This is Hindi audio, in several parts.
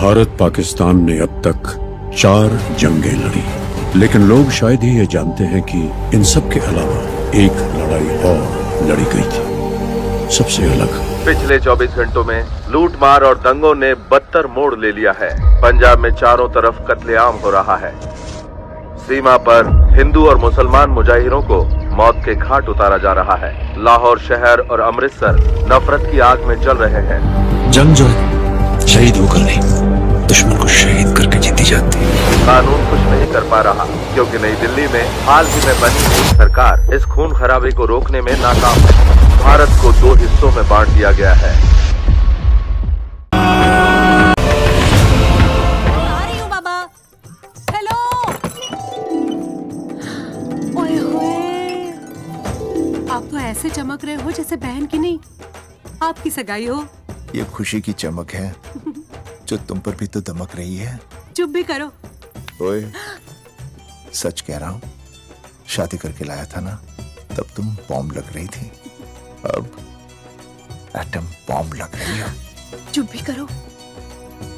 भारत पाकिस्तान ने अब तक 4 जंगें लड़ी, लेकिन लोग शायद ही ये जानते हैं कि इन सब के अलावा एक लड़ाई और लड़ी गई थी, सबसे अलग। पिछले 24 घंटों में लूटमार और दंगों ने बदतर मोड़ ले लिया है। पंजाब में चारों तरफ कत्लेआम हो रहा है। सीमा पर हिंदू और मुसलमान मुजाहिरों को मौत के घाट उतारा जा रहा है। लाहौर शहर और अमृतसर नफरत की आग में जल रहे हैं। जंग जो है शहीद होकर नहीं, दुश्मन को शहीद करके जीती जाती है। कानून कुछ नहीं कर पा रहा क्योंकि नई दिल्ली में हाल ही में बनी हुई सरकार इस खून खराबे को रोकने में नाकाम है। भारत को 2 हिस्सों में बांट दिया गया है। आ रही हूँ बाबा। हेलो। ओए होए, आप तो ऐसे चमक रहे हो जैसे बहन की नहीं आपकी सगाई हो। ये खुशी की चमक है जो तुम पर भी तो दमक रही है। चुप भी करो। ओए, सच कह रहा हूँ, शादी करके लाया था ना, तब तुम बॉम्ब लग रही थी, अब एटम बॉम्ब लग रही हो। चुप भी करो,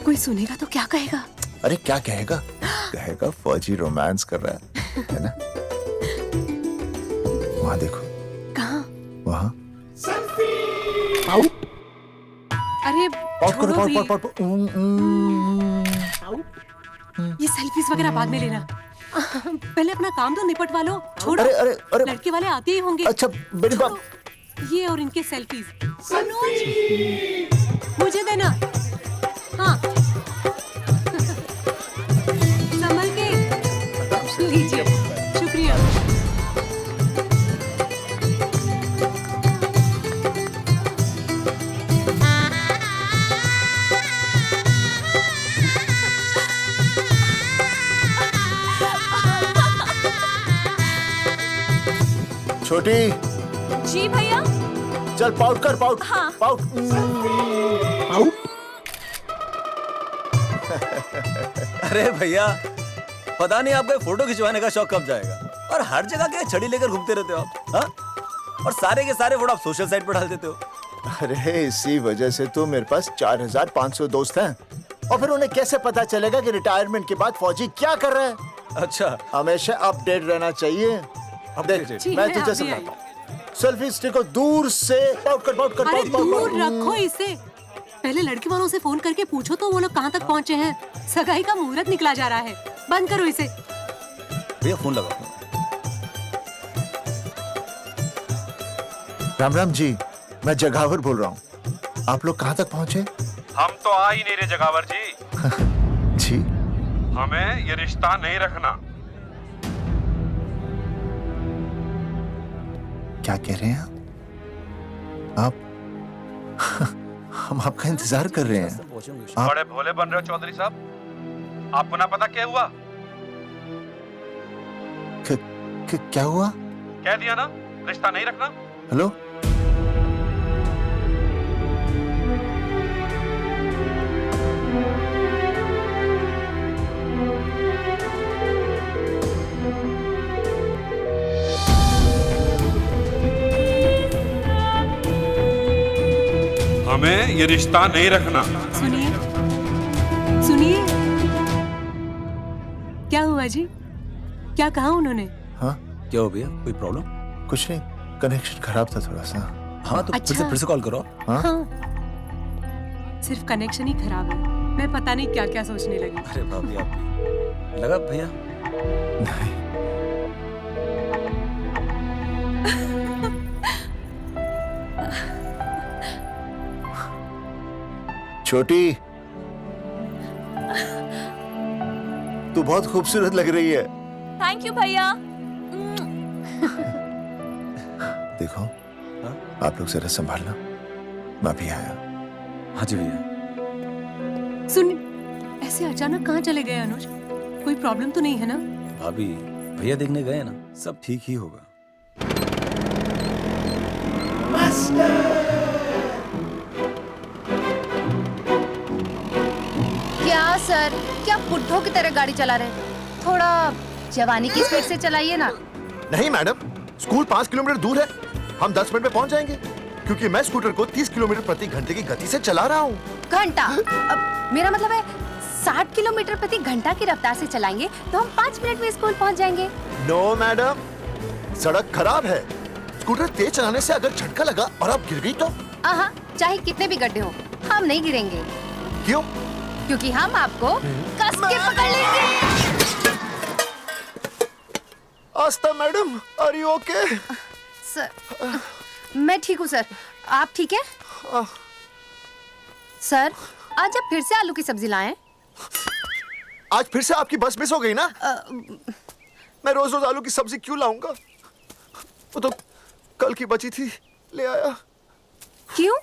कोई सुनेगा तो क्या कहेगा? अरे क्या कहेगा? कहेगा फौजी रोमांस कर रहा है ना? वहां देखो। कहाँ? वहां। अरे छोड़ो भी। ये सेल्फीज वगैरह बाद में लेना, पहले अपना काम तो निपटवा लो। छोड़ो। अरे लड़के वाले आते ही होंगे। अच्छा मेरी बात। ये और इनके सेल्फीज मुझे देना। हाँ संभल के लीजिए। शुक्रिया। छोटी, जी भैया। चल पाउट कर, पाउट। हाँ। पाउट। अरे भैया, पता नहीं आपको फोटो खिंचवाने का शौक कब जाएगा, और हर जगह के छड़ी लेकर घूमते रहते हो आप। हाँ? और सारे के सारे फोटो आप सोशल साइट पर डाल देते हो। अरे इसी वजह से तो मेरे पास 4500 दोस्त हैं, और फिर उन्हें कैसे पता चलेगा कि रिटायरमेंट के बाद फौजी क्या कर रहा है? अच्छा, हमेशा अपडेट रहना चाहिए। देख, मैं तुझे समझाता हूँ। सेल्फी स्टिक को दूर से पाउट कर, पाउट कर, अरे पाउट, पाउट, दूर पाउट। रखो इसे। पहले लड़के वालों से फोन करके पूछो तो वो लोग कहाँ तक पहुँचे हैं। सगाई का मुहूर्त निकला जा रहा है। बंद करो इसे। भैया फोन लगाओ। राम राम जी, मैं जगावर बोल रहा हूँ। आप लोग कहाँ तक पहुँचे? हम तो आ ही नहीं रहे जगावर जी। जी, हमें ये रिश्ता नहीं रखना। क्या कह रहे हैं आप? हम आपका इंतजार कर रहे हैं। आप बड़े भोले बन रहे हो चौधरी साहब। आपको ना पता क्या हुआ? क्या हुआ? कह दिया ना, रिश्ता नहीं रखना। हेलो, हमें ये रिश्ता नहीं रखना। सुनिए सुनिए, क्या हुआ जी? क्या कहा उन्होंने? हाँ क्या हो भैया, कोई प्रॉब्लम? कुछ नहीं, कनेक्शन खराब था थोड़ा सा। हाँ तो अच्छा। फिर से कॉल करो। हाँ? सिर्फ कनेक्शन ही खराब है। मैं पता नहीं क्या क्या सोचने लगी। अरे भाभी, आप भी लगा भैया? नहीं, छोटी, तू बहुत खूबसूरत लग रही है। थैंक यू भैया। देखो, आप लोग जरा संभालना, मैं भी आया। हाँ जी भैया। सुन, ऐसे अचानक कहाँ चले गए अनुज? कोई प्रॉब्लम तो नहीं है ना? भाभी, भैया देखने गए ना, सब ठीक ही होगा। क्या सर, क्या बुड्ढों की तरह गाड़ी चला रहे हैं? थोड़ा जवानी की स्पीड से चलाइए ना। नहीं मैडम, स्कूल 5 किलोमीटर दूर है, हम 10 मिनट में पहुंच जाएंगे। क्योंकि मैं स्कूटर को 30 किलोमीटर प्रति घंटे की गति से चला रहा हूँ। घंटा? मेरा मतलब है 60 किलोमीटर प्रति घंटा की रफ्तार से चलाएंगे तो हम 5 मिनट में स्कूल पहुंच जाएंगे। नो मैडम, सड़क खराब है। स्कूटर तेज चलाने से अगर झटका लगा और आप गिर गई तो? चाहे कितने भी गड्ढे हो, हम नहीं गिरेंगे। क्यों? क्योंकि हम आपको कस के पकड़ लेंगे। Astha madam, are you okay? Sir, मैं ठीक हूँ सर, आप ठीक हैं? सर, आज आप फिर से आलू की सब्जी लाएं? आज फिर से आपकी बस मिस हो गई ना? मैं रोज रोज आलू की सब्जी क्यों लाऊंगा? वो तो कल की बची थी, ले आया। क्यों?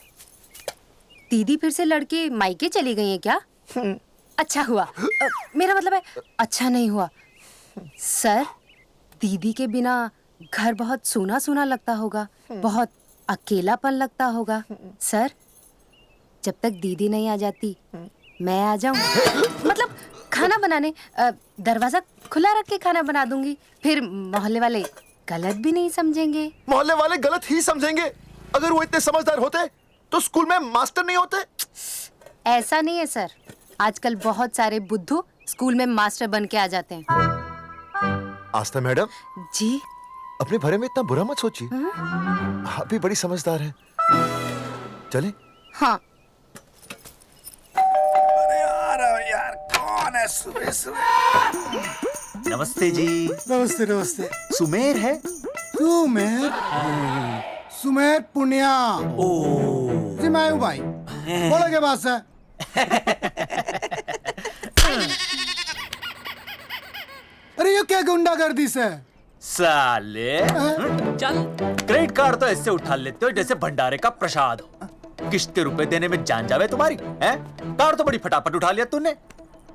दीदी फिर से लड़के मायके चली गई हैं क्या? अच्छा हुआ। मेरा मतलब है अच्छा नहीं हुआ। सर, दीदी के बिना घर बहुत सूना सूना लगता होगा, बहुत अकेलापन लगता होगा। सर, जब तक दीदी नहीं आ जाती मैं आ जाऊं। मतलब खाना बनाने दरवाजा खुला रख के खाना बना दूंगी, फिर मोहल्ले वाले गलत भी नहीं समझेंगे। मोहल्ले वाले गलत ही समझेंगे। अगर वो इतने समझदार होते तो स्कूल में मास्टर नहीं होते। ऐसा नहीं है सर, आजकल बहुत सारे बुद्धू स्कूल में मास्टर बन के आ जाते हैं। आस्था मैडम जी, अपने बारे में इतना बुरा मत सोचिए। आप भी बड़ी समझदार हैं। चले? हाँ। यार कौन है सुबह सुबह? नमस्ते जी। नमस्ते नमस्ते। सुमेर है? सुमेर पुनिया। जी मैं हूँ भाई, बोलो क्या बात है? अरे ये क्या गुंडागर्दी से? साले चल, क्रेडिट कार्ड तो ऐसे उठा लेते हो जैसे भंडारे का प्रसाद हो। किश्ते रुपए देने में जान जावे तुम्हारी हैं? कार्ड तो बड़ी फटाफट उठा लिया तूने,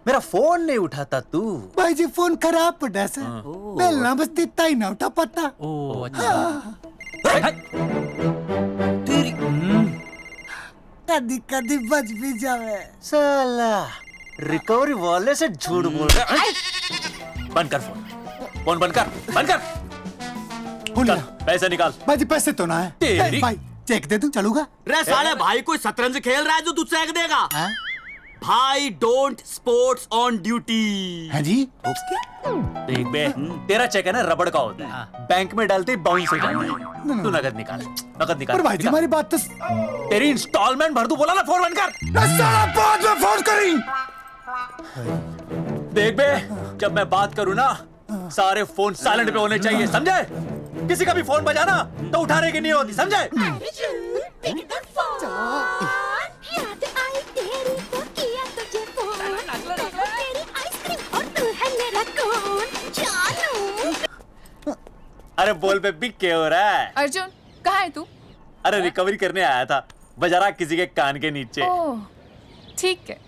मेरा फोन नहीं उठाता तू। भाई जी फोन खराब पड़ा से, पहला बस इतना ही ना उठा पाता। कदी कदी बच भी जावे। साला रिकवरी वाले से झूठ बोल रहा है। बंद कर फोन बंद कर। निकाल पैसे निकाल। भाई जी पैसे तो ना है। तेरी भाई चेक दे दूं, चलूगा? रे साले भाई कोई शतरंज खेल रहा है जो तू चेक देगा? भाई डोंट स्पोर्ट्स ऑन ड्यूटी। है जी? देख बे, तेरा चेक है ना रबड़ का होता है, बैंक में डालते ही बाउंस हो जाता है। तू नकद निकाल। पर भाई जी हमारी बात तो। तेरी इंस्टॉलमेंट भर दूं, बोला ना फोन बंद कर। साला बाद में फोन करी। देख बे, जब मैं बात करूं ना सारे फोन साइलेंट पे होने चाहिए, समझे? किसी का भी फोन बजाना तो उठाने की नहीं होती, समझे? अरे बोल बेबी क्या हो रहा है? अर्जुन कहाँ है तू? अरे रिकवरी करने आया था, बजा रहा किसी के कान के नीचे। ओह ठीक है,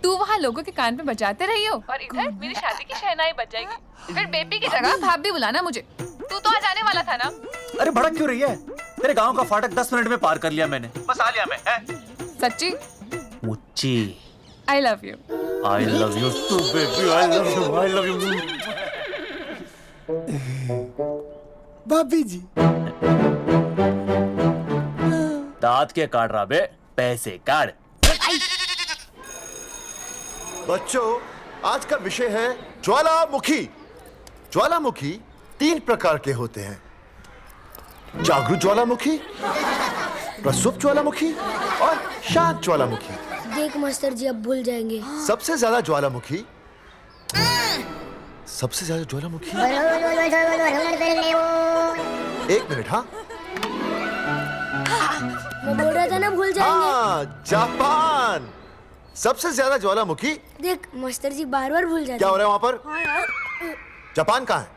तू वहाँ लोगों के कान पे बजाते रही हो और इधर मेरी शादी की शहनाई बज जाएगी। फिर बेबी की जगह भाभी बुलाना मुझे। तू तो आ जाने वाला था ना? अरे भड़क क्यों रही है? तेरे गांव का फाटक 10 मिनट में पार कर लिया मैंने, बस आ लिया मैं। सच्ची? मुच्ची। I love you. I love you too baby, I love you. भाभी जी दांत के काट रहा बे, पैसे काट। बच्चों, आज का विषय है ज्वालामुखी। ज्वालामुखी 3 प्रकार के होते हैं, जागरूक ज्वालामुखी, प्रसुप्त ज्वालामुखी और शांत ज्वालामुखी। देख मास्टर जी अब भूल जाएंगे। सबसे ज्यादा ज्वालामुखी एक मिनट। हाँ मैं बोल रहा था ना भूल जाएंगे। हाँ, जापान सबसे ज्यादा ज्वालामुखी। देख मास्टर जी बार बार भूल जाते। क्या हो रहा है वहाँ पर? जापान कहाँ है?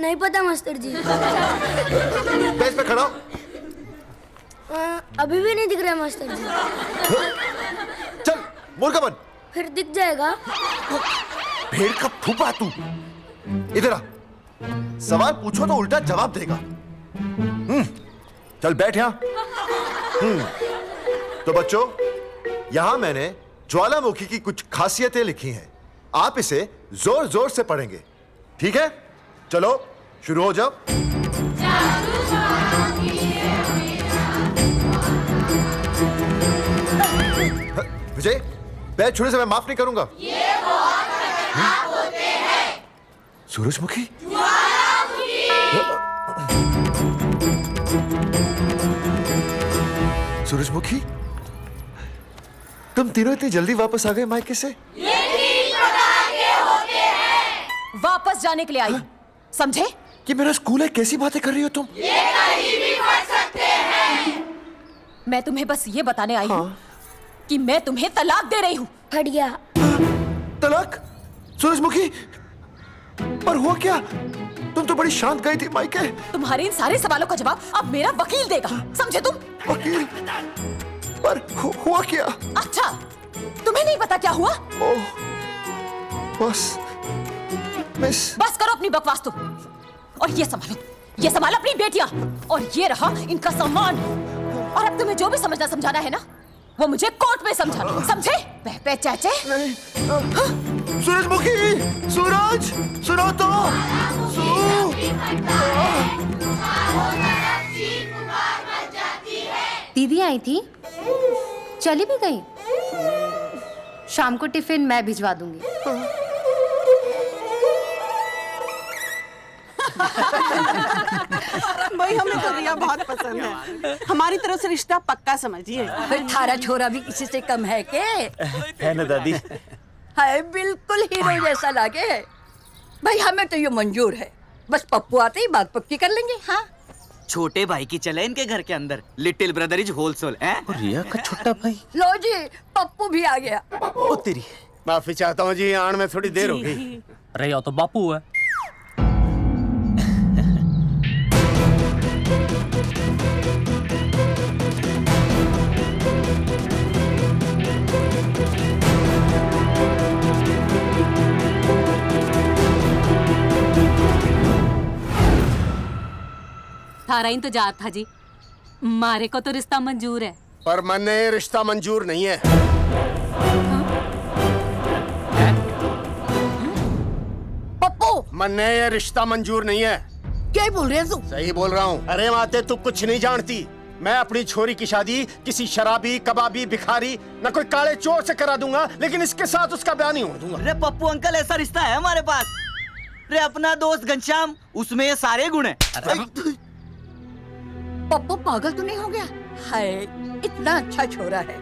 नहीं पता मास्टर जी। बेंच पे खड़ा हो। अभी भी नहीं दिख रहा मास्टर जी। चल मुर्गा बन। फिर दिख जाएगा। भेड़ का फूफा तू, इधर आ। सवाल पूछो तो उल्टा जवाब देगा। चल बैठ यहाँ। तो बच्चों, यहां मैंने ज्वालामुखी की कुछ खासियतें लिखी हैं। आप इसे जोर जोर से पढ़ेंगे, ठीक है? चलो शुरू हो जाओ। विजय, पैर छूने से मैं माफ नहीं करूंगा। ये बहुत खतरनाक होते हैं। सूरजमुखी? सूरजमुखी, तुम तीनों इतनी जल्दी वापस आ गए मायके से? वापस जाने के लिए आई, समझे? कि मेरा स्कूल है, कैसी बातें कर रही हो तुम? ये कहीं भी पढ़ सकते हैं। मैं तुम्हें बस ये बताने आई हूँ कि मैं तुम्हें तलाक दे रही हूँ। फट गया। तलाक? सूरजमुखी, पर हुआ क्या? तुम तो बड़ी शांत गई थी मायके। तुम्हारे इन सारे सवालों का जवाब अब मेरा वकील देगा, समझे तुम? वकील? पर हुआ क्या? अच्छा, तुम्हें नहीं पता क्या हुआ? ओह, बस मिस। बस करो अपनी बकवास तुम, और ये संभालो अपनी बेटियां, और ये रहा इनका सम्मान। और अब तुम्हें जो भी समझना समझाना है ना, वो मुझे कोर्ट में समझाना, समझे? पे चाचे। नहीं। सूरजमुखी, सूरज, सुनो तो। दीदी आई थी, चली भी गई। शाम को टिफिन मैं भिजवा दूंगी। भाई हमें तो रिया बहुत पसंद है, हमारी तरफ से रिश्ता पक्का समझिए। थारा छोरा भी किसी से कम है के? है ना दादी? है, बिल्कुल हीरो जैसा लागे है। भाई हमें तो ये मंजूर है, बस पप्पू आते ही बात पक्की कर लेंगे। हाँ, छोटे भाई की चले इनके घर के अंदर, लिटिल ब्रदर इज होलसेल है। रिया का छोटा भाई। लो जी, पप्पू भी आ गया। ओ तेरी। माफी चाहता हूँ जी, आन में थोड़ी देर हो गई। अरे या तो बापू है। थारा इंतजार था जी, मारे को तो रिश्ता मंजूर है। पर मैंने ये रिश्ता मंजूर नहीं है। पप्पू, मैंने ये रिश्ता मंजूर नहीं है। क्या बोल रहे हैं तू? सही बोल रहा हूँ। अरे माते, तू कुछ नहीं जानती। मैं अपनी छोरी की शादी किसी शराबी, कबाबी, भिखारी, न कोई काले चोर से करा दूंगा, लेकिन इसके साथ उसका ब्याह नहीं हो दूंगा। अरे पप्पू अंकल, ऐसा रिश्ता है हमारे पास। अरे अपना दोस्त घनश्याम, उसमें ये सारे गुण हैं। पप्पू पागल तो नहीं हो गया? हाय, इतना अच्छा छोरा है,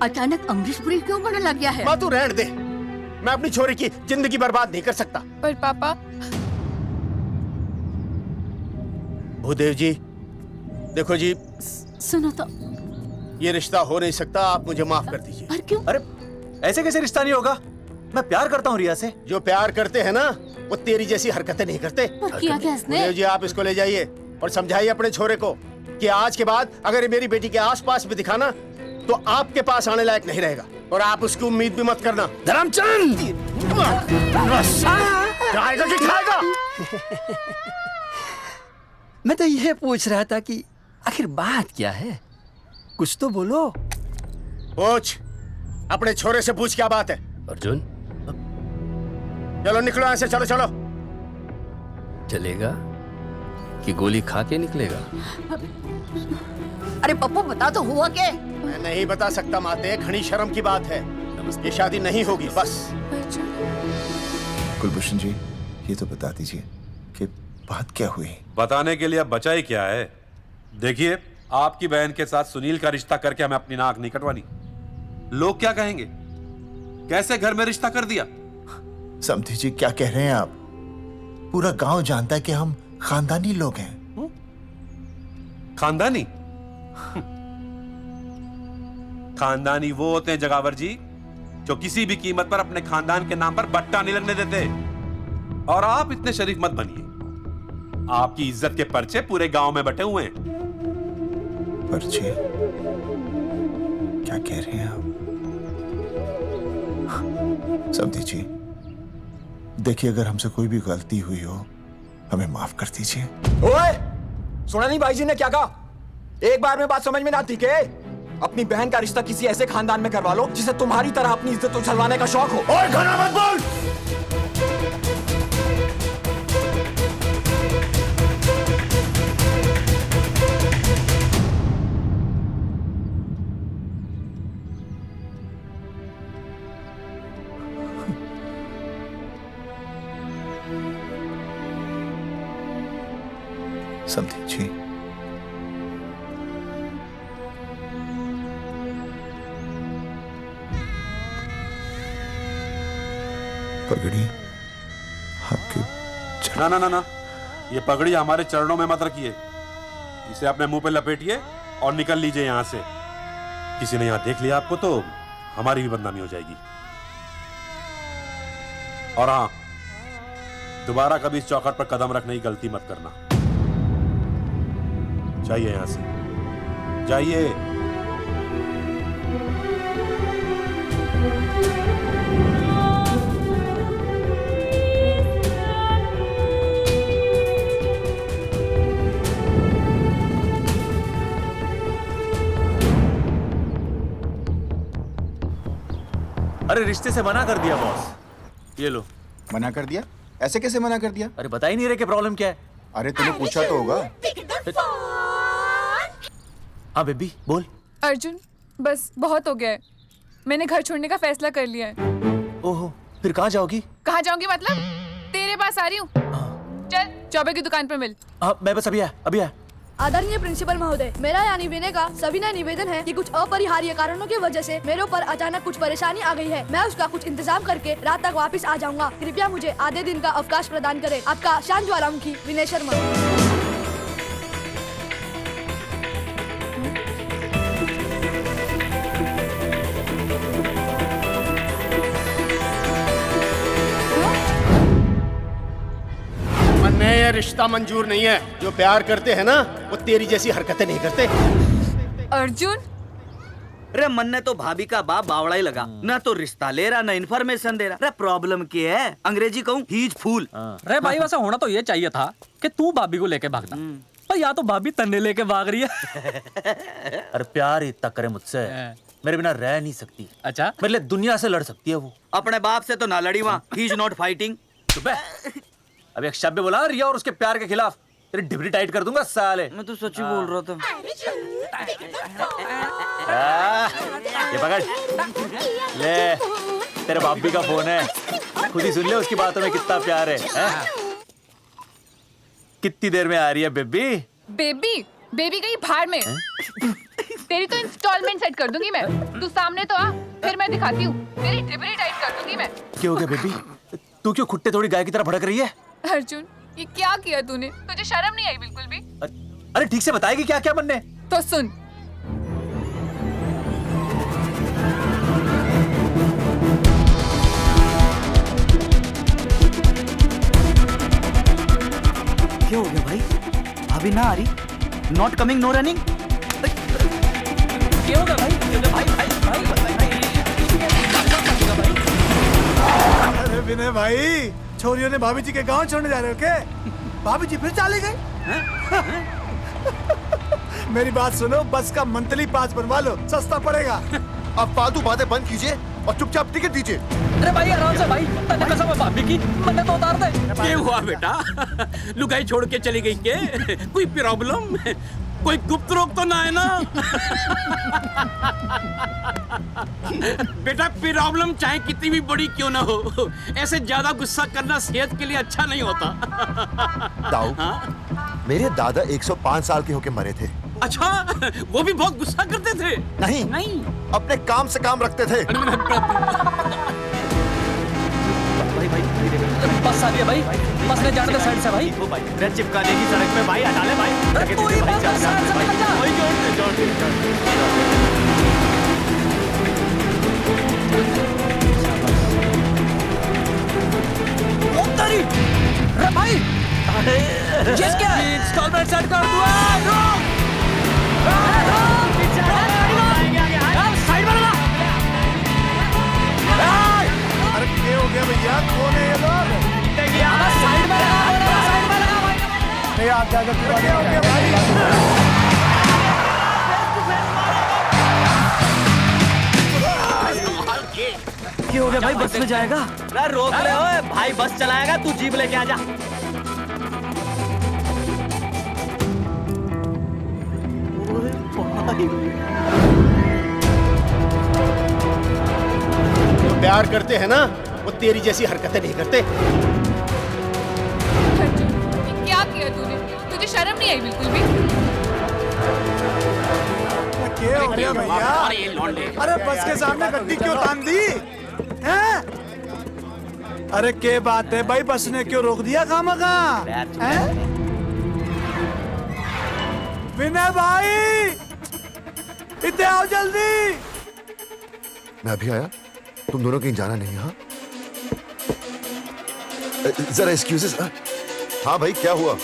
अचानक अमरीश पुरी क्यों बनने लग गया है? माँ तू रहने दे, मैं अपनी छोरी की जिंदगी बर्बाद नहीं कर सकता। पर पापा। भूदेव जी, देखो जी, सुनो तो। ये रिश्ता हो नहीं सकता, आप मुझे माफ कर दीजिए। पर क्यों? अरे ऐसे कैसे रिश्ता नहीं होगा? मैं प्यार करता हूँ रिया से। जो प्यार करते हैं ना, वो तेरी जैसी हरकतें नहीं करते। पर किया क्या इसने? भूदेव जी, आप इसको ले जाइए और समझाइए अपने छोरे को कि आज के बाद अगर ये मेरी बेटी के आसपास भी दिखाना, तो आपके पास आने लायक नहीं रहेगा, और आप उसकी उम्मीद भी मत करना। धर्मचंद, खाएगा कि खाएगा? मैं तो यह पूछ रहा था कि आखिर बात क्या है, कुछ तो बोलो। पूछ, अपने छोरे से पूछ क्या बात है। अर्जुन, चलो निकलो ऐसे, चलो चलो। चलेगा कि गोली खा के निकलेगा? अरे पप्पू, बता तो हुआ क्या? मैं नहीं बता सकता माते, घनी शर्म की बात है। ये शादी नहीं होगी, बस। कुलभूषण जी, ये तो बता दीजिए कि बात क्या हुई? बताने के लिए अब बचा ही क्या है। देखिए, आपकी बहन के साथ सुनील का रिश्ता करके हमें अपनी नाक नहीं कटवानी। लोग क्या कहेंगे? कैसे घर में रिश्ता कर दिया? समधी जी, क्या कह रहे हैं आप? पूरा गांव जानता है कि हम खानदानी लोग हैं। खानदानी? खानदानी वो होते हैं जगावर जी, जो किसी भी कीमत पर अपने खानदान के नाम पर बट्टा नहीं लगने देते। और आप इतने शरीफ मत बनिए, आपकी इज्जत के पर्चे पूरे गांव में बटे हुए हैं। पर्चे? क्या कह रहे हैं आप? समधी जी, देखिए, अगर हमसे कोई भी गलती हुई हो, हमें माफ कर दीजिए। ओए, सुना नहीं भाई जी ने क्या कहा? एक बार में बात समझ में ना आती के? अपनी बहन का रिश्ता किसी ऐसे खानदान में करवा लो जिसे तुम्हारी तरह अपनी इज्जत उछलवाने का शौक हो। ओए, घना मत बोल। समथिंग जी। पगड़ी आपके ना ना ना ना, ये पगड़ी हमारे चरणों में मत रखिए। इसे अपने मुंह पे लपेटिए और निकल लीजिए यहाँ से। किसी ने यहाँ देख लिया आपको तो हमारी भी बदनामी हो जाएगी। और हाँ, दोबारा कभी इस चौखट पर कदम रखने की गलती मत करना। जाइए यहाँ से, जाइए। अरे रिश्ते से मना कर दिया बॉस। ये लो। मना कर दिया? ऐसे कैसे मना कर दिया? अरे बता ही नहीं रहे कि प्रॉब्लम क्या है। अरे तूने पूछा तो होगा। हाँ बेबी बोल। अर्जुन बस बहुत हो गया है, मैंने घर छोड़ने का फैसला कर लिया है। ओहो, फिर कहाँ जाओगी? कहाँ जाऊंगी मतलब? तेरे पास आ रही हूँ। चल चौबे की दुकान पर मिल। हाँ मैं बस अभी आया। आदरणीय प्रिंसिपल महोदय, मेरा यानी विनय का सविनय निवेदन है कि कुछ अपरिहार्य कारणों की वजह से मेरे ऊपर अचानक कुछ परेशानी आ गई है। मैं उसका कुछ इंतजाम करके रात तक वापस आ जाऊंगा। कृपया मुझे आधे दिन का अवकाश प्रदान करें। आपका शांत ज्वालामुखी विनय शर्मा। ये रिश्ता मंजूर नहीं है। जो प्यार करते हैं ना वो तेरी जैसी हरकतें नहीं करते। अर्जुन अरे मन ने तो भाभी का बाप बावड़ा ही लगा, ना तो रिश्ता ले रहा ना इन्फॉर्मेशन दे रहा। अरे प्रॉब्लम क्या है? अंग्रेजी कहूँ हीज फूल। अरे भाई वैसा होना तो ये चाहिए था कि तू भाभी को लेके भागना, पर या तो भाभी तन्ने लेके भाग रही है। अरे प्यार इतना करे मुझसे, मेरे बिना रह नहीं सकती। अच्छा मेरे लिए दुनिया से लड़ सकती है वो। अपने बाप से तो ना लड़ी वहाँ, ही इज नॉट फाइटिंग। अब एक शब्द बोला रिया और उसके प्यार के खिलाफ, तेरी डिबरी टाइट कर दूंगा साले। मैं तो सच ही बोल रहा था। ये पकड़ ले, तेरे भाभी का फोन है, खुद ही सुन ले उसकी बातों में कितना प्यार है, कितनी देर में आ रही है बेबी? बेबी गई भाड़ में। तेरी तो इंस्टॉलमेंट सेट कर दूंगी मैं। तू सामने तो आ, फिर मैं दिखाती हूँ। तेरी डिबरी टाइट कर दूंगी मैं। क्या हो गया बेबी? तू क्यों खुट्टे थोड़ी गाय की तरह भड़क रही है? अर्जुन ये क्या किया तूने? तुझे शर्म नहीं आई बिल्कुल भी? अरे ठीक से बताएगी क्या क्या बनने? तो सुन, क्या हो गया भाई? अभी ना आ रही? Not coming no running? क्या हो गया भाई? अरे विनय भाई, छोरियों ने भाभी जी के गांव छोड़ने जा रहे हो क्या? भाभी जी फिर चले गए? मेरी बात सुनो, बस का मंथली पास बनवा लो, सस्ता पड़ेगा। अब फालतू बातें बंद कीजिए और चुपचाप टिकट दीजिए। अरे भाई आराम से भाई, तन्ने कसम है भाभी की, मैंने तो उतार दे। क्या हुआ बेटा? लुगाई छोड़ के चली गई के? कोई प्रॉब्लम? कोई गुप्त रोग तो ना है ना? बेटा प्रॉब्लम चाहे कितनी भी बड़ी क्यों ना हो, ऐसे ज्यादा गुस्सा करना सेहत के लिए अच्छा नहीं होता। दाऊ, मेरे दादा 105 साल के होके मरे थे। अच्छा, वो भी बहुत गुस्सा करते थे? नहीं, अपने काम से काम रखते थे। बस आ गया भाई, बस ले जाने दे साइड से भाई। ब्रेड चिपका देगी सड़क पे भाई, हटा ले भाई। अरे भाई जिस क्या इंस्टॉलमेंट सेट कर दूँ। साइड में लगा। अरे क्या हो गया भैया? कौन है ये लोग? साइड में लगा, साइड में लगा भाई। नहीं आप क्या हो गया भाई? क्या हो गया भाई? बस में जाएगा? अरे रोक ले ओए भाई, बस चलाएगा, तू जीप लेके आ जा। जो प्यार करते हैं ना वो तेरी जैसी हरकतें नहीं करते। अर्जुन ये क्या किया तूने? तुझे तुझे शर्म नहीं आई बिल्कुल भी? क्या हो गया भैया? अरे बस के सामने गड्डी क्यों तान दी हैं? अरे क्या बात है भाई, बस ने क्यों रोक दिया खामखा? विनय भाई इतने आओ जल्दी। मैं अभी आया, तुम दोनों कहीं जाना नहीं। हाँ जरा एक्सक्यूजेस। हाँ भाई क्या हुआ?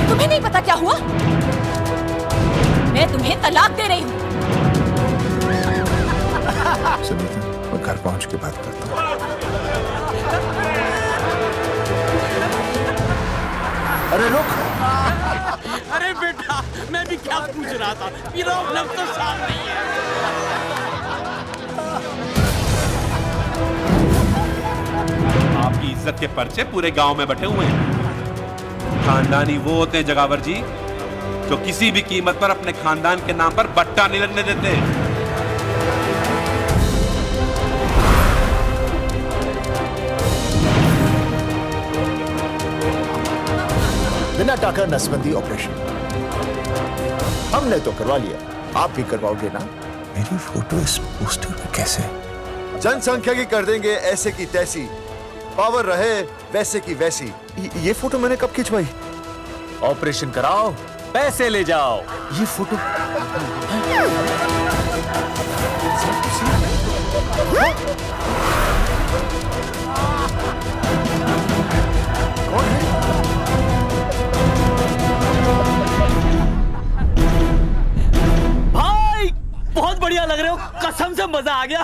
तुम्हें नहीं पता क्या हुआ? मैं तुम्हें तलाक दे रही हूँ। सुनीता, मैं घर पहुंच के बात करता हूँ। अरे रुक। अरे बेटा, मैं भी क्या पूछ रहा था, प्रॉब्लम तो साफ नहीं है। आपकी इज्जत के पर्चे पूरे गांव में बटे हुए हैं। खानदानी वो होते हैं जगावर जी जो किसी भी कीमत पर अपने खानदान के नाम पर बट्टा नहीं लगने देते। बिना टाका नसबंदी ऑपरेशन हमने तो करवा लिया, आप भी करवाओगे ना? मेरी फोटो इस पोस्टर में कैसे? जनसंख्या की कर देंगे ऐसे की तैसी, पावर रहे वैसे की वैसी। ये फोटो मैंने कब खिंचवाई? ऑपरेशन कराओ, पैसे ले जाओ। ये फोटो बहुत बढ़िया लग रहे हो, कसम से मजा आ गया।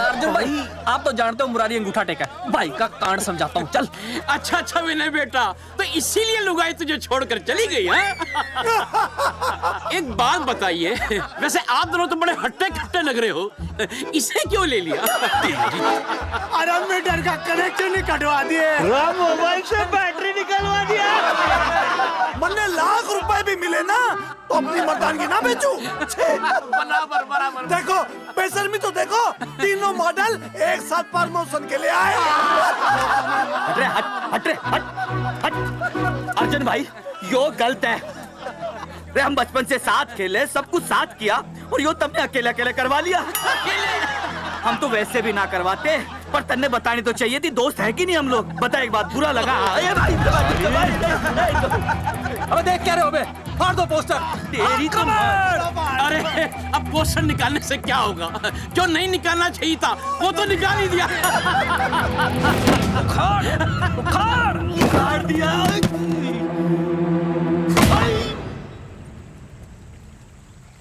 अर्जुन भाई, आप तो जानते हो मुरारी अंगूठा टेका, भाई का कांड समझाता हूँ, चल। अच्छा विनय बेटा, तो इसीलिए लुगाई तुझे छोड़कर चली गई है? एक बात बताइए, वैसे आप दोनों तो बड़े हट्टे कट्टे लग रहे हो, इसे क्यों ले लिया? अरे मीटर का कनेक्शन ही कटवा दिए, मोबाइल से बैटरी निकलवा दिया। मन्ने लाख रुपए भी मिले ना तो अपनी मर्दानगी ना बेचूं। बराबर बराबर। देखो बेशर्मी तो देखो, तीनों मॉडल एक साथ प्रमोशन के लिए आए। हट रे, हट रे, हट। अर्जुन भाई यो गलत है रे, हम बचपन से साथ खेले, सब कुछ साथ किया, और यो तुमने अकेले अकेले करवा लिया। हम तो वैसे भी ना करवाते, पर तन्ने बतानी तो चाहिए थी, दोस्त है कि नहीं हम लोग? बता एक बात, बुरा लगा? अबे देख क्या रहे हो बे? फाड़ दो पोस्टर। तेरी तो अरे अब पोस्टर निकालने से क्या होगा? जो नहीं निकालना चाहिए था वो तो निकाल ही दिया। उखाड़ दिया।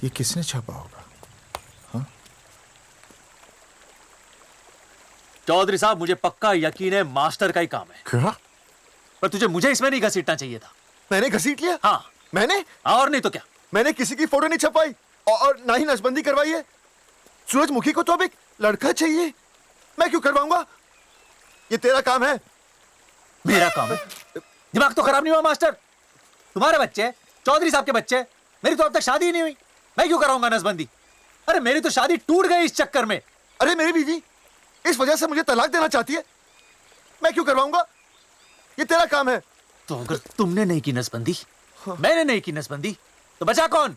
ये किसने छापा होगा? चौधरी साहब, मुझे पक्का यकीन है मास्टर का ही काम है। क्या? पर तुझे मुझे इसमें नहीं घसीटना चाहिए था। मैंने घसीट लिया? हाँ। मैंने? और नहीं तो क्या? मैंने किसी की फोटो नहीं छपाई और ना ही नसबंदी करवाई है। सूरजमुखी को तो अब एक लड़का चाहिए, मैं क्यों करवाऊंगा? ये तेरा काम है। मेरा काम है? दिमाग तो खराब नहीं हुआ मास्टर? तुम्हारे बच्चे, चौधरी साहब के बच्चे, मेरी तो अब तक शादी ही नहीं हुई, मैं क्यों कराऊंगा नसबंदी? अरे मेरी तो शादी टूट गई इस चक्कर में। अरे मेरी बीवी इस वजह से मुझे तलाक देना चाहती है, मैं क्यों करवाऊंगा? ये तेरा काम है। तो अगर तुमने नहीं की नसबंदी, मैंने नहीं की नसबंदी, तो बचा कौन?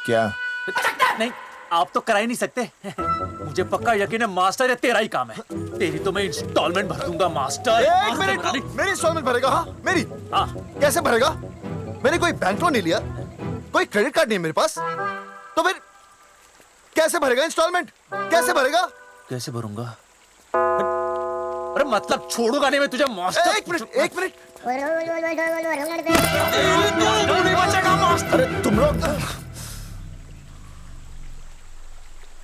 क्या? नहीं, आप तो करा ही नहीं सकते। मुझे पक्का यकीन है मास्टर, ये तेरा ही काम है। तेरी तो मैं इंस्टॉलमेंट भर दूंगा मास्टर। एक मिनट, मेरी इंस्टॉलमेंट भरेगा? हाँ मेरी। हाँ कैसे भरेगा? मैंने कोई बैंक लोन नहीं लिया, कोई क्रेडिट कार्ड नहीं मेरे पास, तो फिर कैसे भरेगा इंस्टॉलमेंट? कैसे भरेगा? कैसे भरूंगा? अरे मतलब छोड़ूंगा नहीं मैं तुझे मास्टर। एक मिनट। अरे तुम लोग,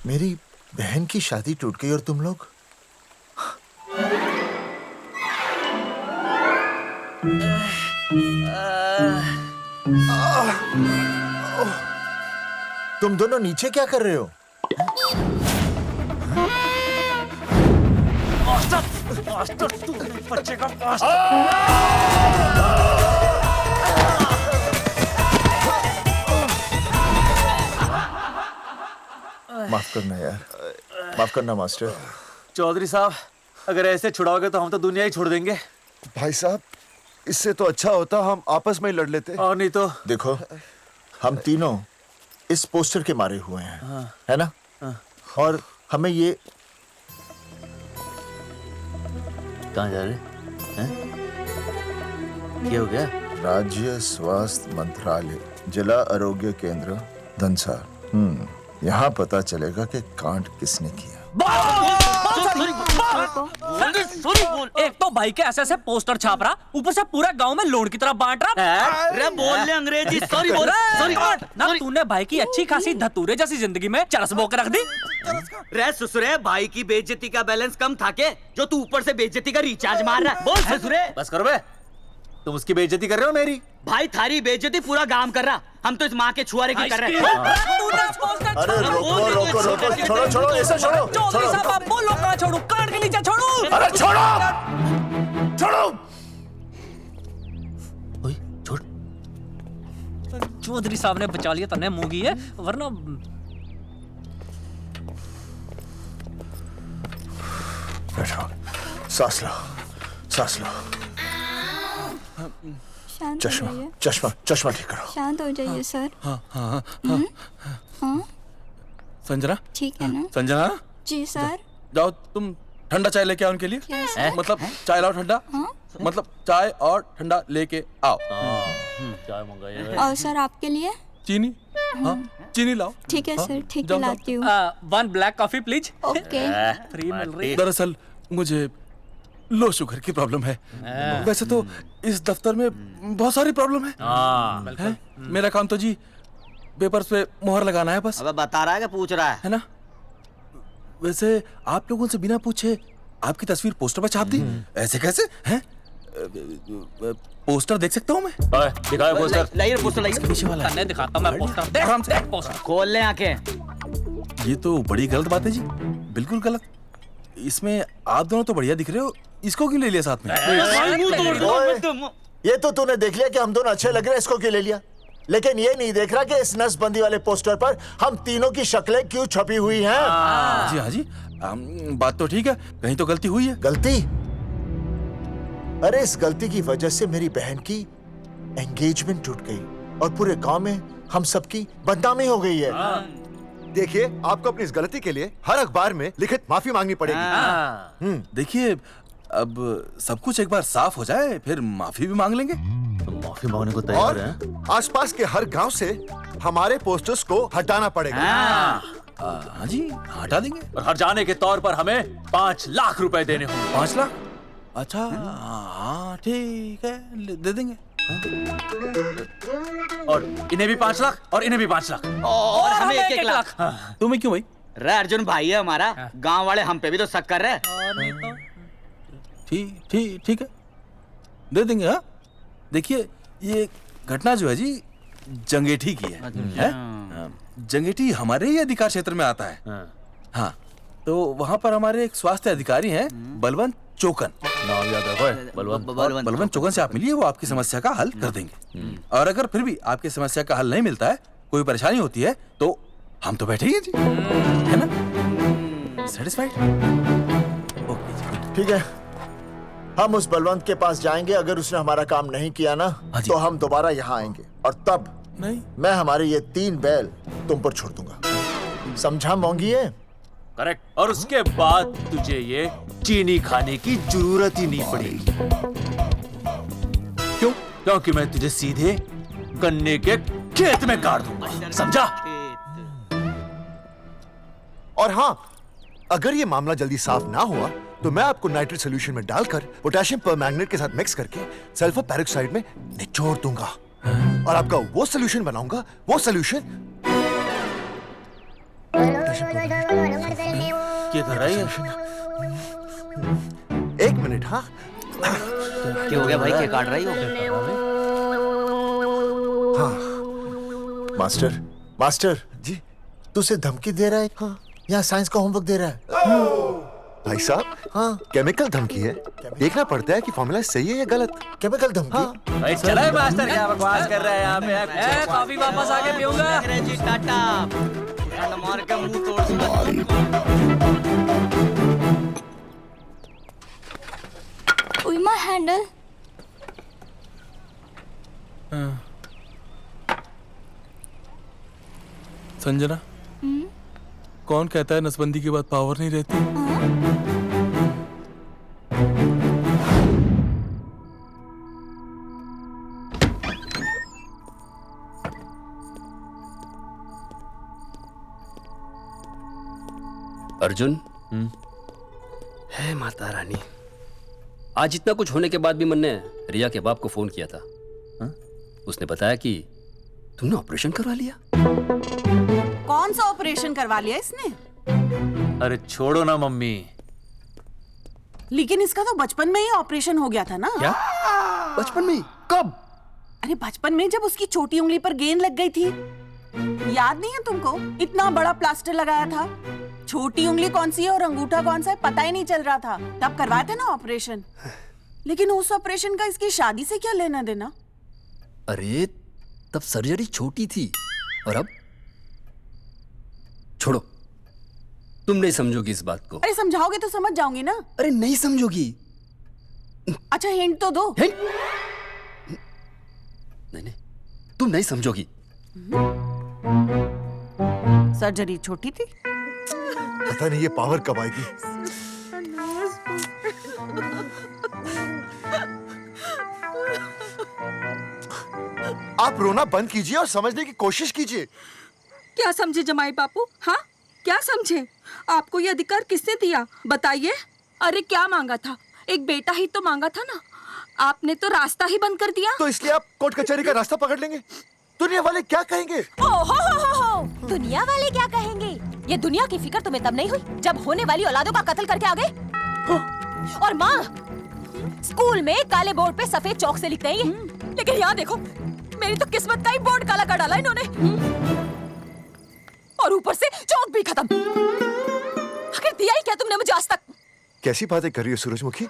मेरी बहन की शादी टूट गई और तुम लोग? तुम दोनों नीचे क्या कर रहे हो? मास्टर तू बच्चे का मास्टर। माफ करना यार, माफ करना मास्टर। चौधरी साहब, अगर ऐसे छुड़ाओगे तो हम तो दुनिया ही छोड़ देंगे। भाई साहब, इससे तो अच्छा होता हम आपस में ही लड़ लेते। और नहीं तो। देखो, हम तीनों इस पोस्टर के मारे हुए हैं, है ना? और हमें ये कहाँ जा रहे हैं? क्या हो गया? राज्य स्वास्थ्य मंत्रालय, जिला आरोग्य केंद्र धनसा। यहाँ पता चलेगा कि कांड किसने किया। एक तो भाई के ऐसे पोस्टर छाप रहा, ऊपर से पूरे गांव में लोन की तरह बांट रहा। अरे बोल ले अंग्रेजी, सॉरी बोल, सॉरी ना तूने भाई की अच्छी खासी धतूरे जैसी जिंदगी में चरस बो के रख दी। रे ससुरे, भाई की बेइज्जती का बैलेंस कम था के जो तू ऊपर से बेइज्जती का रिचार्ज मार रहा है? बोल ससुरे। बस करो बे, तुम उसकी बेइज्जती कर रहे हो मेरी। भाई थारी बेइज्जती पूरा गांव कर रहा, हम तो इस माँ के छुआरे की कर रहे हैं। अरे रोको रोको रोको, छोड़ो छोड़ो, ऐसे छोड़ो। चौधरी साहब आप बोलो, कहाँ छोड़ू? कान के नीचे छोड़ू? अरे छोड़ो, छोड़ो। चौधरी साहब ने बचा लिया, तन्ने मूंगी है, वरना बैठो, सांस लो, सांस लो। शांत चश्मा हो जाइए। चश्मा चश्मा ठीक करो। शांत हो जाइए सर। हाँ हाँ हाँ हाँ संजना, ठीक है ना? संजना जी सर। जाओ तुम ठंडा चाय लेके आओ उनके लिए। Yes, sir. मतलब चाय लाओ ठंडा। मतलब चाय और ठंडा लेके आओ। चाय मंगाई। और सर आपके लिए? चीनी, हाँ चीनी लाओ। ठीक है हाँ, सर, ठीक है जाओ, जाओ। लाती हूँ। 1 black coffee please. Okay. Free मिल रही। दरअसल मुझे लो शुगर की प्रॉब्लम है। वैसे तो इस दफ्तर में बहुत सारी प्रॉब्लम है। मेरा काम तो जी पेपर्स पे मोहर लगाना है बस। अबे बता रहा है कि पूछ रहा है ना? वैसे आप लोगों से बिना पूछे आपकी तस्वीर पोस्टर पर छाप दी, ऐसे कैसे हैं? पोस्टर देख सकता हूँ मैं? दिखाओ पोस्टर। लाइए पोस्टर, लाइए। पीछे वाला है। दिखाता हूँ मैं पोस्टर। देख, आराम से। पोस्टर खोल ले आंखें। ये तो बड़ी गलत बात है जी, बिल्कुल गलत। इसमें आप दोनों तो बढ़िया दिख रहे हो, इसको क्यों ले लिया साथ में? ये तो तूने देख लिया कि हम दोनों अच्छे लग रहे हैं, इसको क्यों ले लिया? लेकिन ये नहीं देख रहा कि इस नसबंदी वाले पोस्टर पर हम तीनों की शक्लें क्यों छपी हुई हैं? जी हाँ जी, बात तो ठीक है, कहीं तो गलती हुई है। गलती? अरे इस गलती की वजह से मेरी बहन की एंगेजमेंट टूट गई और पूरे गांव में हम सबकी बदनामी हो गई है। देखिए, आपको अपनी इस गलती के लिए हर अखबार में लिखित माफी मांगनी पड़ेगी। देखिए, अब सब कुछ एक बार साफ हो जाए फिर माफी भी मांग लेंगे। तो माफी मांगने को तैयार है? और आसपास के हर गांव से हमारे पोस्टर्स को हटाना पड़ेगा। हाँ जी, हटा देंगे। और हर जाने के तौर पर हमें 5 लाख रुपए देने होंगे। 5 लाख? अच्छा, हाँ ठीक है, दे देंगे। और इन्हें भी 5 लाख और इन्हें भी 5 लाख और हमें 1-1 लाख। तुम्हें क्यों भाई? रे अर्जुन भाई है हमारा, गांव वाले हम पे भी तो शक कर रहे हैं। ठीक है, दे देंगे। हाँ देखिए, ये घटना जो है जी जंगेठी की है? जंगेठी हमारे ही अधिकार क्षेत्र में आता है। हाँ, तो वहाँ पर हमारे एक स्वास्थ्य अधिकारी हैं, बलवंत चौकन। नाम याद रखो, बलवंत चौकन से आप मिलिए, वो आपकी समस्या का हल कर देंगे। और अगर फिर भी आपकी समस्या का हल नहीं मिलता है, कोई परेशानी होती है, तो हम तो बैठे ही हैं जी, है ना? सेटिस्फाइड? ओके जी, ठीक है, हम उस बलवंत के पास जाएंगे। अगर उसने हमारा काम नहीं किया ना, तो हम दोबारा यहाँ आएंगे और तब नहीं, मैं हमारे ये 3 बैल तुम पर छोड़ दूंगा। समझा मोंगिए? करेक्ट। और उसके बाद तुझे ये चीनी खाने की जरूरत ही नहीं पड़ेगी। क्यों? क्योंकि मैं तुझे सीधे गन्ने के खेत में गाड़ दूंगा, समझा? और हाँ, अगर ये मामला जल्दी साफ ना हुआ तो मैं आपको नाइट्रेट सोल्यूशन में डालकर पोटेशियम परमैंगनेट के साथ मिक्स करके सल्फर पेरोक्साइड में निचोड़ दूंगा और आपका वो सोल्यूशन बनाऊंगा, वो सोल्यूशन। क्या कर रही है? 1 मिनट। हाँ, क्या हो गया भाई, क्या काट रही हो? हाँ मास्टर, मास्टर जी, तू उसे धमकी दे रहा है? हाँ, यहाँ साइंस का होमवर्क दे रहा है। भाई साहब, हाँ केमिकल धमकी है, देखना पड़ता है कि फॉर्मूला सही है या गलत। केमिकल धमकी? हाँ। भाई चला मास्टर, क्या बकवास कर रहा है यहाँ पे? कॉफी वापस आके पीऊंगा। अंग्रेजी टाटा। ठंड मार के मुंह तोड़ दूंगा। उइमा हैंडल। संजना, कौन कहता है नसबंदी के बाद पावर नहीं रहती? अर्जुन, है माता रानी, आज इतना कुछ होने के बाद भी मन ने रिया के बाप को फोन किया था। उसने बताया कि तुमने ऑपरेशन करवा लिया। कौन सा ऑपरेशन करवा लिया इसने? अरे छोड़ो ना मम्मी। लेकिन इसका तो बचपन में ही ऑपरेशन हो गया था ना। क्या? बचपन में? कब? अरे बचपन में, जब उसकी छोटी उंगली पर गेंद लग गई थी। याद नहीं है तुमको? इतना बड़ा प्लास्टर लगाया था। छोटी उंगली कौन सी है और अंगूठा कौन सा है पता ही नहीं चल रहा था। तब करवाया था ना ऑपरेशन। लेकिन उस ऑपरेशन का इसकी शादी से क्या लेना देना? अरे तब सर्जरी छोटी थी और अब? छोड़ो, तुम नहीं समझोगी इस बात को। अरे समझाओगे तो समझ जाऊंगी ना। अरे नहीं समझोगी। अच्छा हिंट तो दो। हिंट? नहीं, तुम नहीं समझोगी। सर्जरी छोटी थी। पता नहीं ये पावर कब आएगी। आप रोना बंद कीजिए और समझने की कोशिश कीजिए। क्या समझे जमाई बापू? हाँ, क्या समझे? आपको ये अधिकार किसने दिया बताइए? अरे क्या मांगा था? एक बेटा ही तो मांगा था ना। आपने तो रास्ता ही बंद कर दिया। तो इसलिए आप कोर्ट कचहरी का रास्ता पकड़ लेंगे? दुनिया वाले क्या कहेंगे? हो। दुनिया वाले क्या कहेंगे? ये दुनिया की फिक्र तुम्हें तब नहीं हुई जब होने वाली औलादों का कत्ल करके आ गए। और माँ, स्कूल में काले बोर्ड पे सफेद चौक से लिखते हैं ये, लेकिन यहाँ देखो, मेरी तो किस्मत का ही बोर्ड काला कर डाला इन्होंने। और ऊपर से चौक भी खत्म। आखिर दिया ही क्या तुमने मुझे आज तक? कैसी बातें कर रही हो सूरजमुखी?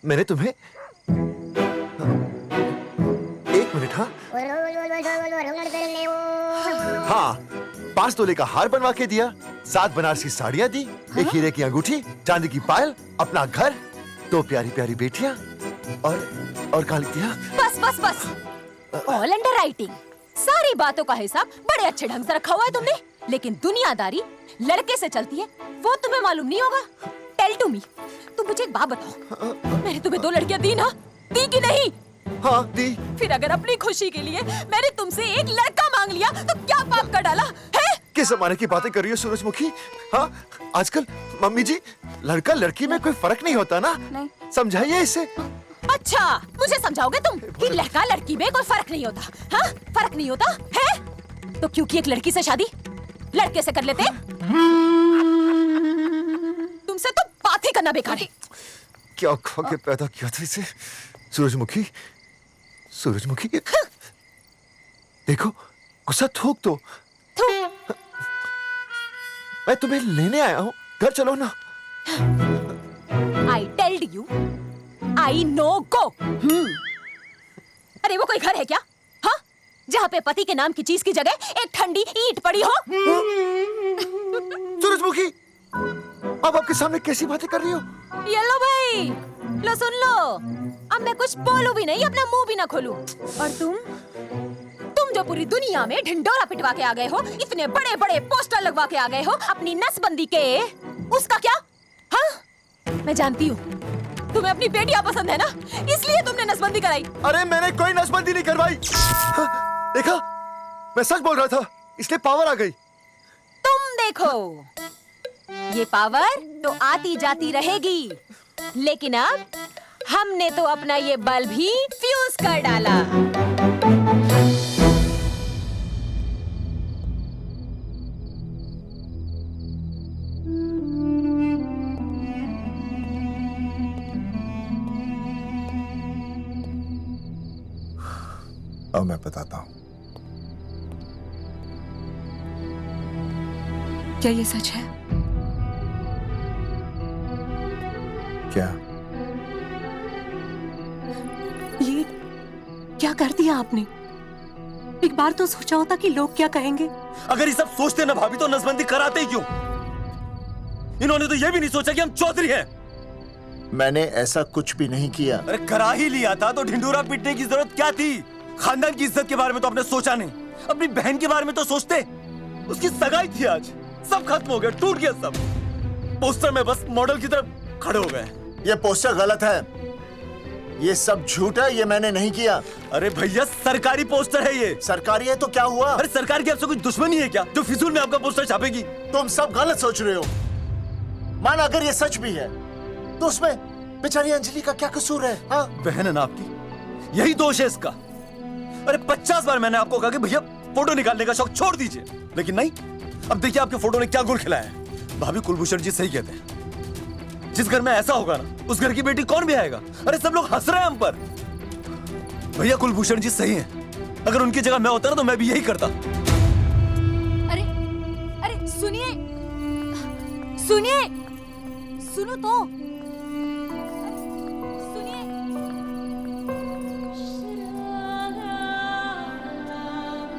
मैंने तुम्हें एक मिनट। हाँ, 5 तोले का हार बनवा के दिया, 7 बनारसी साड़ियाँ दी, एक हीरे की अंगूठी, चांदी की पायल, अपना घर, 2 प्यारी प्यारी बेटियाँ और काली दिया। बस। All under writing. सारी बातों का हिसाब बड़े अच्छे ढंग से रखा हुआ है तुमने, लेकिन दुनियादारी लड़के से चलती है वो तुम्हें मालूम नहीं होगा। टेल टू मी, तुम मुझे एक बात बताओ, मैंने तुम्हें 2 लड़कियां दी ना? दी कि नहीं? हाँ दी। फिर अगर अपनी खुशी के लिए मैंने तुमसे एक लड़का मांग लिया तो क्या पाप कर डाला है? किस जमाने की बातें कर रही हो सूरजमुखी? हाँ, आजकल मम्मी जी, लड़का लड़की में कोई फर्क नहीं होता ना। नहीं। समझाइए इसे। अच्छा, मुझे समझाओगे तुम कि लड़का लड़की में कोई फर्क नहीं होता? हाँ, फर्क नहीं होता है? तो क्योंकि एक लड़की से शादी लड़के से कर लेते? तुमसे तो बात ही करना बेकार है। क्या खा के पैदा किया था इसे? सूरजमुखी, देखो, गुस्सा थूक दो। मैं तुम्हें लेने आया हूँ, घर चलो ना। I told you, I know go। अरे वो कोई घर है क्या? हाँ, जहाँ पे पति के नाम की चीज की जगह एक ठंडी ईंट पड़ी हो? सूरजमुखी, अब आपके सामने कैसी बातें कर रही हो? ये लो भाई, लो सुन लो। अब मैं कुछ बोलूं भी नहीं, अपना मुंह भी ना खोलूं। और तुम जो पूरी दुनिया में ढिंडोरा पिटवा के आ गए हो, इतने बड़े बड़े पोस्टर लगवा के आ गए हो अपनी नसबंदी के, उसका क्या? हाँ, मैं जानती हूँ तुम्हें अपनी बेटियां पसंद है ना, इसलिए तुमने नसबंदी कराई। अरे मैंने कोई नसबंदी नहीं करवाई। देखा, मैं सच बोल रहा था, इसलिए पावर आ गई। तुम देखो, ये पावर तो आती जाती रहेगी, लेकिन अब हमने तो अपना ये बल्ब ही फ्यूज कर डाला। अब मैं बताता हूँ। क्या ये सच है? क्या? ये क्या कर दिया आपने? एक बार तो सोचा होता कि लोग क्या कहेंगे। अगर ये सब सोचते ना भाभी तो नसबंदी कराते ही क्यों? इन्होंने तो ये भी नहीं सोचा कि हम चौधरी हैं। मैंने ऐसा कुछ भी नहीं किया। अरे करा ही लिया था तो ढिंडोरा पीटने की जरूरत क्या थी? खानदान की इज्जत के बारे में तो आपने सोचा नहीं, अपनी बहन के बारे में तो सोचते। उसकी सगाई थी आज, सब खत्म हो गया, टूट गया सब। पोस्टर में बस मॉडल की तरफ खड़े हो गए। ये पोस्टर गलत है, ये सब झूठ है, ये मैंने नहीं किया। अरे भैया सरकारी पोस्टर है ये। सरकारी है तो क्या हुआ? अरे सरकार की आपसे कोई दुश्मनी है क्या जो फिजूल में आपका पोस्टर छापेगी? तुम सब गलत सोच रहे हो। मान अगर ये सच भी है तो उसमें बेचारी अंजलि का क्या कसूर है? हाँ? बहन है ना आपकी, यही दोष है इसका। अरे 50 बार मैंने आपको कहा कि भैया फोटो निकालने का शौक छोड़ दीजिए, लेकिन नहीं। अब देखिए आपके फोटो ने क्या गुल खिलाया है। भाभी कुलभूषण जी सही कहते हैं, जिस घर में ऐसा होगा ना उस घर की बेटी कौन भी आएगा। अरे सब लोग हंस रहे हैं हम पर। भैया कुलभूषण जी सही हैं, अगर उनकी जगह मैं होता ना तो मैं भी यही करता। अरे अरे सुनिए सुनिए, सुनो तो।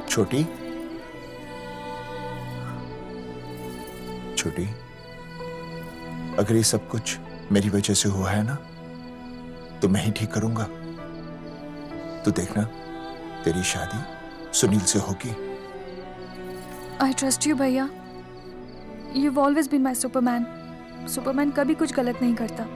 छोटी छोटी, अगर ये सब कुछ मेरी वजह से हुआ है ना तो मैं ही ठीक करूंगा। तो देखना तेरी शादी सुनील से होगी। आई ट्रस्ट यू भैया, you've always been my Superman. Superman कभी कुछ गलत नहीं करता।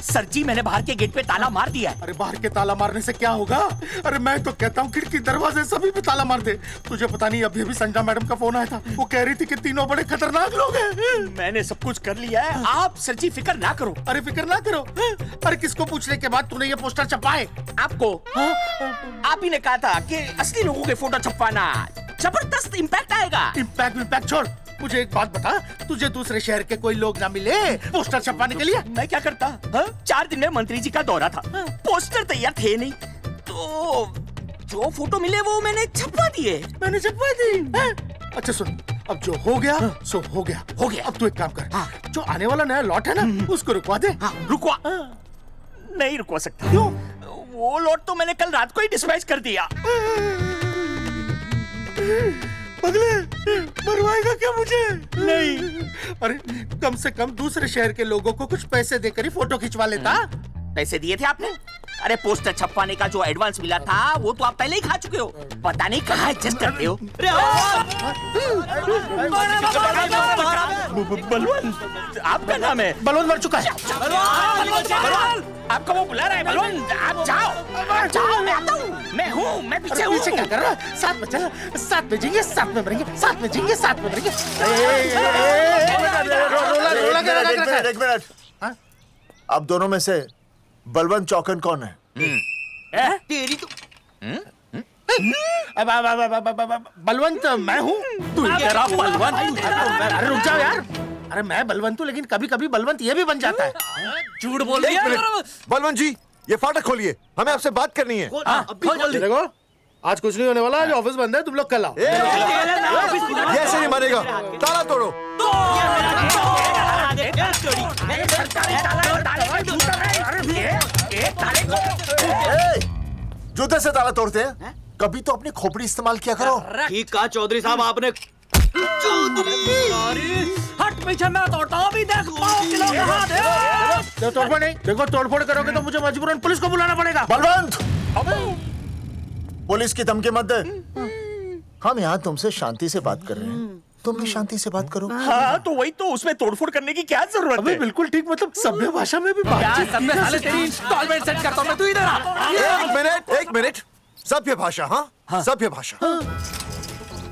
सर जी मैंने बाहर के गेट पे ताला मार दिया है। अरे बाहर के ताला मारने से क्या होगा? अरे मैं तो कहता हूँ खिड़की दरवाजे सभी पे ताला मार दे। तुझे पता नहीं अभी अभी संजना मैडम का फोन आया था, वो कह रही थी कि तीनों बड़े खतरनाक लोग हैं। मैंने सब कुछ कर लिया है, आप सर जी फिक्र ना करो। अरे फिक्र ना करो। अरे किसको पूछने के बाद तूने ये पोस्टर छपाए? आपको आप ही ने कहा था कि असली लोगों के फोटो छपवाना जबरदस्त इम्पैक्ट आएगा। इम्पैक्ट छोड़, मुझे एक बात बता, तुझे दूसरे शहर के कोई लोग ना मिले पोस्टर छपवाने के लिए? मैं क्या करता? 4 दिन में मंत्री जी का दौरा था, पोस्टर तैयार थे नहीं, तो जो फोटो मिले वो मैंने छपवा दिए। मैंने छपवा दी? अच्छा सुन, अब जो हो गया सो हो गया। हो गया। अब तू एक काम कर, जो आने वाला नया लॉट है ना उसको रुकवा दे। रुकवा? नहीं रुकवा सकता। क्यों? वो लॉट तो मैंने कल रात को ही डिस्पैच कर दिया। पगले, मरवाएगा क्या मुझे? नहीं। अरे कम से कम दूसरे शहर के लोगों को कुछ पैसे देकर ही फोटो खिंचवा लेता। पैसे दिए थे आपने? अरे पोस्टर छपवाने का जो एडवांस मिला था वो तो आप पहले ही खा चुके हो, पता नहीं कहाँ एडजस्ट करते हो। बलवंत आपका नाम है? बलवंत मर चुका है। आपका वो बुला रहा है बलवंत, आप जाओ जाओ, मैं आता हूँ, मैं हूँ, मैं पीछे हूँ। पीछे क्या कर रहा है? साथ में चल, साथ में जिएंगे, साथ में मरेंगे, साथ में जिएंगे, साथ में मरेंगे। एक मिनट, अब दोनों में से बलवंत चौकन कौन है? तेरी तो बलवंत मैं हूँ। तू कह रहा बलवंत? अरे रुक जाओ यार, अरे मैं बलवंत हूँ लेकिन कभी कभी बलवंत ये भी बन जाता है। झूठ बोल रही है। बलवंत जी ये फाटक खोलिए, हमें आपसे बात करनी है। देखो आज कुछ नहीं होने वाला, आज ऑफिस बंद है, तुम लोग कल आओ। ये ऐसे नहीं मानेगा, ताला तोड़ो। जूते से ताला तोड़ते हैं? कभी तो अपनी खोपड़ी इस्तेमाल किया करो। ठीक कहा चौधरी साहब आपने। हट पीछे, मैं तोड़ता हूँ, अभी देख पाँव किलो का हाथ है। तोड़फोड़ नहीं, देखो तोड़फोड़ करोगे तो मुझे मजबूरन पुलिस को बुलाना पड़ेगा। बलवंत पुलिस की धमकी मत दे, हम यहाँ तुमसे शांति से बात कर रहे हैं, तुम भी शांति से बात करो। हाँ तो वही तो, उसमें तोड़फोड़ करने की क्या जरूरत है? बिल्कुल ठीक, मतलब सभ्य भाषा में भी बातचीत की जा सकती है। इंस्टॉलमेंट सेट करता हूँ मैं, तू इधर आ। एक मिनट, सभ्य भाषा? हाँ सभ्य भाषा।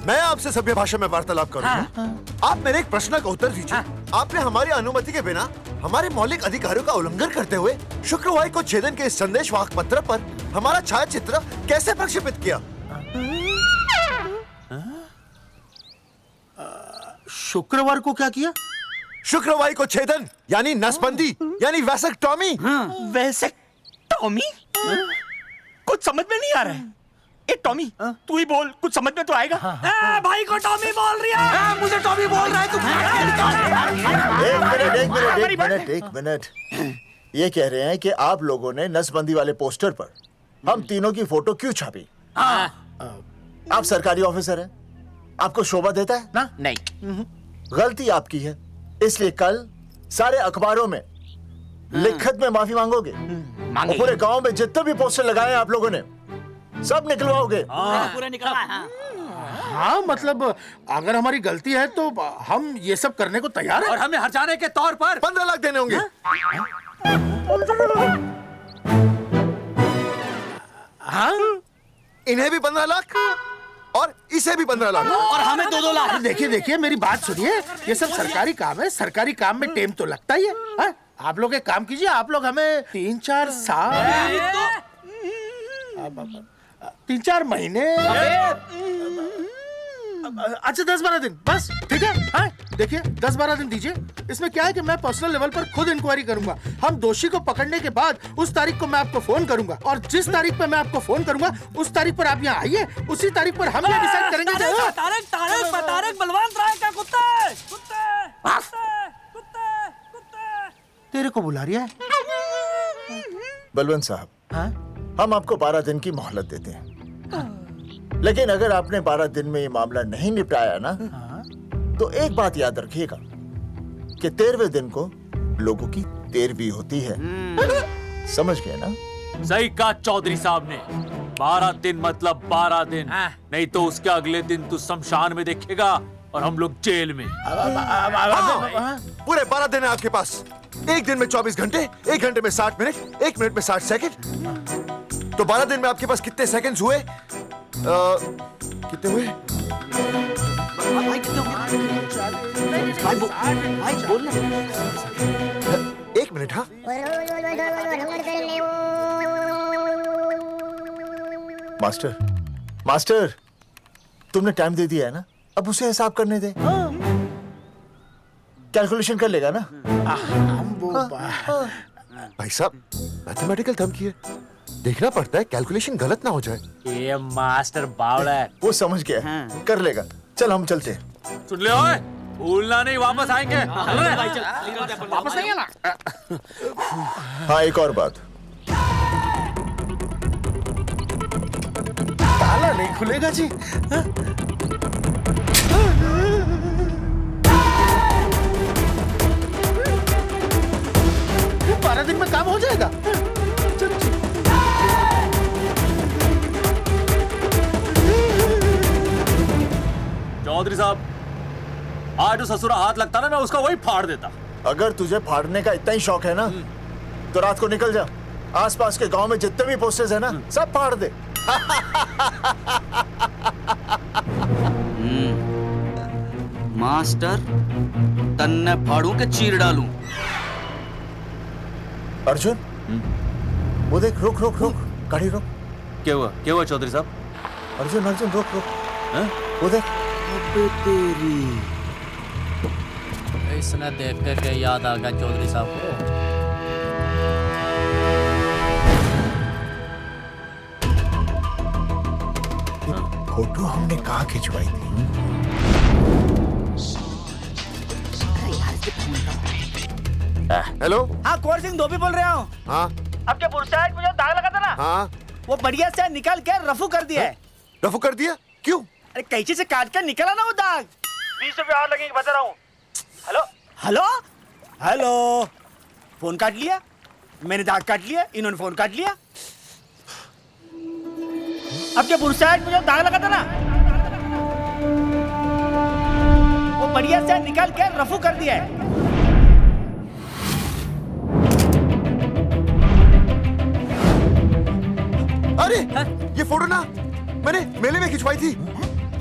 मैं आपसे सभ्य भाषा में वार्तालाप करूंगा। आप मेरे एक प्रश्न का उत्तर दीजिए। आपने हमारी अनुमति के बिना हमारे मौलिक अधिकारों का उल्लंघन करते हुए शुक्रवार को छेदन के इस संदेशवाहक पत्र पर हमारा छायाचित्र कैसे प्रक्षेपित किया? शुक्रवार को क्या किया? शुक्रवार को छेदन यानी नसबंदी यानी वैसेक्टॉमी। वैसेक्टॉमी? कुछ समझ में नहीं आ रहा है। ए टॉमी, तू ही बोल, कुछ समझ में तो आएगा। भाई को टॉमी बोल रही है। मुझे टॉमी बोल रहा है तू। एक मिनट। ये कह रहे हैं कि आप लोगों ने नसबंदी वाले पोस्टर पर हम तीनों की फोटो क्यों छापी? आप सरकारी ऑफिसर हैं, आपको शोभा देता है ना? नहीं। गलती आपकी है, इसलिए कल सारे अखबारों में लिखत में माफी मांगोगे। और पूरे गांव में जितने भी पोस्टर लगाए हैं आप लोगों ने सब निकलवाओगे। पूरा निकलवा। हाँ, मतलब अगर हमारी गलती है तो हम ये सब करने को तैयार हैं। और हमें हर्जाने के तौर पर 15 लाख देने होंगे। हाँ, इन्हें भी 15 लाख और इसे भी 15 लाख और हमें 2-2 लाख। देखिए मेरी बात सुनिए, ये सब सरकारी काम है, सरकारी काम में टेम तो लगता ही है। हाँ? आप लोग एक काम कीजिए, आप लोग हमें 3-4 साल 3-4 महीने, अच्छा 10-12 दिन बस, ठीक है? हाँ? देखिए 10-12 दिन दीजिए। इसमें क्या है कि मैं पर्सनल लेवल पर खुद इंक्वायरी करूंगा। हम दोषी को पकड़ने के बाद उस तारीख को मैं आपको फोन करूंगा, और जिस तारीख पे मैं आपको फोन करूंगा उस तारीख पर आप यहाँ आइए। उसी तारीख पर हम ये डिसाइड करेंगे। तारक बलवंत राय का कुत्ता है। तेरे को बुला रही है। बलवंत साहब, हाँ? हम आपको 12 दिन की मोहलत देते हैं, लेकिन अगर आपने 12 दिन में ये मामला नहीं निपटाया ना, तो एक बात याद रखिएगा कि 13वें दिन को लोगों की 13वीं होती है। समझ गए ना? सही कहा चौधरी साहब ने। 12 दिन मतलब 12 दिन, नहीं तो उसके अगले दिन तू शमशान में देखेगा और हम लोग जेल में। पूरे 12 दिन है आपके पास। एक दिन में 24 घंटे, 1 घंटे में 60 मिनट, 1 मिनट में 60 सेकंड। तो 12 दिन में आपके पास कितने सेकंड्स हुए? कितने हुए? बोल 1 मिनट। हाँ, मास्टर, तुमने टाइम दे दिया है ना, अब उसे हिसाब करने दे। कैलकुलेशन कर लेगा ना? भाई साहब, मैथमेटिकल थंब की है, देखना पड़ता है कैलकुलेशन गलत ना हो जाए। ये मास्टर बावड़ा है। वो समझ गया, कर लेगा। चल हम चलते हैं। सुन ले ओए, भूलना नहीं, वापस आएंगे। वापस नहीं आना। हाँ, एक और बात, ताला नहीं खुलेगा जी। 12 दिन में काम हो जाएगा। चौधरी साहब, आज जो ससुरा हाथ लगता ना, मैं उसका वही फाड़ देता। अगर तुझे फाड़ने का इतना ही शौक है ना, तो रात को निकल जा, आसपास के गांव में जितने भी पोस्टर्स है ना, सब फाड़ दे। मास्टर, तन्ने फाड़ू के चीर डालूं। अर्जुन, वो देख, रुक रुक रुक, गाड़ी रोक। क्या हुआ चौधरी साहब? अर्जुन, रुक। वो देख। तेरी इसने देख के याद आ गया चौधरी साहब को। फोटो हमने कहाँ खिंचवाई थी? हेलो। हाँ, कुंवर सिंह धोबी बोल रहा हूँ। हाँ, आपके बुरसाइड में जो दाग लगा था ना, हाँ, वो बढ़िया से निकाल के रफू कर दिया है। रफू कर दिया? क्यों? अरे कैंची से काट कर निकला ना वो दाग। 20 रुपए और लगेंगे, बता रहा हूँ। हेलो, फोन काट लिया, मैंने दाग काट लिया, इन्होंने फोन काट लिया। आपके बुरसाइड में जो दाग लगा था ना, वो बढ़िया से निकाल के रफू कर दिया है। अरे, ये फोटो ना मैंने मेले में खिंचवाई थी।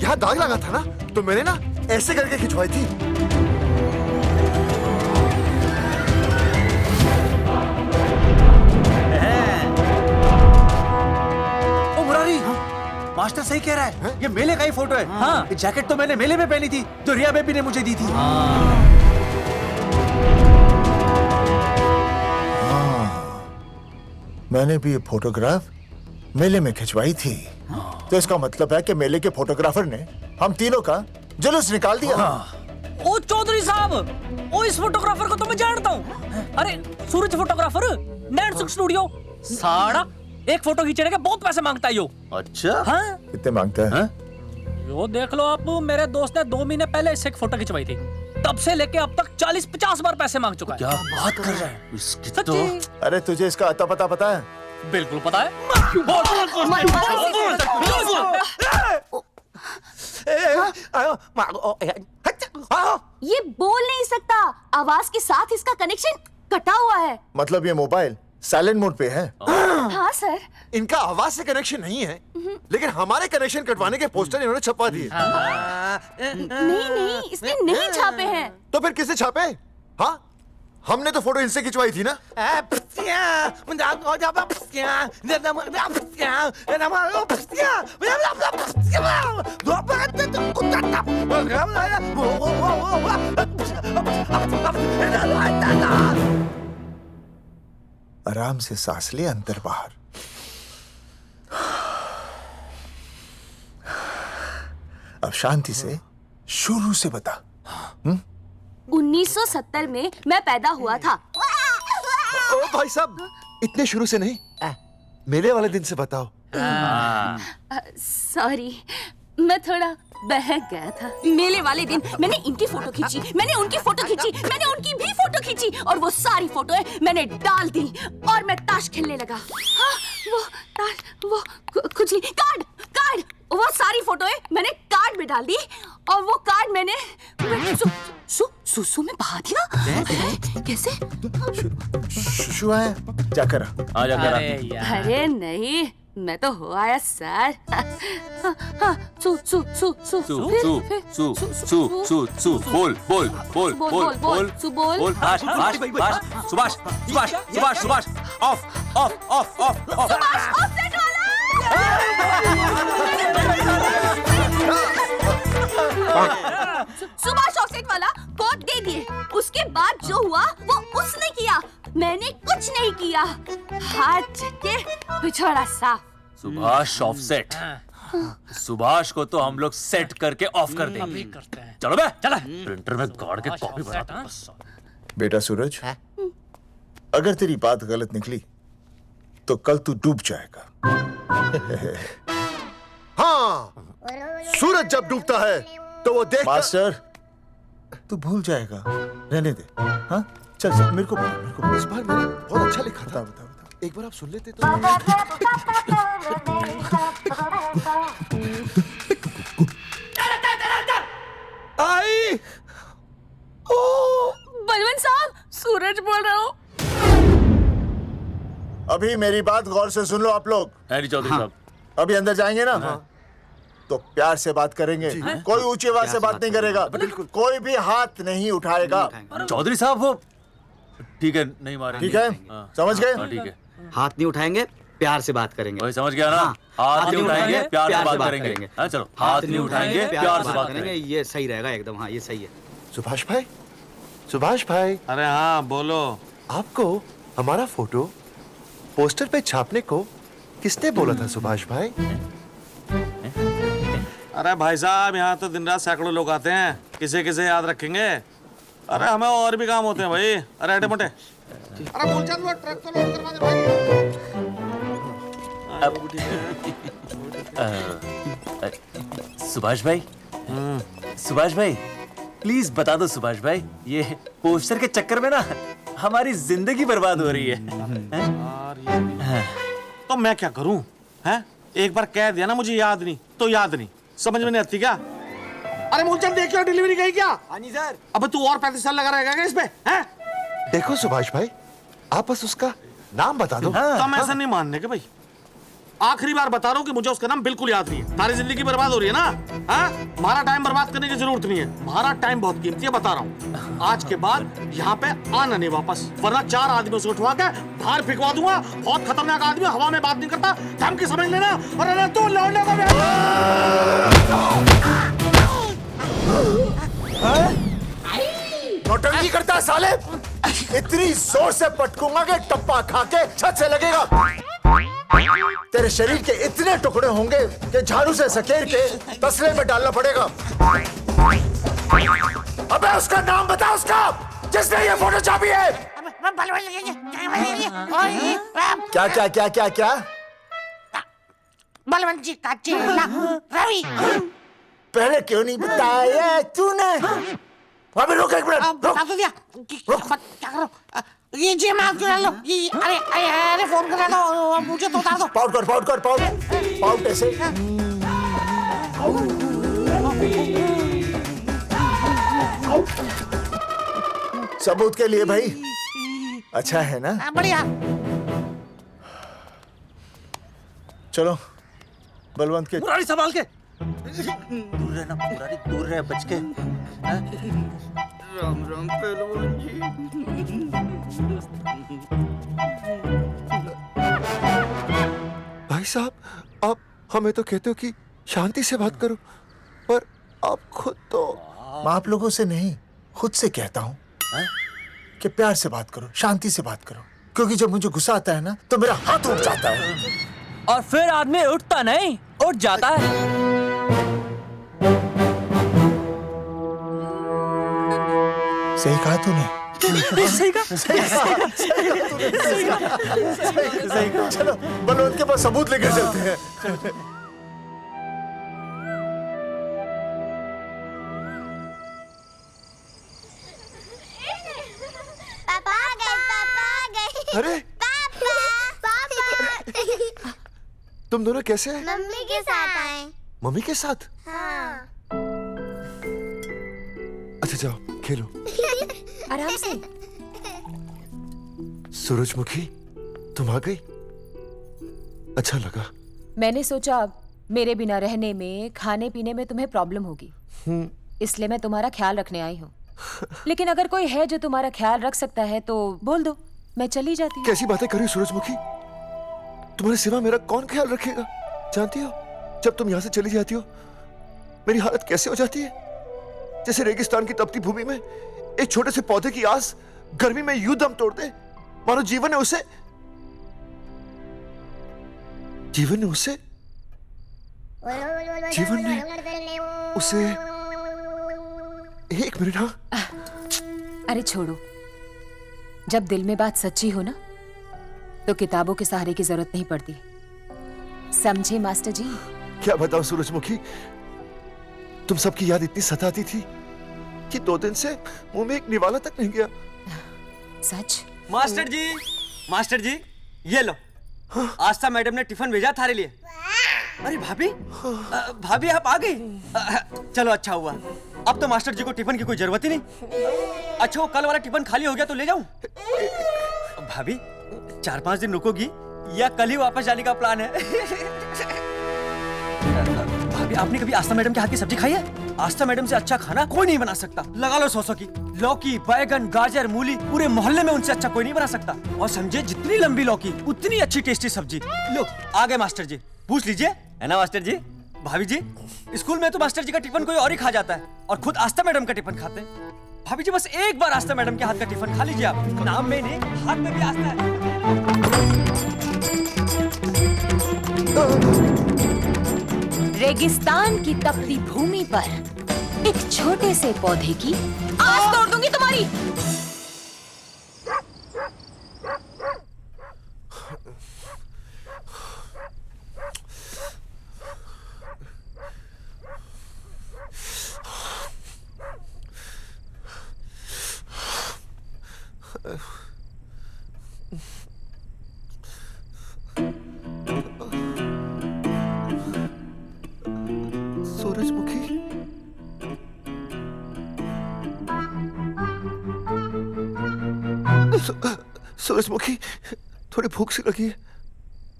यहाँ दाग लगा था ना, तो मैंने ना ऐसे करके खिंचवाई थी। ओ मुरारी, मास्टर सही कह रहा है, ये मेले का ही फोटो है। हाँ, ये जैकेट तो मैंने मेले में पहनी थी, जो रिया बेबी ने मुझे दी थी। मैंने भी ये फोटोग्राफ मेले में खिंचवाई थी, तो इसका मतलब है कि मेले के फोटोग्राफर ने हम तीनों का जुलूस निकाल दिया। ओ चौधरी साहब, ओ इस फोटोग्राफर को तो मैं जानता हूँ। अरे सूरज फोटोग्राफर, नैनसुख स्टूडियो। साड़ा एक फोटो खींचने के बहुत पैसे मांगता है यो। अच्छा? हाँ? कितने मांगता है? यो देख लो आप, मेरे दोस्त ने 2 महीने पहले इससे एक फोटो खिंचवाई थी, तब से लेके अब तक 40-50 बार पैसे मांग चुका है। क्या बात कर रहा है? इसकी तो अरे तुझे इसका अता पता पता है? बिल्कुल पता है। ये बोल नहीं सकता, आवाज के साथ इसका कनेक्शन कटा हुआ है। मतलब ये मोबाइल साइलेंट मोड पे है? हाँ सर। इनका आवाज से कनेक्शन नहीं है, लेकिन हमारे कनेक्शन कटवाने के पोस्टर इन्होंने छपवा दिए। नहीं, इसने नहीं छापे हैं। तो फिर किसे छापे? हाँ, हमने तो फोटो इनसे खिंचवाई थी ना। आराम से सांस ले, अंदर बाहर। अब शांति से शुरू से बता। 1970 में मैं पैदा हुआ था। ओ भाई साहब, इतने शुरू से नहीं, मेले वाले दिन से बताओ। सॉरी, मैं थोड़ा बहक गया था। मेले वाले दिन मैंने इनकी फोटो खींची, मैंने उनकी फोटो खींची, मैंने उनकी भी फोटो खींची, और वो सारी फोटोएं मैंने डाल दी और मैं ताश खेलने लगा। हाँ, वो ताश, वो कुछ नहीं, कार्ड, वो सारी फोटोएं मैंने कार्ड में डाल दी, और वो कार्ड मैंने सुसु में बहा दिया। कैसे? शुशु आया? जा कर आ। अरे नहीं, मैं तो हो आया सर। बोल सुभाष सुभाष ऑफसेट वाला कोड दे दिए। उसके बाद जो हुआ वो उसने किया, मैंने कुछ नहीं किया। हाथ के पिछड़ा साफ। सुभाष ऑफसेट। सुभाष को तो हम लोग सेट करके ऑफ कर देंगे। चलो बे, चला प्रिंटर में गाड़ के कॉपी बनाता हूं। बेटा सूरज, अगर तेरी बात गलत निकली तो कल तू डूब जाएगा। हाँ, सूरज जब डूबता है तो वो देख। मास्टर, तू भूल जाएगा, रहने दे। हाँ, चल मेरे को इस बार मैंने बहुत अच्छा लिखा था। बता एक बार आप सुन लेते तो। आई, बलवंत साहब, सूरज बोल रहा हूँ। अभी मेरी बात गौर से सुन लो आप लोग। चौधरी साहब, अभी अंदर जाएंगे ना, तो प्यार से बात करेंगे। कोई ऊंची आवाज से बात नहीं करेगा, कोई भी हाथ नहीं उठाएगा। चौधरी साहब वो ठीक है, नहीं मारेंगे। ठीक है, समझ गए? ठीक है, हाथ नहीं उठाएंगे, प्यार से बात करेंगे। वही समझ गया ना? हाथ नहीं उठाएंगे, प्यार से बात करेंगे। चलो, हाथ नहीं उठाएंगे, प्यार से बात करेंगे। ये सही रहेगा एकदम। हाँ, ये सही है। सुभाष भाई। अरे हाँ, बोलो। आपको हमारा फोटो पोस्टर पे छापने को किसने बोला था सुभाष भाई? अरे भाई साहब, यहाँ तो दिन रात सैकड़ों लोग आते हैं, किसे किसे याद रखेंगे। अरे हमें और भी काम होते हैं भाई। अरे हटे मोटे। अरे मूलचंद, वो ट्रक को लोड करवा दे भाई। सुभाष भाई, प्लीज बता दो सुभाष भाई, ये पोस्टर के चक्कर में ना हमारी जिंदगी बर्बाद हो रही है। तो मैं क्या करूं? हैं? एक बार कह दिया ना मुझे याद नहीं तो याद नहीं, समझ में नहीं आती क्या? अरे मूलचंद, देखियो डिलीवरी गई क्या? हाँ जी सर। अब तू और 35 साल लगा रहेगा क्या इस पे? हैं? देखो सुभाष भाई, आप बस उसका नाम बता दो। तुम ऐसा नहीं मानने के भाई। आखिरी बार बता रहा हूँ कि मुझे उसका नाम बिल्कुल याद नहीं है। सारी जिंदगी बर्बाद हो रही है ना? हाँ? हमारा टाइम बर्बाद करने की जरूरत नहीं है। हमारा टाइम बहुत कीमती है, बता रहा हूँ। आज के बाद यहाँ पे आना नहीं वापस, वरना 4 आदमियों से उठवा के बाहर फेंकवा दूंगा। बहुत खतरनाक आदमी, हवा में बात नहीं करता, धमकी समझ लेना। और अरे तू लौटने को नौटंकी करता है साले। इतनी जोर से पटकूंगा कि टप्पा खा के छत से लगेगा। तेरे शरीर के इतने टुकड़े होंगे कि झाड़ू से सकेर के तसले में डालना पड़ेगा। अबे उसका नाम बता, उसका जिसने ये फोटो छापी है। क्या क्या क्या क्या क्या? बलवंत जी का चेला रवि। पहले क्यों नहीं बताया तूने? अबे रुक एक मिनट, रुक। क्या करो? ये जी मैं क्यों लो? ये अरे फोन करा दो, मुझे तो उतार दो। पाउट ऐसे। सबूत के लिए भाई, अच्छा है ना? बढ़िया। चलो बलवंत के। मुरारी संभाल के। दूर रहना मुरारी, दूर रह, बच के। राम राम पहलवान जी। भाई साहब, आप हमें तो कहते हो कि शांति से बात करो, पर आप खुद तो। मैं आप लोगों से नहीं, खुद से कहता हूँ कि प्यार से बात करो, शांति से बात करो, क्योंकि जब मुझे गुस्सा आता है ना तो मेरा हाथ उठ जाता है। और फिर आदमी उठता नहीं, उठ जाता है। सही कहा तूने। सही कहा। चलो बलवंत के पास सबूत लेकर चलते हैं। पापा आ गए। अरे पापा। तुम दोनों कैसे हैं? मम्मी के साथ आए। मम्मी के साथ? हाँ। अच्छा जाओ खेलो। आराम से। सूरजमुखी, तुम आ गई, अच्छा लगा। मैंने सोचा मेरे बिना रहने में, खाने पीने में तुम्हें प्रॉब्लम होगी, इसलिए मैं तुम्हारा ख्याल रखने आई हूँ। लेकिन अगर कोई है जो तुम्हारा ख्याल रख सकता है तो बोल दो, मैं चली जाती हूँ। कैसी बातें कर रही हो सूरजमुखी? तुम्हारे सिवा मेरा कौन ख्याल रखेगा? जानती हो, जब तुम यहाँ से चली जाती हो मेरी हालत कैसे हो जाती है? जैसे रेगिस्तान की तपती भूमि में एक छोटे से पौधे की आस गर्मी में यूं दम तोड़ दे, मानो जीवन ने उसे एक मिनट। हाँ, अरे छोड़ो, जब दिल में बात सच्ची हो ना तो किताबों के सहारे की जरूरत नहीं पड़ती, समझे मास्टर जी? क्या बताऊं सूरजमुखी, तुम सबकी याद इतनी सताती थी कि 2 दिन से मुंह में एक निवाला तक नहीं गया। सच? मास्टर जी ये लो। आस्था मैडम ने टिफिन भेजा थारे लिए। अरे भाभी, भाभी आप आ गई? चलो अच्छा हुआ, अब तो मास्टर जी को टिफिन की कोई जरूरत ही नहीं। अच्छा वो कल वाला टिफिन खाली हो गया तो ले जाऊं? भाभी 4-5 दिन रुकोगी या कल ही वापस जाने का प्लान है? भाभी आपने कभी आस्था मैडम के हाथ की सब्जी खाई है? आस्था मैडम से अच्छा खाना कोई नहीं बना सकता। लगा लो 100 की। लौकी, बैगन, गाजर, मूली, पूरे मोहल्ले में उनसे अच्छा कोई नहीं बना सकता। और समझे, जितनी लंबी लौकी उतनी अच्छी टेस्टी सब्जी। लो आ गए मास्टर जी, पूछ लीजिए, है ना मास्टर जी? भाभी जी, स्कूल में तो मास्टर जी का टिफिन कोई और ही खा जाता है और खुद आस्था मैडम का टिफिन खाते हैं। भाभी जी बस एक बार आस्था मैडम के हाथ का टिफिन खा लीजिए आप। नाम में नहीं, हाथ में भी आस्था है। रेगिस्तान की तपती भूमि पर एक छोटे से पौधे की आस तोड़ दूंगी तुम्हारी। सूरजमुखी, सूरजमुखी, थोड़ी भूख सी लगी है,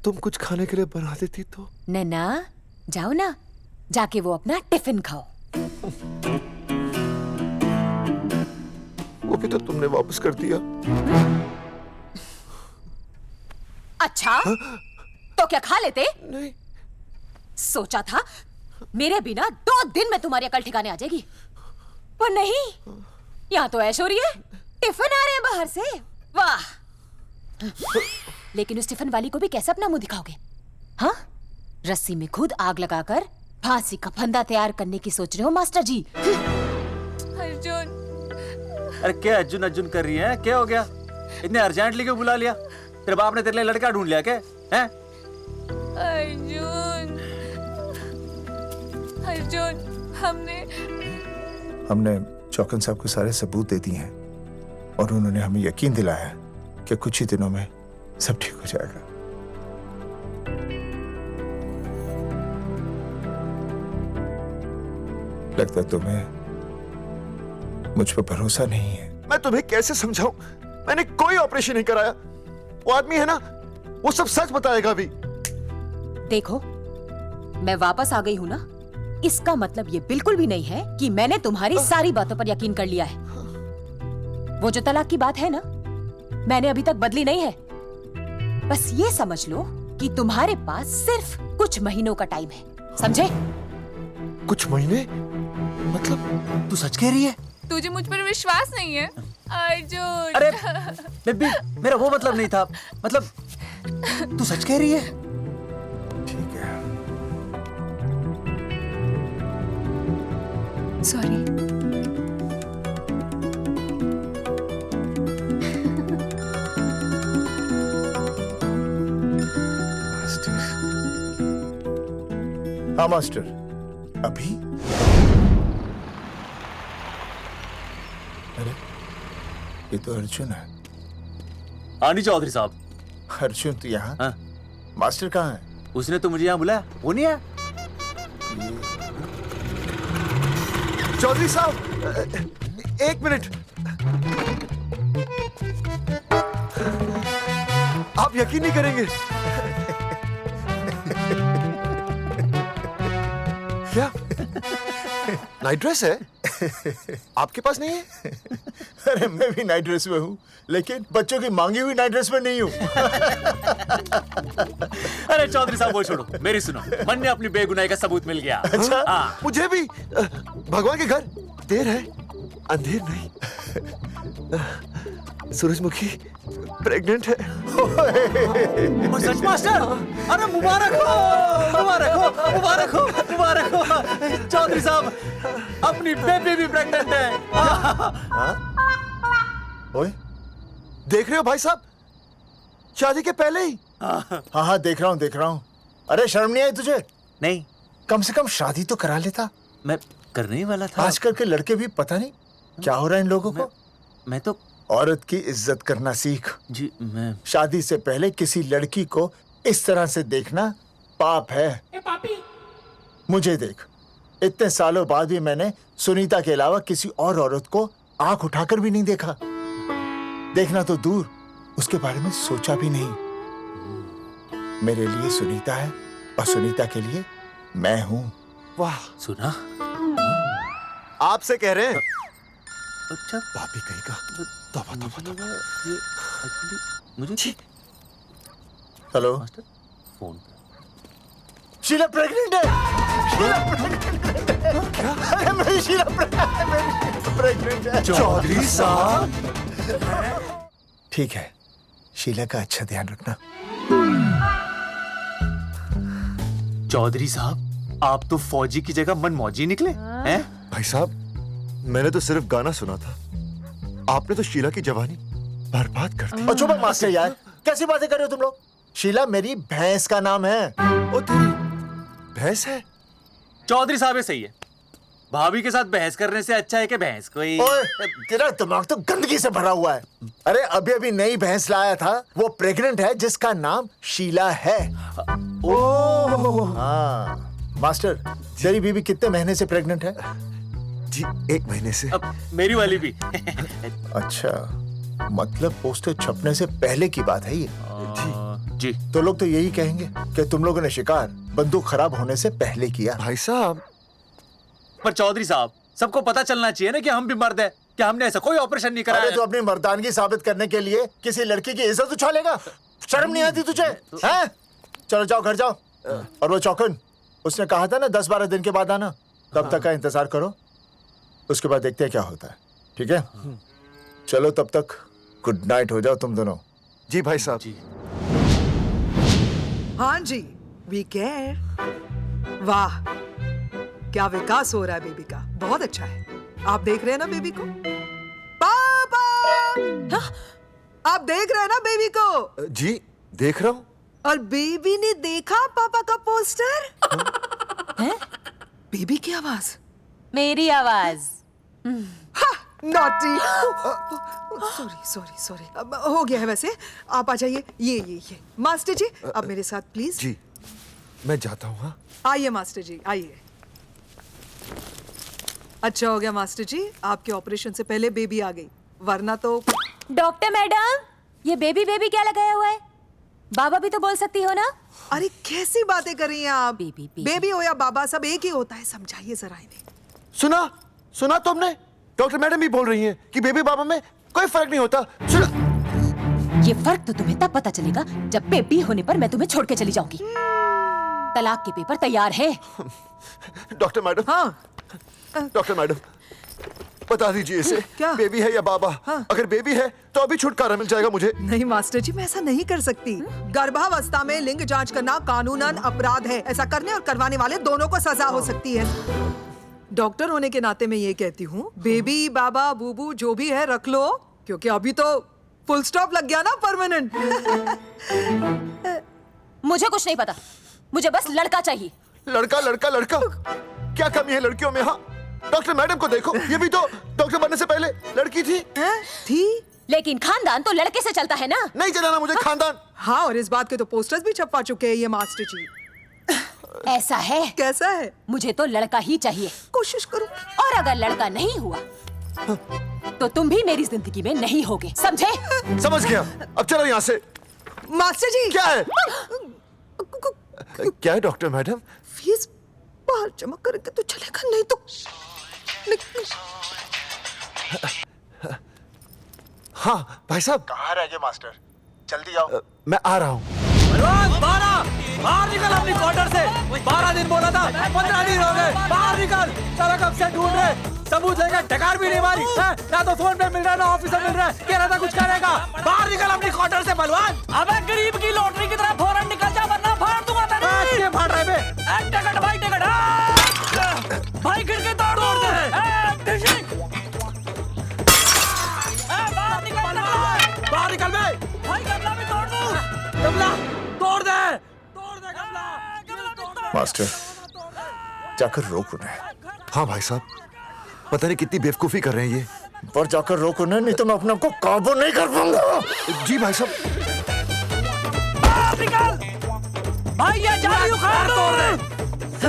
तुम कुछ खाने के लिए बना देती तो। नैना जाओ ना, जाके वो अपना टिफिन खाओ। वो भी तो तुमने वापस कर दिया। अच्छा तो क्या खा लेते? नहीं। सोचा था मेरे बिना 2 दिन में तुम्हारी अकल ठिकाने आ जाएगी, पर नहीं, यहाँ तो ऐश हो रही है। टिफिन आ रहे हैं बाहर से, वाह। लेकिन उस टिफिन वाली को भी कैसे अपना मुंह दिखाओगे? हाँ, रस्सी में खुद आग लगाकर फांसी का फंदा तैयार करने की सोच रहे हो मास्टर जी? अर्जुन, अरे क्या अर्जुन अर्जुन कर रही है? क्या हो गया? इतने अर्जेंटली क्यों बुला लिया? तेरे बाप ने तेरे लिए लड़का ढूंढ लिया क्या? हैं? अर्जुन, अर्जुन, हमने चौकन साहब को सारे सबूत दे दिए हैं और उन्होंने हमें यकीन दिलाया कि कुछ ही दिनों में सब ठीक हो जाएगा। लगता है तुम्हें मुझ पर भरोसा नहीं है। मैं तुम्हें कैसे समझाऊं? मैंने कोई ऑपरेशन नहीं कराया। वो आदमी है ना, वो सब सच बताएगा अभी। देखो, मैं वापस आ गई हूँ ना, इसका मतलब ये बिल्कुल भी नहीं है कि मैंने तुम्हारी सारी बातों पर यकीन कर लिया है। वो जो तलाक की बात है ना, मैंने अभी तक बदली नहीं है। बस ये समझ लो कि तुम्हारे पास सिर्फ कुछ महीनों का टाइम है, समझे? कुछ महीने? मतलब तू सच कह रही है? तुझे मुझ पर विश्वास नहीं है अर्जुन? अरे बेबी, मेरा वो मतलब नहीं था। मतलब तू सच कह रही है? ठीक है। सॉरी। हाँ मास्टर, अभी? अरे ये तो अर्जुन है। आनी चौधरी साहब। अर्जुन तो यहाँ? हाँ। मास्टर कहाँ है? उसने तो मुझे यहाँ बुलाया, वो नहीं है। चौधरी साहब, एक मिनट। आप यकीन नहीं करेंगे। क्या नाइट ड्रेस है? आपके पास नहीं है? अरे मैं भी नाइट ड्रेस में हूँ, लेकिन बच्चों की मांगी हुई नाइट ड्रेस में नहीं हूँ। अरे चौधरी साहब वो छोड़ो, मेरी सुनो। मन ने अपनी बेगुनाही का सबूत मिल गया। अच्छा, हाँ। मुझे भी। भगवान के घर देर है, अंधेर नहीं। सूरजमुखी प्रेग्नेंट है। सच मास्टर? अरे मुबारक हो, मुबारक हो, मुबारक हो, मुबारक हो। चौधरी साहब, अपनी बेबी भी प्रेग्नेंट है। ओए, देख रहे हो भाई साहब, शादी के पहले ही। हाँ देख रहा हूँ। अरे शर्म नहीं आई तुझे? नहीं। कम से कम शादी तो करा लेता। मैं करने ही वाला था। आजकल के लड़के भी पता नहीं क्या हो रहा है इन लोगों को। मैं तो औरत की इज्जत करना सीख। जी मैं शादी से पहले किसी लड़की को इस तरह से देखना पाप है। मुझे देख, इतने सालों बाद भी मैंने सुनीता के अलावा किसी और औरत को आंख उठाकर भी नहीं देखा। देखना तो दूर, उसके बारे में सोचा भी नहीं। मेरे लिए सुनीता है और सुनीता के लिए मैं हूं। वाह, सुना? आपसे कह रहे हैं। अच्छा, पापी कहेगा। तौबा तौबा तौबा। ये एक्चुअली मुझे हेलो फोन। शीला प्रेग्नेंट है। शीला मेरी शीला प्रेग्नेंट है। चौधरी साहब, ठीक है, शीला का अच्छा ध्यान रखना। चौधरी साहब, आप तो फौजी की जगह मनमौजी निकले हैं? भाई साहब, मैंने तो सिर्फ गाना सुना था। आपने तो शीला की जवानी बर्बाद कर दी। और चुप मास्टर यार, कैसी बातें कर रहे हो तुम लोग? शीला मेरी भैंस का नाम है। ओ तेरी भैंस है? चौधरी साहब ये सही है। भाभी के साथ बहस करने से अच्छा है कि भैंस कोई। ओए, तेरा दिमाग तो गंदगी से भरा हुआ है। अरे अभी अभी नई भैंस लाया था, वो प्रेग्नेंट है, जिसका नाम शीला है। ओह हाँ मास्टर, तेरी बीवी कितने महीने से प्रेग्नेंट है? जी 1 महीने से। अब मेरी वाली भी। अच्छा, मतलब पोस्टर छपने से पहले की बात है ये। जी तो लोग तो यही कहेंगे कि तुम लोगों ने शिकार बंदूक खराब होने से पहले किया। भाई साहब, पर चौधरी साहब, सबको पता चलना चाहिए ना कि हम भी मर्द हैं, कि हमने ऐसा कोई ऑपरेशन नहीं कराया। अरे तो अपनी मर्दानगी साबित करने के लिए किसी लड़की की इज्जत उछालेगा? शर्म नहीं आती तुझे? हैं? चलो जाओ, घर जाओ। और वो चौकन, उसने कहा था ना 10-12 दिन के बाद आना, तब तक का इंतजार करो, उसके बाद देखते हैं क्या होता है। ठीक है, चलो तब तक गुड नाइट हो जाओ तुम दोनों। जी भाई साहब। जी। हाँ जी, वी केयर। वाह, क्या विकास हो रहा है बेबी का, बहुत अच्छा है। आप देख रहे हैं ना बेबी को? पापा! हाँ? आप देख रहे हैं ना बेबी को? जी देख रहा हूँ। और बेबी ने देखा पापा का पोस्टर? हैं? बेबी की आवाज? मेरी आवाज। नॉटी। सॉरी सॉरी सॉरी, हो गया है वैसे। आप आ जाइए। ये मास्टर जी, आप मेरे साथ प्लीज। जी मैं जाता हूँ। हाँ आइए मास्टर जी, आइए। अच्छा हो गया मास्टर जी, आपके ऑपरेशन से पहले बेबी आ गई, वरना तो। डॉक्टर मैडम, ये बेबी बेबी क्या लगाया हुआ है? बाबा भी तो बोल सकती हो ना? अरे कैसी बातें कर रही हैं आप? बेबी हो या बाबा, सब एक ही होता है, समझाइए जरा इन्हें। सुना तुमने? डॉक्टर मैडम भी बोल रही हैं कि बेबी बाबा में कोई फर्क नहीं होता। सुना? ये फर्क तो तुम्हें तब पता चलेगा जब बेबी होने पर मैं तुम्हें छोड़ के चली जाऊंगी। तलाक के पेपर तैयार है। Doctor madam. हाँ डॉक्टर मैडम, बता दीजिए इसे, क्या बेबी है या बाबा? हाँ। अगर बेबी है तो अभी छुटकारा मिल जाएगा मुझे। नहीं मास्टर जी, मैं ऐसा नहीं कर सकती। गर्भावस्था में लिंग जांच करना कानूनन अपराध है। ऐसा करने और करवाने वाले दोनों को सजा हो सकती है। डॉक्टर होने के नाते मैं ये कहती हूँ, बेबी बाबा बूबू जो भी है रख लो, क्योंकि अभी तो फुल स्टॉप लग गया ना परमानेंट। मुझे कुछ नहीं पता, मुझे बस लड़का चाहिए। लड़का लड़का लड़का, क्या कमी है लड़कियों में? हाँ डॉक्टर मैडम को देखो, ये भी तो डॉक्टर बनने से पहले लड़की थी। थी, लेकिन खानदान तो लड़के से चलता है ना। नहीं चलाना मुझे खानदान। हाँ, और इस बात के तो पोस्टर्स भी छपवा चुके हैं ये मास्टर जी। ऐसा है? कैसा है? मुझे तो लड़का ही चाहिए। कोशिश करो। और अगर लड़का नहीं हुआ तो तुम भी मेरी जिंदगी में नहीं होगे, समझे? समझ गया, अब चलो यहाँ से। मास्टर जी। क्या है? क्या है डॉक्टर मैडम? फीस बाहर जमा करके तो चलेगा, नहीं तो। हाँ भाई साहब। कहाँ रह गए मास्टर? जल्दी आओ। मैं आ रहा हूँ। बाहर निकल अपनी क्वार्टर से। 12 दिन बोला था, 15 दिन हो गए। बाहर निकल, साला कब से ढूंढ रहे, सबूत लेकर डकार भी नहीं मारी। ना तो फोन पे मिल रहा है, ना ऑफिस में मिल रहा है। कह रहा था कुछ करेगा। बाहर निकल अपनी क्वार्टर से बलवान। अबे गरीब की लॉटरी की तरह फौरन निकल जा, वरना फाड़ दूंगा तेरी। क्या फाड़ रहा है बे? टिकट भाई, टिकट। भाई खिड़की तोड़ दे। बाहर निकल बे। भाई गमला भी तोड़ दूं। गमला तोड़ दे। मास्टर जाकर रोक उन्हें। हाँ भाई साहब, पता नहीं कितनी बेवकूफी कर रहे हैं ये। पर जाकर रोक उन्हें, नहीं तो मैं अपने आप को काबू नहीं कर पाऊंगा। जी भाई साहब। भाई ये जाली उखाड़ दो।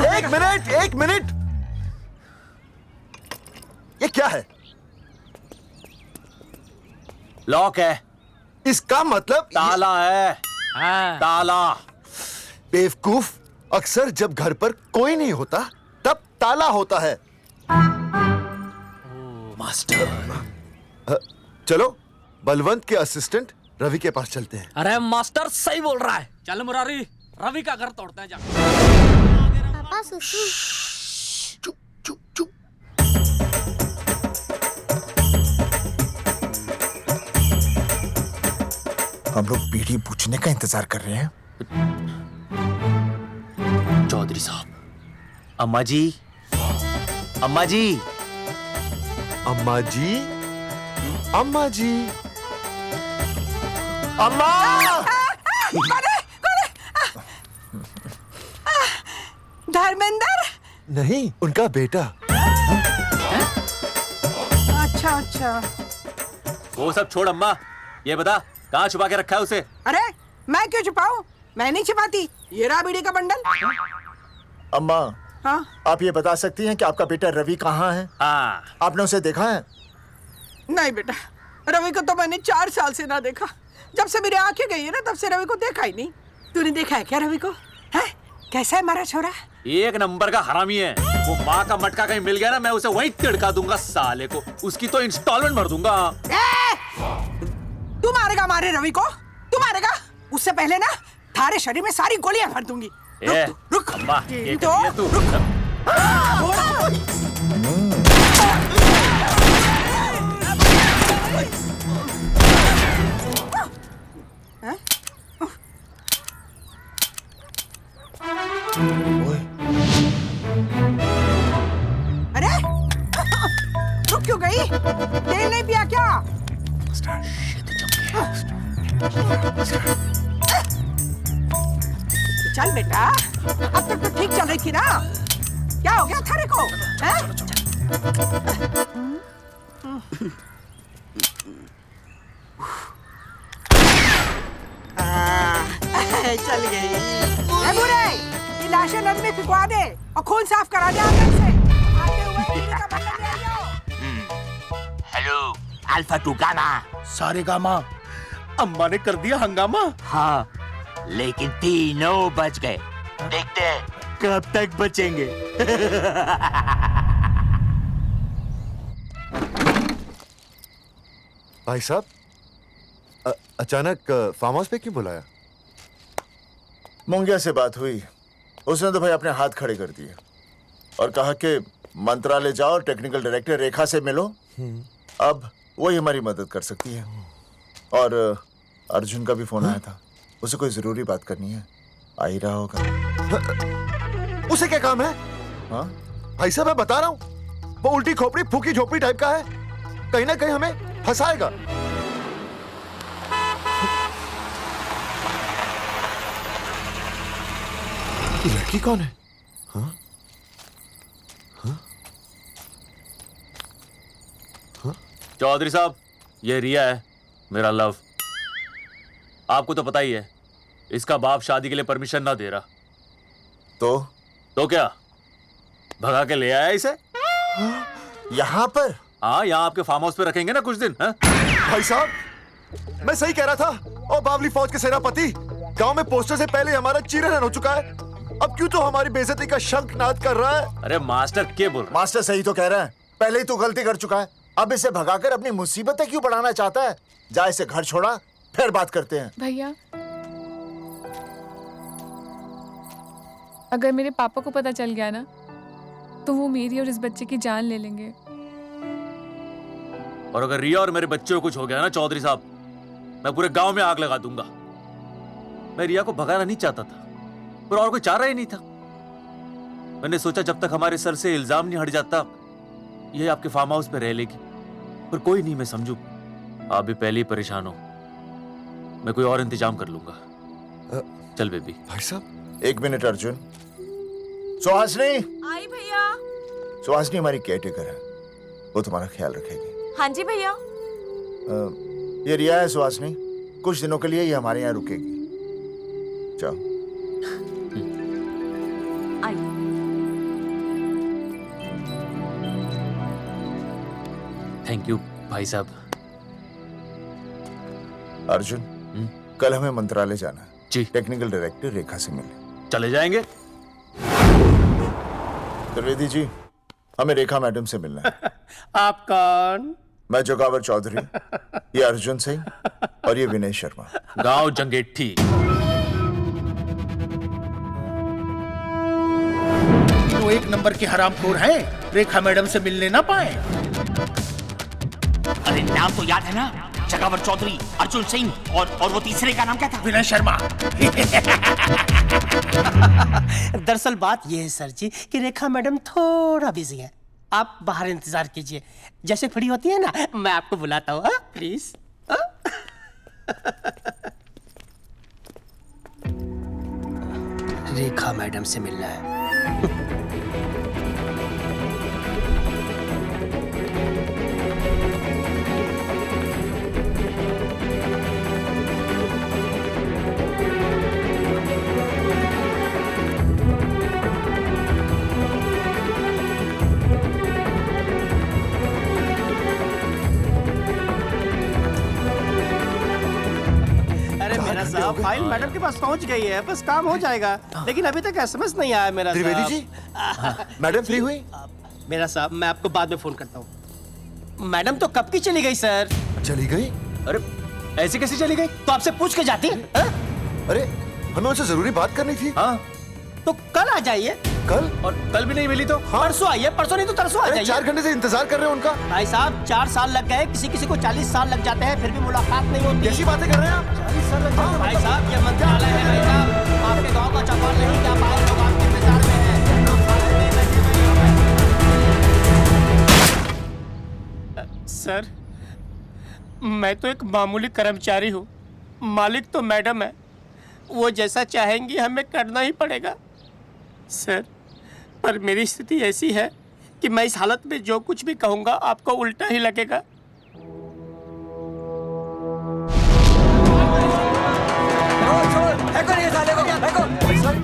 एक मिनट। ये क्या है? लॉक है। इसका मतलब ताला है। ताला। बेवकूफ, अक्सर जब घर पर कोई नहीं होता तब ताला होता है। मास्टर। चलो बलवंत के असिस्टेंट रवि के पास चलते हैं। अरे मास्टर सही बोल रहा है, चल मुरारी, रवि का घर तोड़ते हैं जाकर। पापा सुसु। हम लोग बीड़ी पूछने का इंतजार कर रहे हैं। चौधरी साहब। अम्मा जी, अम्मा जी, अम्मा जी, अम्मा जी, अम्मा। धर्मेंद्र? नहीं, उनका बेटा। अच्छा। वो सब छोड़ अम्मा, ये बता कहाँ छुपा के रखा है उसे? अरे मैं क्यों छुपाऊं? मैं नहीं छुपाती। ये रहा बीड़ी का बंडल। अम्मा, हाँ? आप ये बता सकती हैं कि आपका बेटा रवि कहाँ है? हाँ। आपने उसे देखा है? नहीं बेटा, रवि को तो मैंने 4 साल से ना देखा। जब से मेरी आंखें गई है ना, तब से रवि को देखा ही नहीं। तूने देखा है क्या रवि को? है? कैसा है हमारा छोरा? एक नंबर का हरामी है। वो माँ का मटका कहीं मिल गया ना, मैं उसे वहीं तिड़का दूंगा साले को। उसकी तो इंस्टॉलमेंट भर दूंगा। तू मारेगा हमारे रवि को? तू मारेगा? उससे पहले ना थारे शरीर में सारी गोलियां भर दूंगी। रुक अम्मा, ये तो कर तू। गया क्या? चल बेटा, अब तक तो ठीक चल रही थी ना? क्या हो गया थारे को? चल गई। ए बुरे, ये लाशें नदी में फिकवा दे और खून साफ करा दे अंदर से। आते हुए दीदी का बदला ले जाओ। हेलो अल्फा टू गाना। सारे गामा अम्मा ने कर दिया हंगामा। हाँ, लेकिन तीनों बच गए। देखते हैं कब तक बचेंगे। भाई साहब, अचानक फार्म हाउस पे क्यों बुलाया? मुंगिया से बात हुई, उसने तो भाई अपने हाथ खड़े कर दिए और कहा कि मंत्रालय जाओ और टेक्निकल डायरेक्टर रेखा से मिलो, अब वही हमारी मदद कर सकती है। और अर्जुन का भी फोन आया था, उसे कोई जरूरी बात करनी है, आ ही रहा होगा। उसे क्या काम है? हाँ भाई साहब मैं बता रहा हूँ, वो उल्टी खोपड़ी फूकी झोपड़ी टाइप का है, कहीं ना कहीं हमें फंसाएगा। ये लड़की कौन है? हाँ? हाँ? हाँ? चौधरी साहब, ये रिया है, मेरा लव। आपको तो पता ही है, इसका बाप शादी के लिए परमिशन ना दे रहा। तो क्या भगा के ले आया इसे? यहाँ पर? हाँ, यहाँ आपके फार्म हाउस पे रखेंगे ना कुछ दिन। हाँ? भाई साहब, मैं सही कह रहा था। और बावली फौज के सेनापति, गांव में पोस्टर से पहले हमारा चीरहरण हो चुका है, अब क्यों तो हमारी बेइज्जती का शंखनाद कर रहा है? अरे मास्टर क्या बोल? मास्टर सही तो कह रहे हैं, पहले ही तो गलती कर चुका है, अब इसे भगाकर अपनी मुसीबतें क्यों बढ़ाना चाहता है? जा इसे घर छोड़ा, फिर बात करते हैं। भैया, अगर मेरे पापा को पता चल गया ना, तो वो मेरी और इस बच्चे की जान ले लेंगे। और अगर रिया और मेरे बच्चे को कुछ हो गया ना चौधरी साहब, मैं पूरे गांव में आग लगा दूंगा। मैं रिया को भगाना नहीं चाहता था, पर और कोई चारा ही नहीं था। मैंने सोचा जब तक हमारे सर से इल्जाम नहीं हट जाता, ये आपके फार्म हाउस पे रह लेगी। पर कोई नहीं, मैं समझू आप भी पहले ही परेशान हो, मैं कोई और इंतजाम कर लूंगा। चल बेबी। भाई साहब, एक मिनट अर्जुन। सुहासनी। आई भैया। सुहासनी हमारी केयरटेकर है, वो तुम्हारा ख्याल रखेगी। हाँ जी भैया। ये रिया है सुहासनी, कुछ दिनों के लिए ये हमारे यहाँ रुकेगी। जाओ। थैंक यू भाई साहब। अर्जुन, कल हमें मंत्रालय जाना है जी। टेक्निकल डायरेक्टर रेखा से मिले। चले जाएंगे। त्रिवेदी जी, हमें रेखा मैडम से मिलना है। आप कौन? मैं जोगावर चौधरी, ये अर्जुन सिंह और ये विनय शर्मा, गांव जंगेठी। तो एक नंबर के हरामखोर हैं, रेखा मैडम से मिलने ना पाए। अरे नाम तो याद है ना, जगावर चौधरी, अर्जुन सिंह और वो तीसरे का नाम क्या था? विनय शर्मा। दरअसल बात यह है सर जी कि रेखा मैडम थोड़ा बिजी है, आप बाहर इंतजार कीजिए, जैसे फ्री होती है ना मैं आपको बुलाता हूँ, प्लीज। रेखा मैडम से मिलना है। साहब, फाइल मैडम के पास पहुंच गई है, बस काम हो जाएगा, लेकिन अभी तक एसएमएस नहीं आया मेरा। त्रिवेदी जी, मैडम फ्री हुई? मेरा साहब, मैं आपको बाद में फोन करता हूँ। मैडम तो कब की चली गई सर। चली गई? अरे ऐसे कैसे चली गई? तो आपसे पूछ के जाती। अरे हमें उनसे जरूरी बात करनी थी। हाँ, तो कल आ जाइए। कल? और कल भी नहीं मिली तो? हाँ? परसों आइए, परसों नहीं तो तरसों आ जाइए। 4 घंटे से इंतजार कर रहे हैं उनका। भाई साहब, 4 साल लग गए, किसी किसी को 40 साल लग जाते हैं, फिर भी मुलाकात नहीं होती। कैसी बातें कर रहे हैं आप? 40 साल लग जाते। भाई साहब, ये मंत्रालय है भाई साहब, आपके गांव का चौपाल नहीं, क्या बाहर लोग आपके इंतजार में हैं। सर, मैं तो एक मामूली कर्मचारी हूँ, मालिक तो मैडम है, वो जैसा चाहेंगी हमें करना ही पड़ेगा। सर, पर मेरी स्थिति ऐसी है कि मैं इस हालत में जो कुछ भी कहूँगा आपको उल्टा ही लगेगा।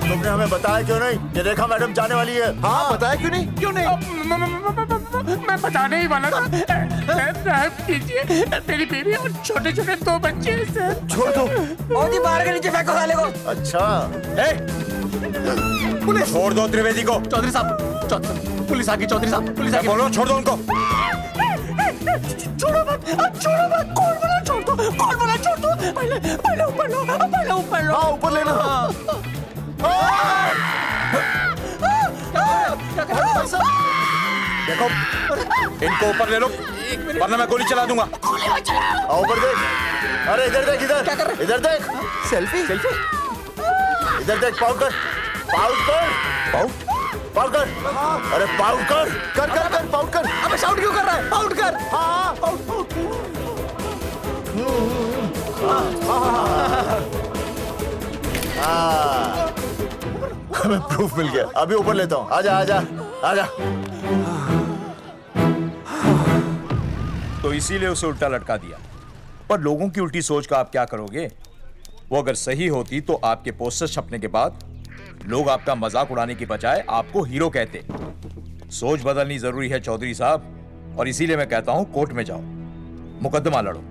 तुमने हमें बताया क्यों नहीं? ये रेखा मैडम जाने वाली है। हाँ, बताया क्यों नहीं? क्यों नहीं? मैं बताने ही वाला था। रहम कीजिए, मेरी बीवी और छोटे छोटे 2 बच्चे हैं सर। छोड़ दो। मोदी बाहर के नीचे फेंको साले को। अच्छा, पुलिस छोड़ दो त्रिवेदी को। चौधरी साहब, पुलिस आ गई। चौधरी साहब, पुलिस आ गई। बोलो, छोड़ दो उनको। छोड़ो मत, छोड़ो मत। कौन बोला छोड़ दो? कौन बोला छोड़ दो? पहले पहले ऊपर लो, पहले ऊपर लो। हाँ, ऊपर लेना। देखो, इनको ऊपर ले लो, वरना मैं गोली चला दूंगा। आओ ऊपर देख। अरे इधर देख, इधर इधर देख। सेल्फी इधर देख। पाउट कर, पाउट कर, पाउट पाउट कर। अरे पाउट कर, कर कर कर पाउट कर। अबे शाउट क्यों कर रहा है? पाउट कर। हाँ पाउट। हमें प्रूफ मिल गया। अभी ऊपर लेता हूँ। आजा आजा आजा। तो इसीलिए उसे उल्टा लटका दिया। पर लोगों की उल्टी सोच का आप क्या करोगे? वो अगर सही होती तो आपके पोस्टर छपने के बाद लोग आपका मजाक उड़ाने की बजाय आपको हीरो कहते। सोच बदलनी जरूरी है चौधरी साहब, और इसीलिए मैं कहता हूं कोर्ट में जाओ, मुकदमा लड़ो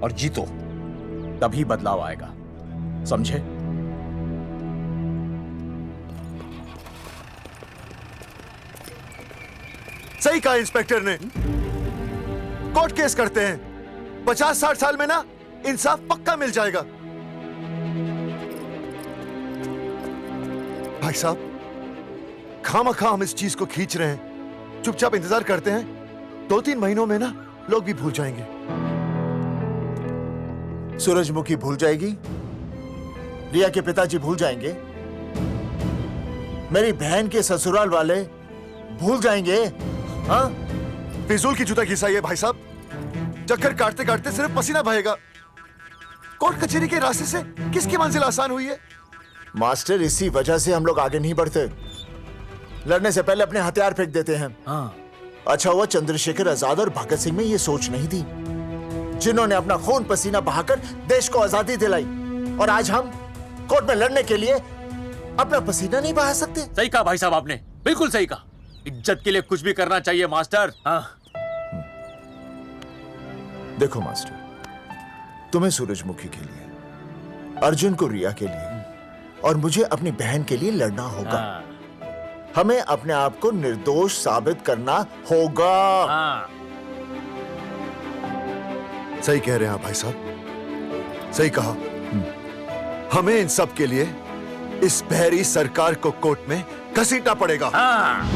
और जीतो, तभी बदलाव आएगा। समझे? सही कहा इंस्पेक्टर ने। कोर्ट केस करते हैं, 50-60 साल में ना इंसाफ पक्का मिल जाएगा। भाई साहब, खामखा हम इस चीज को खींच रहे हैं। चुपचाप इंतजार करते हैं, 2-3 महीनों में ना लोग भी भूल जाएंगे। सूरजमुखी भूल जाएगी, रिया के पिताजी भूल जाएंगे, मेरी बहन के ससुराल वाले भूल जाएंगे। हाँ, फिजूल की जूता घिसाई है भाई साहब। चक्कर काटते काटते सिर्फ पसीना बहेगा। कोर्ट कचहरी के रास्ते से किसकी मंजिल आसान हुई है? मास्टर, इसी वजह से हम लोग आगे नहीं बढ़ते। लड़ने से पहले अपने हथियार फेंक देते हैं। हाँ। अच्छा हुआ चंद्रशेखर आजाद और भगत सिंह में ये सोच नहीं थी, जिन्होंने अपना खून पसीना बहाकर देश को आजादी दिलाई। और आज हम कोर्ट में लड़ने के लिए अपना पसीना नहीं बहा सकते। सही कहा भाई साहब आपने, बिल्कुल सही कहा। इज्जत के लिए कुछ भी करना चाहिए मास्टर। हाँ। देखो मास्टर, तुम्हें सूरजमुखी के लिए, अर्जुन को रिया के लिए और मुझे अपनी बहन के लिए लड़ना होगा। हाँ। हमें अपने आप को निर्दोष साबित करना होगा। हाँ। सही कह रहे हैं आप भाई साहब, सही कहा। हमें इन सब के लिए इस बहरी सरकार को कोर्ट में घसीटना पड़ेगा। हाँ।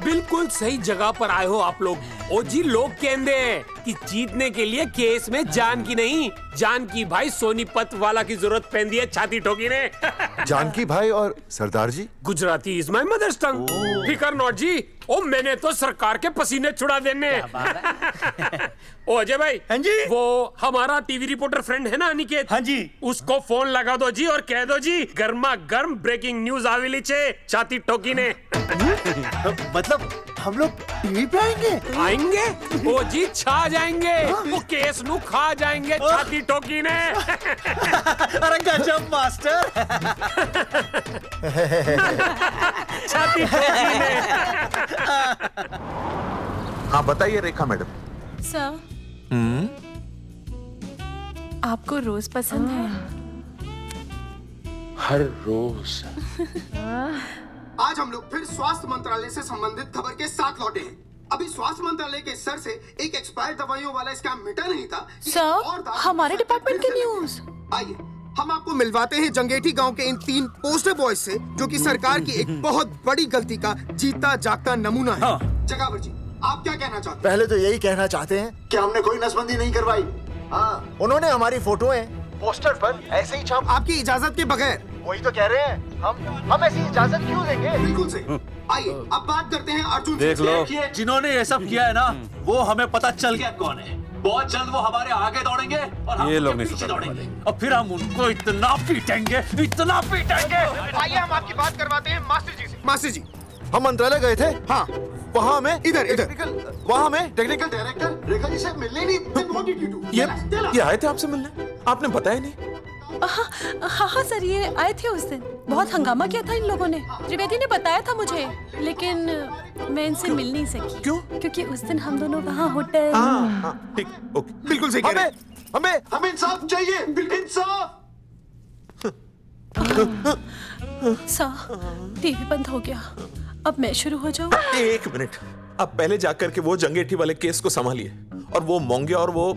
बिल्कुल सही जगह पर आए हो आप लोग। ओ जी, लोग कहते हैं कि जीतने के लिए केस में जान की नहीं, जान की भाई सोनीपत वाला की जरूरत पैंदी है छाती ठोकी ने। जानकी भाई और सरदार जी, गुजराती इज माय मदर्स टंग। फिकर नॉट जी। ओ मैंने तो सरकार के पसीने छुड़ा देने। ओ अजय भाई, हाँ जी, वो हमारा टीवी रिपोर्टर फ्रेंड है ना अनिकेत, हाँ जी, उसको फोन लगा दो जी और कह दो जी गर्मा गर्म ब्रेकिंग न्यूज आवेली छे छाती ठोकी ने। मतलब हम लोग टीवी पे आएंगे? ओ जी, छा जाएंगे। वो केस नु खा जाएंगे छाती ठोकी ने। अरे गजब मास्टर। छाती ठोकी ने। हाँ बताइए रेखा मैडम। सर, आपको रोज पसंद है? हर रोज। आज हम लोग फिर स्वास्थ्य मंत्रालय से संबंधित खबर के साथ लौटे हैं। अभी स्वास्थ्य मंत्रालय के सर से एक एक्सपायर्ड दवाइयों वाला स्कैम मिटा नहीं था। सर, हमारे डिपार्टमेंट की न्यूज। आइए हम आपको मिलवाते हैं जंगेठी गांव के इन 3 पोस्टर बॉयज से, जो कि सरकार की एक बहुत बड़ी गलती का जीता जागता नमूना है। हाँ। जगावर जी, आप क्या कहना चाहते हैं? पहले तो यही कहना चाहते हैं कि हमने कोई नसबंदी नहीं करवाई। हाँ, उन्होंने हमारी फोटोएं पोस्टर पर ऐसे ही छाप, आपकी इजाजत के बगैर। वही तो कह रहे हैं, हम ऐसी इजाजत क्यों देंगे? बिल्कुल सही। आइए अब बात करते हैं अर्जुन देख से। लो, जिन्होंने ये सब किया है ना, वो हमें पता चल गया कौन है। बहुत जल्द वो हमारे आगे दौड़ेंगे और हम ये लोग उनके नहीं पीछे सुधरने दौड़ेंगे और फिर हम उनको इतना पीटेंगे आइए हम आपकी बात करवाते हैं मास्टर जी से। मास्टर जी, हम मंत्रालय गए थे। हाँ, वहाँ में इधर वहाँ में टेक्निकल डायरेक्टर रेखा जी से मिलने नहीं। Then what did you do? ये आए थे आपसे मिलने, आपने बताया नहीं। हाँ सर, ये आए थे उस दिन। बहुत हंगामा किया था इन लोगों ने। त्रिवेदी ने बताया था मुझे, लेकिन मैं इनसे मिल नहीं सकी। क्यों? क्योंकि उस दिन हम दोनों वहाँ होटल। ठीक, ओके, बिल्कुल सही कह रहे हैं। हमें इंसाफ चाहिए, इंसाफ। सर, टीवी बंद हो गया। अब मैं शुरू हो जाऊँ? एक मिनट, आप पहले जाकर के वो जंगेठी वाले केस को संभालिए और वो मोंगे और वो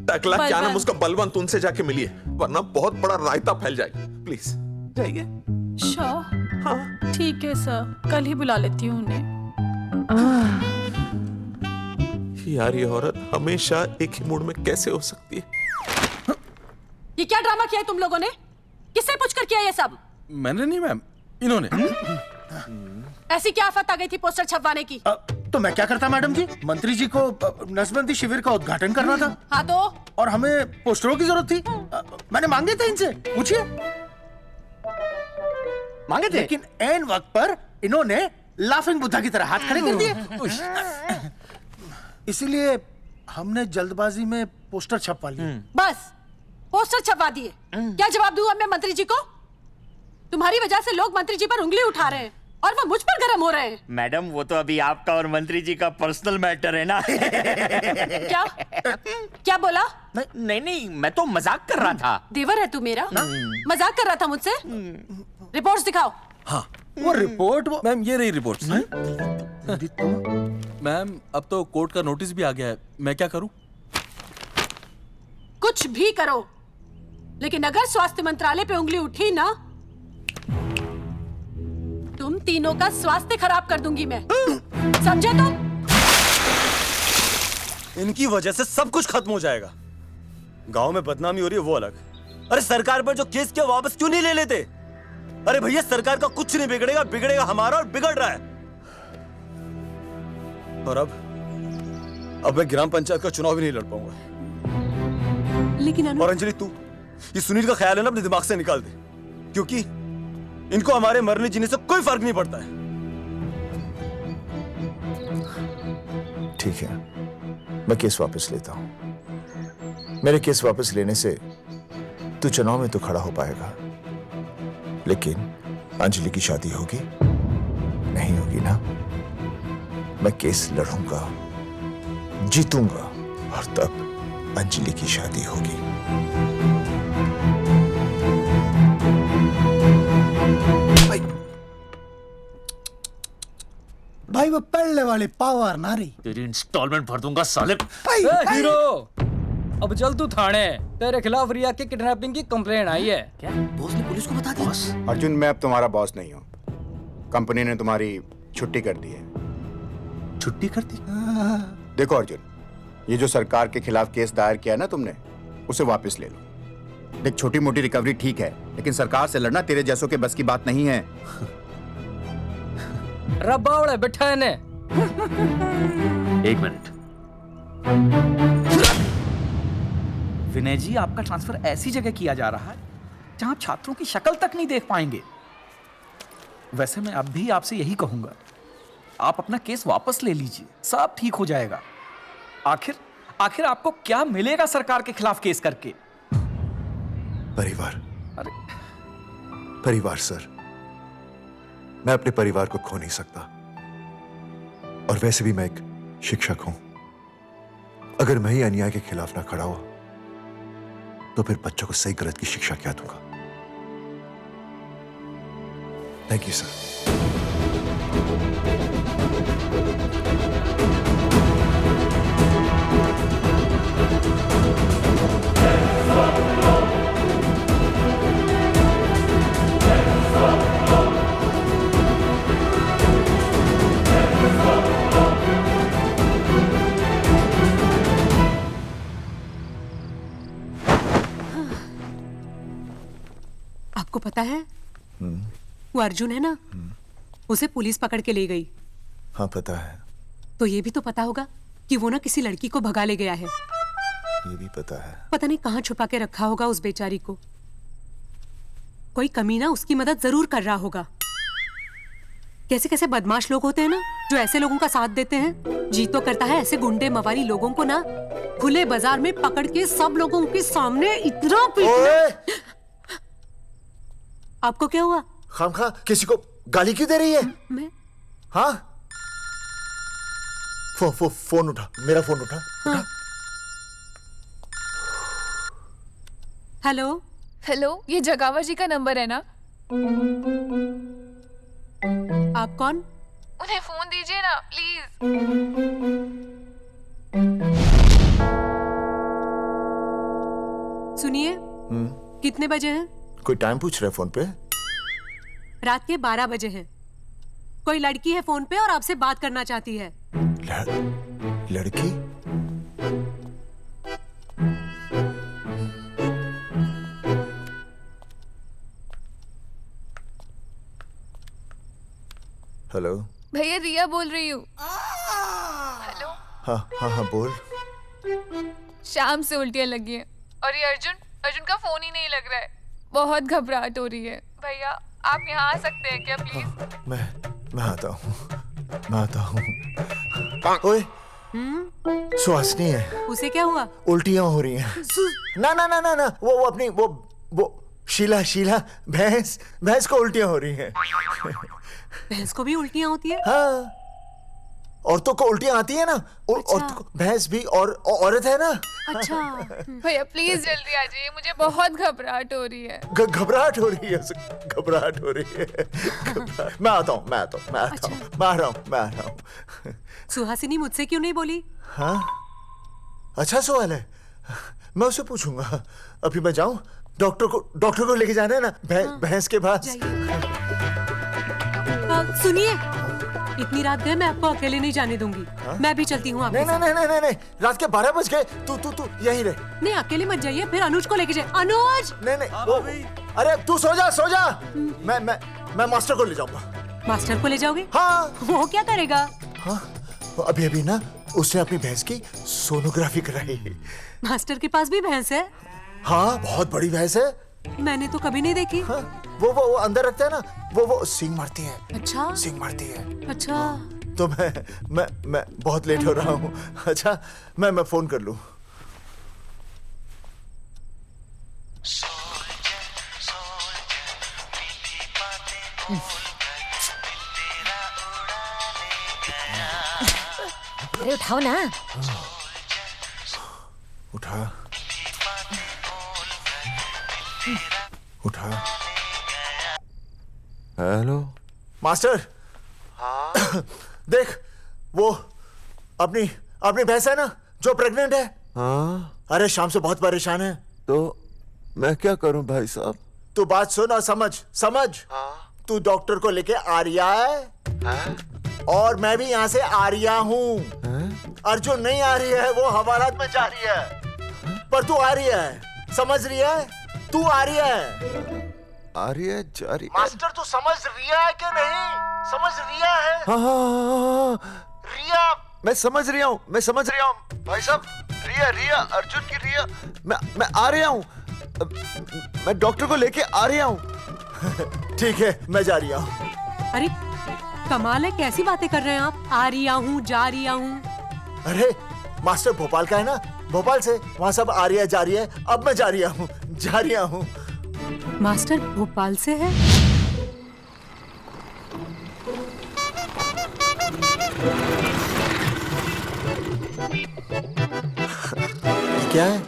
टकला क्या नाम उसका बलवंत, उनसे जाके मिलिए, वरना बहुत बड़ा रायता फैल जाएगा। प्लीज जाइए। श्योर? हाँ ठीक है सर, कल ही बुला लेती हूँ उन्हें। यार ये औरत हमेशा एक ही मूड में कैसे हो सकती है? ये क्या ड्रामा किया है तुम लोगों ने? किससे पूछकर किया ये सब? मैंने नहीं मैम, इन्होंने। ऐसी क्या आफत आ गई थी पोस्टर छपवाने की? तो मैं क्या करता मैडम जी? मंत्री जी को नसबंदी शिविर का उद्घाटन करना था। हाँ तो? और हमें पोस्टरों की जरूरत थी। मैंने मांगे थे इनसे, पूछिए। मांगे थे, लेकिन ऐन वक्त पर इन्होंने लाफिंग बुद्धा की तरह हाथ खड़े कर दिए। इसीलिए हमने जल्दबाजी में पोस्टर छपवा लिए। बस पोस्टर छपवा दिए। क्या जवाब दूं अब मैं मंत्री जी को? तुम्हारी वजह से लोग मंत्री जी पर उंगली उठा रहे हैं और वो मुझ पर गर्म हो रहे हैं। मैडम वो तो अभी आपका और मंत्री जी का पर्सनल मैटर है ना। क्या क्या बोला? नहीं, मैं तो मजाक कर रहा था। देवर है तू मेरा? मजाक कर रहा था मुझसे? रिपोर्ट्स दिखाओ। हाँ वो रिपोर्ट मैम, ये रही रिपोर्ट। मैम अब तो कोर्ट का नोटिस भी आ गया है, मैं क्या करूं? कुछ भी करो, लेकिन अगर स्वास्थ्य मंत्रालय पे उंगली उठी ना, तुम तीनों का स्वास्थ्य खराब कर दूंगी मैं। समझे तुम? इनकी वजह से सब कुछ खत्म हो जाएगा। गांव में बदनामी हो रही है वो अलग, अरे सरकार पर जो केस किया वापस क्यों नहीं ले लेते? अरे भैया सरकार का कुछ नहीं बिगड़ेगा, बिगड़ेगा हमारा, और बिगड़ रहा है। और अब मैं ग्राम पंचायत का चुनाव भी नहीं लड़ पाऊंगा। लेकिन और अंजलि तू ये सुनील का ख्याल है ना अपने दिमाग से निकाल दे, क्योंकि इनको हमारे मरने जीने से कोई फर्क नहीं पड़ता है। ठीक है, मैं केस वापस लेता हूं। मेरे केस वापस लेने से तू चुनाव में तो खड़ा हो पाएगा, लेकिन अंजलि की शादी होगी नहीं होगी ना? मैं केस लड़ूंगा, जीतूंगा, और तब अंजलि की शादी होगी। भाई वो पहले वाली पावर नारी। तेरी इंस्टॉलमेंट भर दूंगा साले। हीरो, अब चल तू थाने। तेरे खिलाफ रिया की किडनैपिंग की कंप्लेंट आई है। क्या बॉस ने पुलिस को बता दिया? अर्जुन, मैं अब तुम्हारा बॉस नहीं हूँ। कंपनी ने तुम्हारी छुट्टी कर दी है। छुट्टी कर दी? देखो अर्जुन, ये जो सरकार के खिलाफ केस दायर किया ना तुमने, उसे वापस ले लो। देख, छोटी मोटी रिकवरी ठीक है, लेकिन सरकार से लड़ना तेरे जैसों के बस की बात नहीं है। रब्बावड़े बैठा है ने। एक मिनट। विनय जी, आपका ट्रांसफर ऐसी जगह किया जा रहा है जहां छात्रों की शक्ल तक नहीं देख पाएंगे। वैसे मैं अब भी आपसे यही कहूंगा, आप अपना केस वापस ले लीजिए, सब ठीक हो जाएगा। आखिर आपको क्या मिलेगा सरकार के खिलाफ केस करके? परिवार। अरे परिवार सर, मैं अपने परिवार को खो नहीं सकता, और वैसे भी मैं एक शिक्षक हूं। अगर मैं ही अन्याय के खिलाफ ना खड़ा हुआ तो फिर बच्चों को सही गलत की शिक्षा क्या दूंगा? Thank you sir. आपको पता है वो अर्जुन है ना, उसे पुलिस पकड़ के ले गई। हाँ पता है। तो ये भी तो पता होगा कि वो ना किसी लड़की को भगा ले गया है। ये भी पता है। पता नहीं कहाँ छुपा के रखा होगा उस बेचारी को। कोई कमीना उसकी मदद जरूर कर रहा होगा। कैसे कैसे बदमाश लोग होते हैं ना जो ऐसे लोगों का साथ देते हैं। जी तो करता है ऐसे गुंडे मवाली लोगों को ना खुले बाजार में पकड़ के सब लोगों के सामने इतना पीटना। आपको क्या हुआ? खामखा किसी को गाली क्यों दे रही है? मैं? हाँ? फोन उठा, मेरा फोन उठा। हाँ। हेलो हेलो, ये जगावर जी का नंबर है ना? आप कौन? उन्हें फोन दीजिए ना प्लीज। सुनिए, कितने बजे हैं? कोई टाइम पूछ रहे फोन पे? रात के 12 बजे हैं। कोई लड़की है फोन पे और आपसे बात करना चाहती है। लड़की? हेलो भैया, रिया बोल रही हूँ। हेलो। हाँ हाँ हाँ बोल। शाम से उल्टियाँ लगी हैं और ये अर्जुन का फोन ही नहीं लग रहा है। बहुत घबराहट हो रही है। भैया आप यहाँ आ सकते हैं क्या प्लीज? मैं आता हूँ। ओए, सुहासिनी है। उसे क्या हुआ? उल्टियाँ हो रही हैं। ना वो अपनी वो शीला भैंस को उल्टियाँ हो रही हैं। भैंस को भी उल्टियाँ होती है? हाँ, औरतों को उल्टियाँ आती है ना। अच्छा। औरतों को, भैंस भी और औरत है ना। अच्छा। भैया प्लीज जल्दी आ जाइए, मुझे बहुत घबराहट हो रही है। घबराहट हो रही है। मैं आता हूँ। मैं आ रहा हूँ। सुहासिनी मुझसे क्यों नहीं बोली? हाँ, अच्छा सवाल है। मैं उसे पूछूंगा। अभी मैं जाऊँ? डॉक्टर को लेके जाना है ना भैंस के पास। सुनिए, इतनी रात गए मैं आपको अकेले नहीं जाने दूंगी। मैं भी चलती हूँ आपके साथ। नहीं, रात के 12 बज गए। तू यहीं रह। नहीं, अकेले मत जाइए, फिर अनुज को लेके जाए। अनुज! नहीं, अरे तू सो जा। मैं मास्टर को ले जाऊंगा। मास्टर को ले जाओगे? हाँ। वो क्या करेगा? हाँ, अभी ना उसने अपनी भैंस की सोनोग्राफी कराई। मास्टर के पास भी भैंस है? हाँ, बहुत बड़ी भैंस है। मैंने तो कभी नहीं देखी। हाँ, वो अंदर रखता है ना, वो सींग मारती है। अच्छा। सींग मारती है। अच्छा। तो मैं बहुत लेट हो रहा हूँ। अच्छा, मैं फोन कर लूँ। अरे उठाओ ना। उठा। Hello master. हाँ? देख, वो अपनी भैंस है ना जो प्रेग्नेंट है। हाँ? अरे शाम से बहुत परेशान है। तो मैं क्या करूं भाई साहब? तू बात सुन और समझ। हाँ? तू डॉक्टर को लेके आ रिया है? हाँ? और मैं भी यहाँ से आ रिया हूँ। अर्जुन नहीं आ रही है, वो हवालात में जा रही है। पर तू आ रही है, समझ रही है? तू आ रही है। आ रही है, जा रही है। मास्टर तू समझ रिया है कि नहीं? समझ रिया है? हाँ। रिया। मैं समझ रहा हूँ भाई साहब। रिया अर्जुन की रिया। मैं आ रहा हूँ। मैं डॉक्टर को लेके आ रहा हूँ। ठीक है, मैं जा रहा हूँ। अरे कमाल है, कैसी बातें कर रहे हैं आप? आ रहा हूँ, जा रहा हूँ। अरे मास्टर भोपाल का है ना, भोपाल से वहाँ सब आ रही है, जा रही है। अब मैं जा रहा हूँ। मास्टर भोपाल से है? क्या है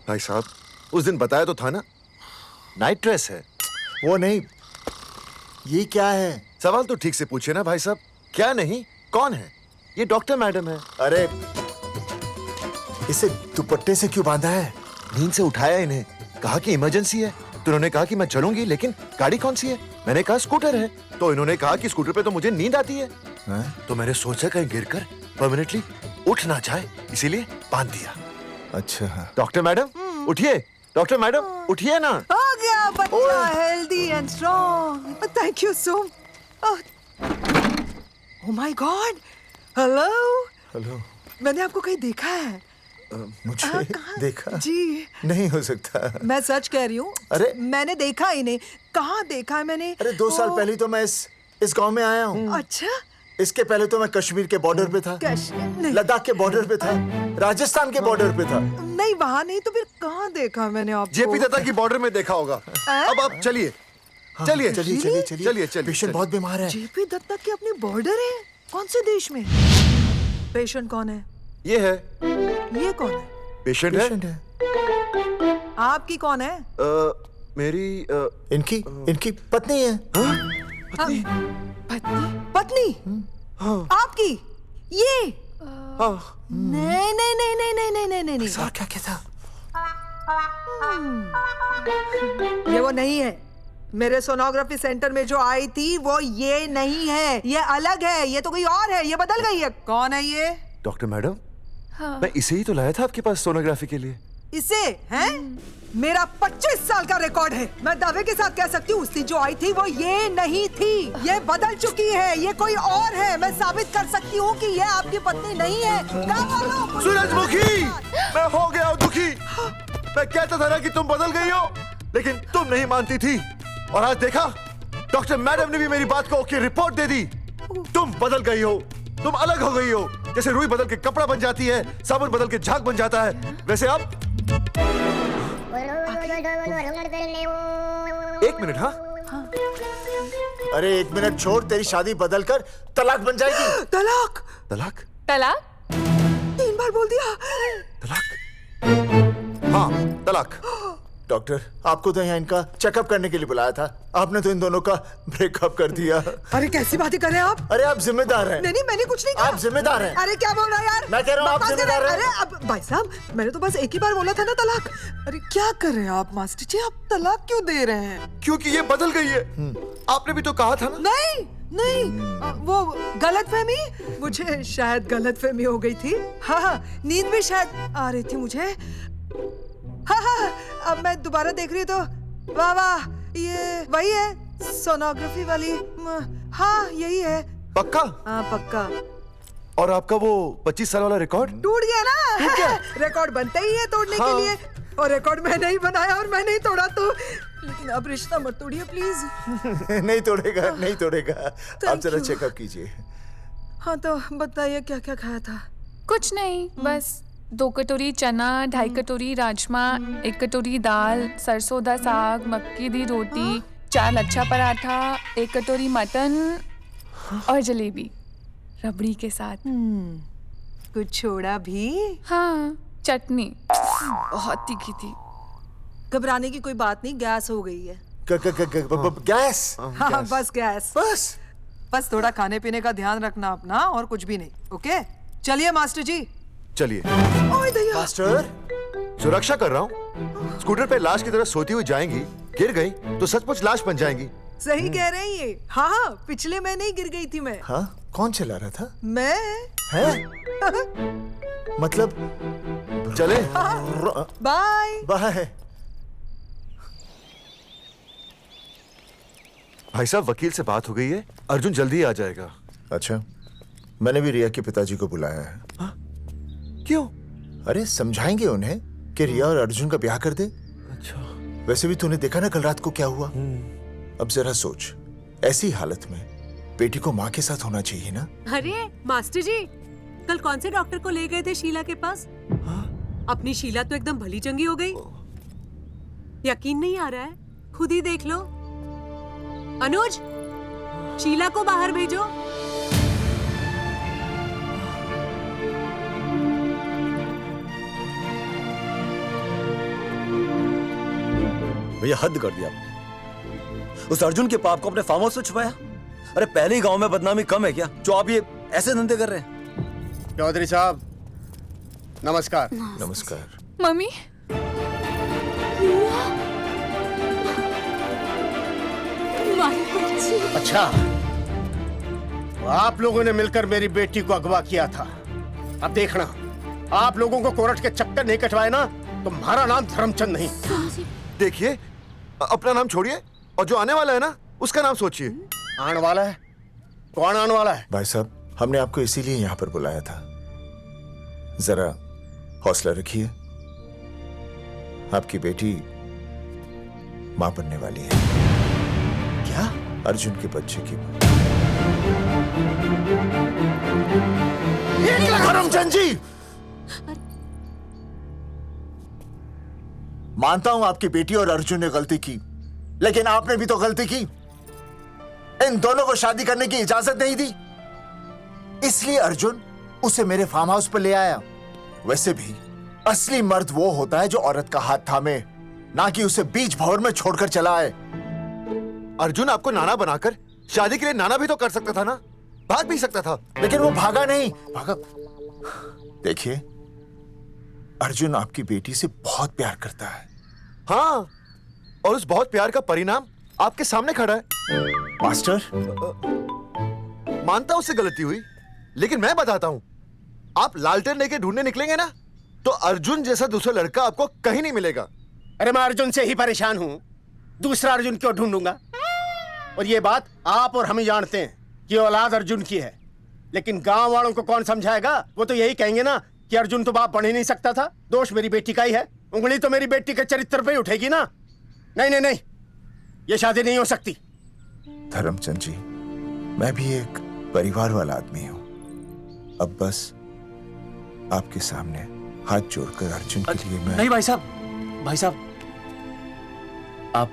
भाई साहब? उस दिन बताया तो था ना, नाइट ड्रेस है। वो नहीं, ये क्या है? सवाल तो ठीक से पूछे ना भाई साहब। क्या नहीं, कौन है? ये डॉक्टर मैडम है। अरे इसे दुपट्टे से क्यों बांधा है? नींद से उठाया इन्हें, कहा कि इमरजेंसी है। तो उन्होंने कहा कि मैं चलूंगी, लेकिन गाड़ी कौन सी है? मैंने कहा स्कूटर है। तो इन्होंने कहा कि स्कूटर पे तो मुझे नींद आती है। तो मैंने सोचा कहीं गिरकर परमानेंटली उठ ना जाए, इसीलिए बांध दिया। अच्छा। डॉक्टर मैडम उठिए, डॉक्टर मैडम उठिए ना। हो गया बच्चा healthy and strong. Thank you so. Oh my God, hello. Hello. मैंने आपको कहीं देखा है? मुझे देखा? जी नहीं हो सकता। मैं सच कह रही हूँ। अरे मैंने देखा ही नहीं। कहाँ देखा है मैंने? अरे 2 साल पहले तो मैं इस गांव में आया हूँ। अच्छा। इसके पहले तो मैं कश्मीर के बॉर्डर पे था, लद्दाख के बॉर्डर पे था, राजस्थान के बॉर्डर पे था। नहीं वहाँ नहीं तो फिर कहाँ देखा मैंने आपको? जेपी दत्ता की बॉर्डर में देखा होगा। अब आप चलिए चलिए चलिए चलिए चलिए चलिए। पेशेंट बहुत बीमार है। जेपी दत्ता की अपनी बॉर्डर है? कौन से देश में? पेशेंट कौन है? ये है। ये कौन है? पेशेंट है। आपकी कौन है? मेरी इनकी पत्नी है। पत्नी? पत्नी? आपकी? ये? नहीं नहीं नहीं नहीं नहीं नहीं नहीं नहीं। सर क्या कहता? ये वो नहीं है। मेरे सोनोग्राफी सेंटर में जो आई थी वो ये नहीं है, ये अलग है, ये तो कोई और है, ये बदल गई है। कौन है ये? डॉक्टर मैडम, हाँ। मैं इसे ही तो लाया था आपके पास सोनोग्राफी के लिए। इसे हैं? मेरा 25 साल का रिकॉर्ड है। मैं दावे के साथ कह सकती हूँ उसकी जो आई थी वो ये नहीं थी, ये बदल चुकी है, ये कोई और है। मैं साबित कर सकती हूँ कि ये आपकी पत्नी नहीं है। सूरजमुखी, मैं हो गया हूँ दुखी। मैं कहता था ना कि तुम बदल गई हो, लेकिन तुम नहीं मानती थी। और आज देखा, डॉक्टर मैडम ने भी मेरी बात को ओके रिपोर्ट दे दी। तुम बदल गई हो, तुम अलग हो गई हो। जैसे रुई बदल के कपड़ा बन जाती है, साबुन बदल के झाग बन जाता है, वैसे अब 1 मिनट। हाँ अरे 1 मिनट छोड़, तेरी शादी बदल कर तलाक बन जाएगी। तलाक? तलाक? तलाक? 3 बार बोल दिया। तलाक? हाँ तलाक। डॉक्टर, आपको तो यहाँ इनका चेकअप करने के लिए बुलाया था, आपने तो इन दोनों का ब्रेकअप कर दिया। अरे कैसी बातें कर रहे हैं आप? अरे आप जिम्मेदार हैं। नहीं मैंने कुछ नहीं कहा। आप जिम्मेदार हैं। अरे क्या बोल रहा है यार? मैं कह रहा हूँ आप जिम्मेदार हैं। अरे अब भाई साहब, मैंने तो बस एक ही बार बोला था ना तलाक। अरे क्या कर रहे हैं आप मास्टर जी? आप तलाक क्यों दे रहे हैं? क्योंकि ये बदल गई है। आपने भी तो कहा था ना। नहीं वो गलतफहमी, मुझे शायद गलतफहमी हो गई थी। हाँ नींद भी शायद आ रही थी मुझे। हाँ अब मैं दोबारा देख रही तो वाह वाह, ये वही है सोनोग्राफी वाली। हाँ यही है। पक्का? हाँ पक्का। और आपका वो 25 साल वाला रिकॉर्ड टूट गया ना? रिकॉर्ड बनते ही है तोड़ने के लिए, और रिकॉर्ड मैंने ही बनाया और मैंने ही तोड़ा। तो लेकिन अब रिश्ता मत तोड़िए प्लीज। नहीं तोड़ेगा, नहीं तोड़ेगा। आप जरा चेकअप कीजिए। हाँ तो बताइए क्या क्या खाया था? कुछ नहीं, बस 2 कटोरी चना, 2.5 कटोरी राजमा, 1 कटोरी दाल, सरसों दा साग, मक्की दी रोटी, 4 लच्छा पराठा, 1 कटोरी मटन और जलेबी रबड़ी के साथ। कुछ छोड़ा भी? हाँ चटनी बहुत तीखी थी। घबराने की कोई बात नहीं, गैस हो गई है। गैस? हाँ बस गैस। बस थोड़ा खाने पीने का ध्यान रखना अपना, और कुछ भी नहीं। ओके चलिए मास्टर जी। चलिए। मास्टर, सुरक्षा कर रहा हूँ। स्कूटर पे लाश की तरह सोती हुई जाएंगी, गिर गई तो सचमुच लाश बन जाएंगी। सही कह रहे हैं ये। हाँ पिछले महीने ही गिर गई थी मैं। हाँ कौन चला रहा था? मैं। है? मतलब चले? Bye bye. भाई साहब, वकील से बात हो गई है, अर्जुन जल्दी आ जाएगा। अच्छा, मैंने भी रिया के पिताजी को बुलाया है। हाँ? क्यों? अरे समझाएंगे उन्हें कि रिया और अर्जुन का ब्याह कर दे। अच्छा। वैसे भी तूने देखा ना कल रात को क्या हुआ। अब जरा सोच, ऐसी हालत में बेटी को माँ के साथ होना चाहिए ना। अरे मास्टर जी, कल कौन से डॉक्टर को ले गए थे शीला के पास? अपनी शीला तो एकदम भली चंगी हो गई। यकीन नहीं आ रहा है? खुद ही देख लो। अनुज, शीला को बाहर भेजो। भैया हद कर दिया। उस अर्जुन के पाप को अपने फार्म हाउस में छुपाया। अरे पहले ही गांव में बदनामी कम है क्या, जो आप ये ऐसे धंधे कर रहे हैं? चौधरी साहब नमस्कार। नमस्कार। मम्मी, अच्छा, आप लोगों ने मिलकर मेरी बेटी को अगवा किया था। अब देखना, आप लोगों को कोर्ट के चक्कर नहीं कटवाए ना, तो हमारा नाम धर्मचंद नहीं। देखिए, अपना नाम छोड़िए और जो आने वाला है ना, उसका नाम सोचिए। आने वाला है? कौन आने वाला है? भाई साहब, हमने आपको इसीलिए यहां पर बुलाया था। जरा हौसला रखिए, आपकी बेटी मां बनने वाली है। क्या? अर्जुन के बच्चे की मां। करमचंद जी, मानता हूं आपकी बेटी और अर्जुन ने गलती की, लेकिन आपने भी तो गलती की। इन दोनों को शादी करने की इजाजत नहीं दी, इसलिए अर्जुन उसे मेरे फार्म हाउस पर ले आया। वैसे भी असली मर्द वो होता है जो औरत का हाथ थामे, ना कि उसे बीच भंवर में छोड़कर चला आए। अर्जुन आपको नाना बनाकर शादी के लिए नाना भी तो कर सकता था ना, भाग भी सकता था। लेकिन वो भागा नहीं। भागा। देखिए, अर्जुन आपकी बेटी से बहुत प्यार करता है। हाँ, और उस बहुत प्यार का परिणाम आपके सामने खड़ा है। मास्टर, मानता हूं उससे गलती हुई, लेकिन मैं बताता हूं, आप लालटेन लेके ढूंढने निकलेंगे ना, तो अर्जुन जैसा दूसरा लड़का आपको कहीं नहीं मिलेगा। अरे मैं अर्जुन से ही परेशान हूं, दूसरा अर्जुन क्यों ढूंढूंगा? और ये बात आप और हम ही जानते हैं कि औलाद अर्जुन की है, लेकिन गांव वालों को कौन समझाएगा? वो तो यही कहेंगे ना कि अर्जुन तो बाप बन ही नहीं सकता था, दोष मेरी बेटी का ही है। उंगली तो मेरी बेटी के चरित्र पे ही उठेगी ना। नहीं नहीं नहीं, ये शादी नहीं हो सकती। धर्मचंद जी, मैं भी एक परिवार वाला आदमी हूं। अब बस आपके सामने हाथ जोड़कर अर्जुन के लिए मैं... नहीं भाई साहब, भाई साहब, आप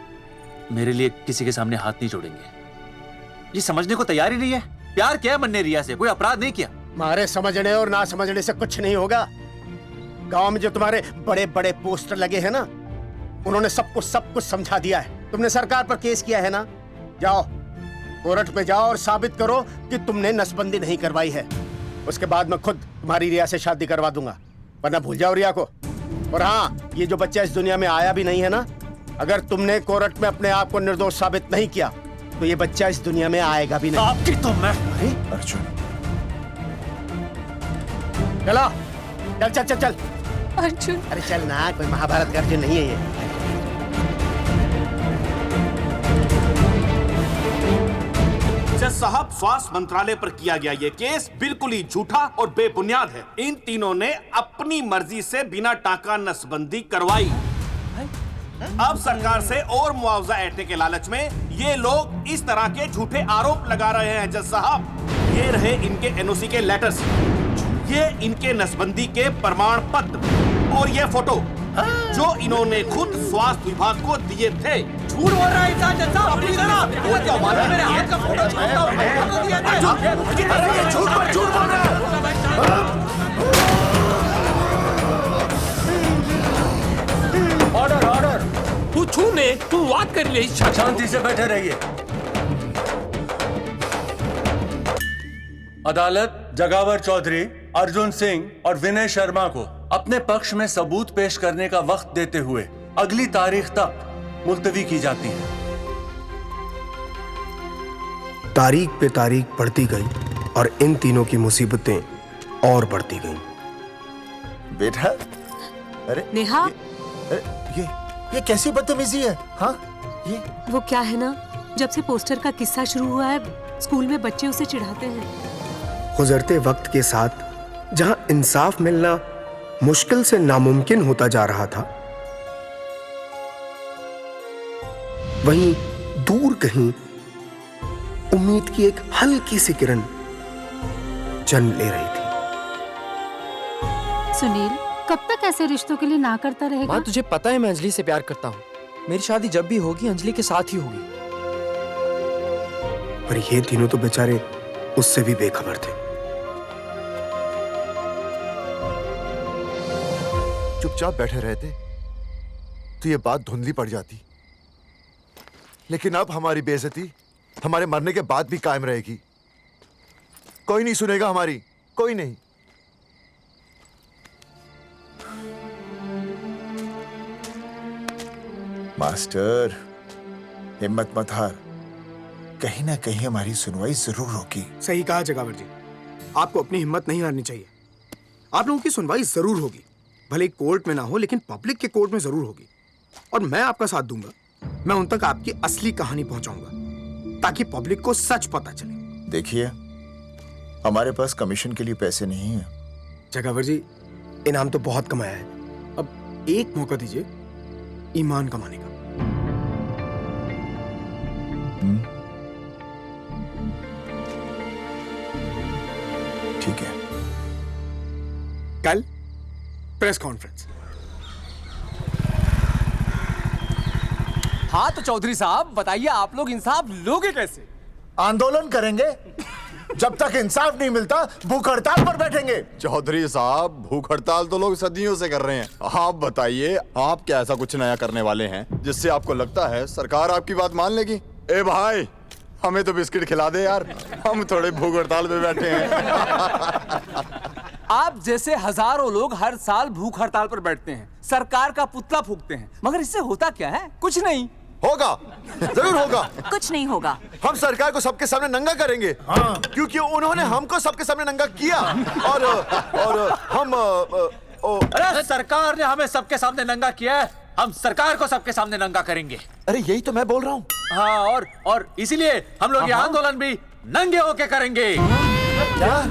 मेरे लिए किसी के सामने हाथ नहीं जोड़ेंगे। ये समझने को तैयार ही नहीं है। प्यार किया मन्ने रिया से, कोई अपराध नहीं किया। मारे समझने और ना समझने से कुछ नहीं होगा। गांव में जो तुम्हारे बड़े बड़े पोस्टर लगे हैं ना, उन्होंने सब कुछ समझा दिया है। तुमने सरकार पर केस किया है ना, जाओ कोर्ट पे जाओ और साबित करो कि तुमने नसबंदी नहीं करवाई है। उसके बाद मैं खुद तुम्हारी रिया से शादी करवा दूंगा, वरना भूल जाओ रिया को। और हाँ, ये जो बच्चा इस दुनिया में आया भी नहीं है ना, अगर तुमने कोर्ट में अपने आप को निर्दोष साबित नहीं किया तो ये बच्चा इस दुनिया में आएगा भी नहीं। आपकी तो मैं... अर्जुन, चलो चल चल चल चल। अर्जुन, अरे चल ना, कोई महाभारत का अर्जुन नहीं है ये। जज साहब, स्वास्थ्य मंत्रालय पर किया गया ये केस बिल्कुल ही झूठा और बेबुनियाद है। इन तीनों ने अपनी मर्जी से बिना टाका नसबंदी करवाई। अब सरकार से और मुआवजा ऐंठने के लालच में ये लोग इस तरह के झूठे आरोप लगा रहे हैं। जज साहब, ये रहे इनके एनओसी के लेटर्स, ये इनके नसबंदी के प्रमाण पत्र और ये फोटो जो इन्होंने खुद स्वास्थ्य विभाग को दिए थे। झूठ बोल रहा है इंसान जज साहब, प्लीज ना। वो क्या मालूम, मेरे हाथ का फोटो झूठ बोल रहा है। ऑर्डर ऑर्डर, तू छूने तू बात कर ले। शांति से बैठे रहिए। अदालत जगावर चौधरी, अर्जुन सिंह और विनय शर्मा को अपने पक्ष में सबूत पेश करने का वक्त देते हुए अगली तारीख तक मुलतवी की जाती है। तारीख पे तारीख बढ़ती गई और इन तीनों की मुसीबतें और बढ़ती गईं। बेटा, अरे नेहा, ये कैसी बदतमीजी है? हाँ, ये वो क्या है ना, जब से पोस्टर का किस्सा शुरू हुआ है, स्कूल में बच्चे उसे चिढ़ाते हैं। गुजरते वक्त के साथ जहां इंसाफ मिलना मुश्किल से नामुमकिन होता जा रहा था, वहीं दूर कहीं उम्मीद की एक हल्की सी किरण जन्म ले रही थी। सुनील, कब तक ऐसे रिश्तों के लिए ना करता रहेगा? माँ, तुझे पता है मैं अंजलि से प्यार करता हूँ। मेरी शादी जब भी होगी अंजलि के साथ ही होगी। पर ये तीनों तो बेचारे उससे भी बेखबर थे। चुपचाप बैठे रहते तो ये बात धुंधली पड़ जाती, लेकिन अब हमारी बेइज्जती हमारे मरने के बाद भी कायम रहेगी। कोई नहीं सुनेगा हमारी, कोई नहीं। मास्टर, हिम्मत मत हार, कहीं ना कहीं हमारी सुनवाई जरूर होगी। सही कहा जगावर जी, आपको अपनी हिम्मत नहीं हारनी चाहिए। आप लोगों की सुनवाई जरूर होगी, भले कोर्ट में ना हो लेकिन पब्लिक के कोर्ट में जरूर होगी। और मैं आपका साथ दूंगा। मैं उन तक आपकी असली कहानी पहुंचाऊंगा ताकि पब्लिक को सच पता चले। देखिए, हमारे पास कमीशन के लिए पैसे नहीं है। जगावर जी, इनाम तो बहुत कमाया है, अब एक मौका दीजिए ईमान कमाने का। ठीक है, कल प्रेस कॉन्फ्रेंस। हाँ तो चौधरी साहब बताइए, आप लोग इंसाफ लोगे कैसे? आंदोलन करेंगे। जब तक इंसाफ नहीं मिलता भूख हड़ताल पर बैठेंगे। चौधरी साहब, भूख हड़ताल तो लोग सदियों से कर रहे हैं। आप बताइए, आप क्या ऐसा कुछ नया करने वाले हैं जिससे आपको लगता है सरकार आपकी बात मान लेगी? ए भाई, हमें तो बिस्किट खिला दे यार, हम थोड़े भूख हड़ताल पे बैठे हैं। आप जैसे हजारों लोग हर साल भूख हड़ताल पर बैठते हैं, सरकार का पुतला फूंकते हैं, मगर इससे होता क्या है? कुछ नहीं होगा, जरूर होगा। कुछ नहीं होगा। हम सरकार को सबके सामने नंगा करेंगे। हाँ। क्योंकि उन्होंने हमको सबके सामने नंगा किया और हम अरे सरकार ने हमें सबके सामने नंगा किया है, हम सरकार को सबके सामने नंगा करेंगे। अरे यही तो मैं बोल रहा हूँ। हाँ, और इसीलिए हम लोग ये आंदोलन भी नंगे होके करेंगे। क्या?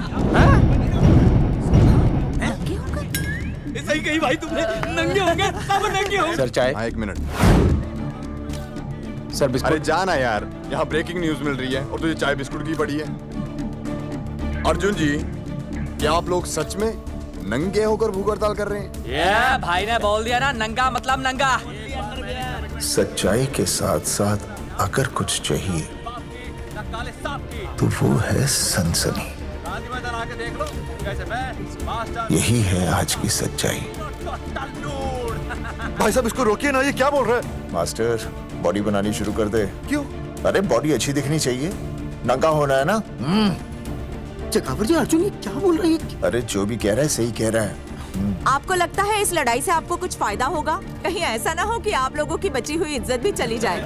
सही कही भाई तुमने, नंगे होंगे, अब नंगे होंगे। सर चाय। हाँ, 1 मिनट सर। बिस्कुट। अरे जाना यार, यहाँ ब्रेकिंग न्यूज मिल रही है और तुझे चाय बिस्कुट की पड़ी है। अर्जुन जी, क्या आप लोग सच में नंगे होकर भूख हड़ताल कर रहे हैं? ये भाई ने बोल दिया ना, नंगा मतलब नंगा। सच्चाई के साथ साथ अगर कुछ चाहिए तो वो है सनसनी। यही है आज की सच्चाई। भाई साहब इसको रोकिए ना, ये क्या बोल रहा है? मास्टर, बॉडी बनानी शुरू कर दे। क्यों? अरे बॉडी अच्छी दिखनी चाहिए, नंगा होना है ना। जगावर जी, अर्जुन ये क्या बोल रही है? अरे जो भी कह रहा है सही कह रहा है। आपको लगता है इस लड़ाई से आपको कुछ फायदा होगा? कहीं ऐसा ना हो कि आप लोगों की बची हुई इज्जत भी चली जाए।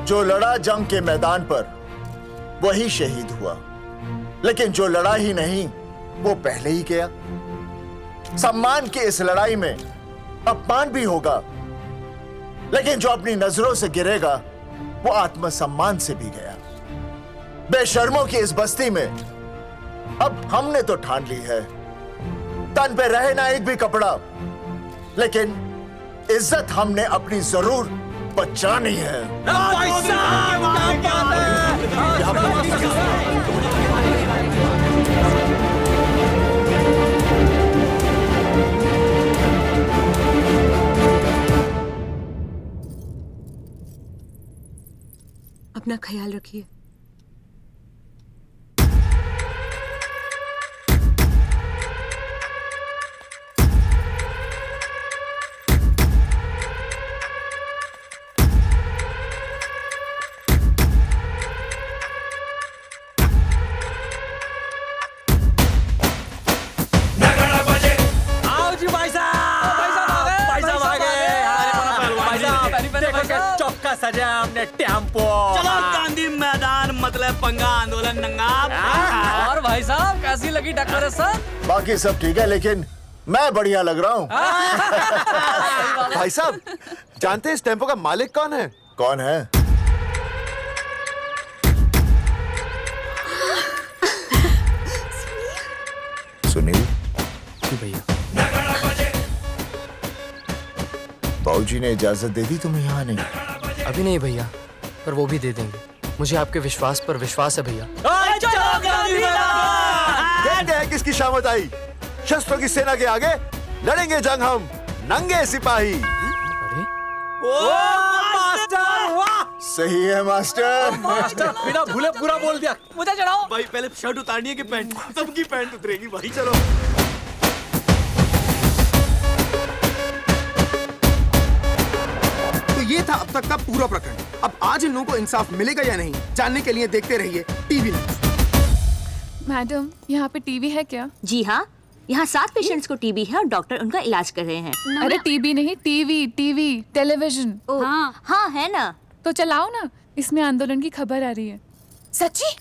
जो लड़ा जंग के मैदान पर वही शहीद हुआ, लेकिन जो लड़ा ही नहीं वो पहले ही गया। सम्मान की इस लड़ाई में अपमान भी होगा, लेकिन जो अपनी नजरों से गिरेगा वो आत्मसम्मान से भी गया। बेशर्मों की इस बस्ती में अब हमने तो ठान ली है, तन पे रहे ना एक भी कपड़ा, लेकिन इज्जत हमने अपनी जरूर बचानी है। अपना ख्याल रखिए। सजा हमने टेम्पो। चलो गांधी मैदान, मतलब पंगा आंदोलन नंगा। और भाई साहब कैसी लगी डेकोरेशन? बाकी सब ठीक है, लेकिन मैं बढ़िया लग रहा हूँ। भाई साहब, जानते हैं इस टेम्पो का मालिक कौन है? कौन है? सुनील। भैया, बाबूजी ने इजाजत दे दी तुम्हें यहाँ आने? अभी नहीं भैया, पर वो भी दे देंगे। मुझे आपके विश्वास पर विश्वास है भैया। देखते हैं किसकी शामत आई। शस्त्रों की सेना के आगे लड़ेंगे जंग हम, नंगे सिपाही। मास्टर, वाह! सही है मास्टर। मास्टर बिना भूले पूरा बोल दिया। मुझे चढ़ाओ भाई, पहले शर्ट उतारनी है कि पैंट? सबकी पैंट उतरेगी भाई। चलो ये था अब तक का पूरा प्रकरण। अब आज इन लोगों को इंसाफ मिलेगा या नहीं, जानने के लिए देखते रहिए टीवी न्यूज़। मैडम, यहाँ पे टीवी है क्या? जी हाँ, यहाँ 7 पेशेंट्स को टीबी है और डॉक्टर उनका इलाज कर रहे हैं। अरे टीवी नहीं, टीवी, टेलीविजन। हाँ हाँ है ना। तो चलाओ ना, इसमें आंदोलन की खबर आ रही है। सच्ची?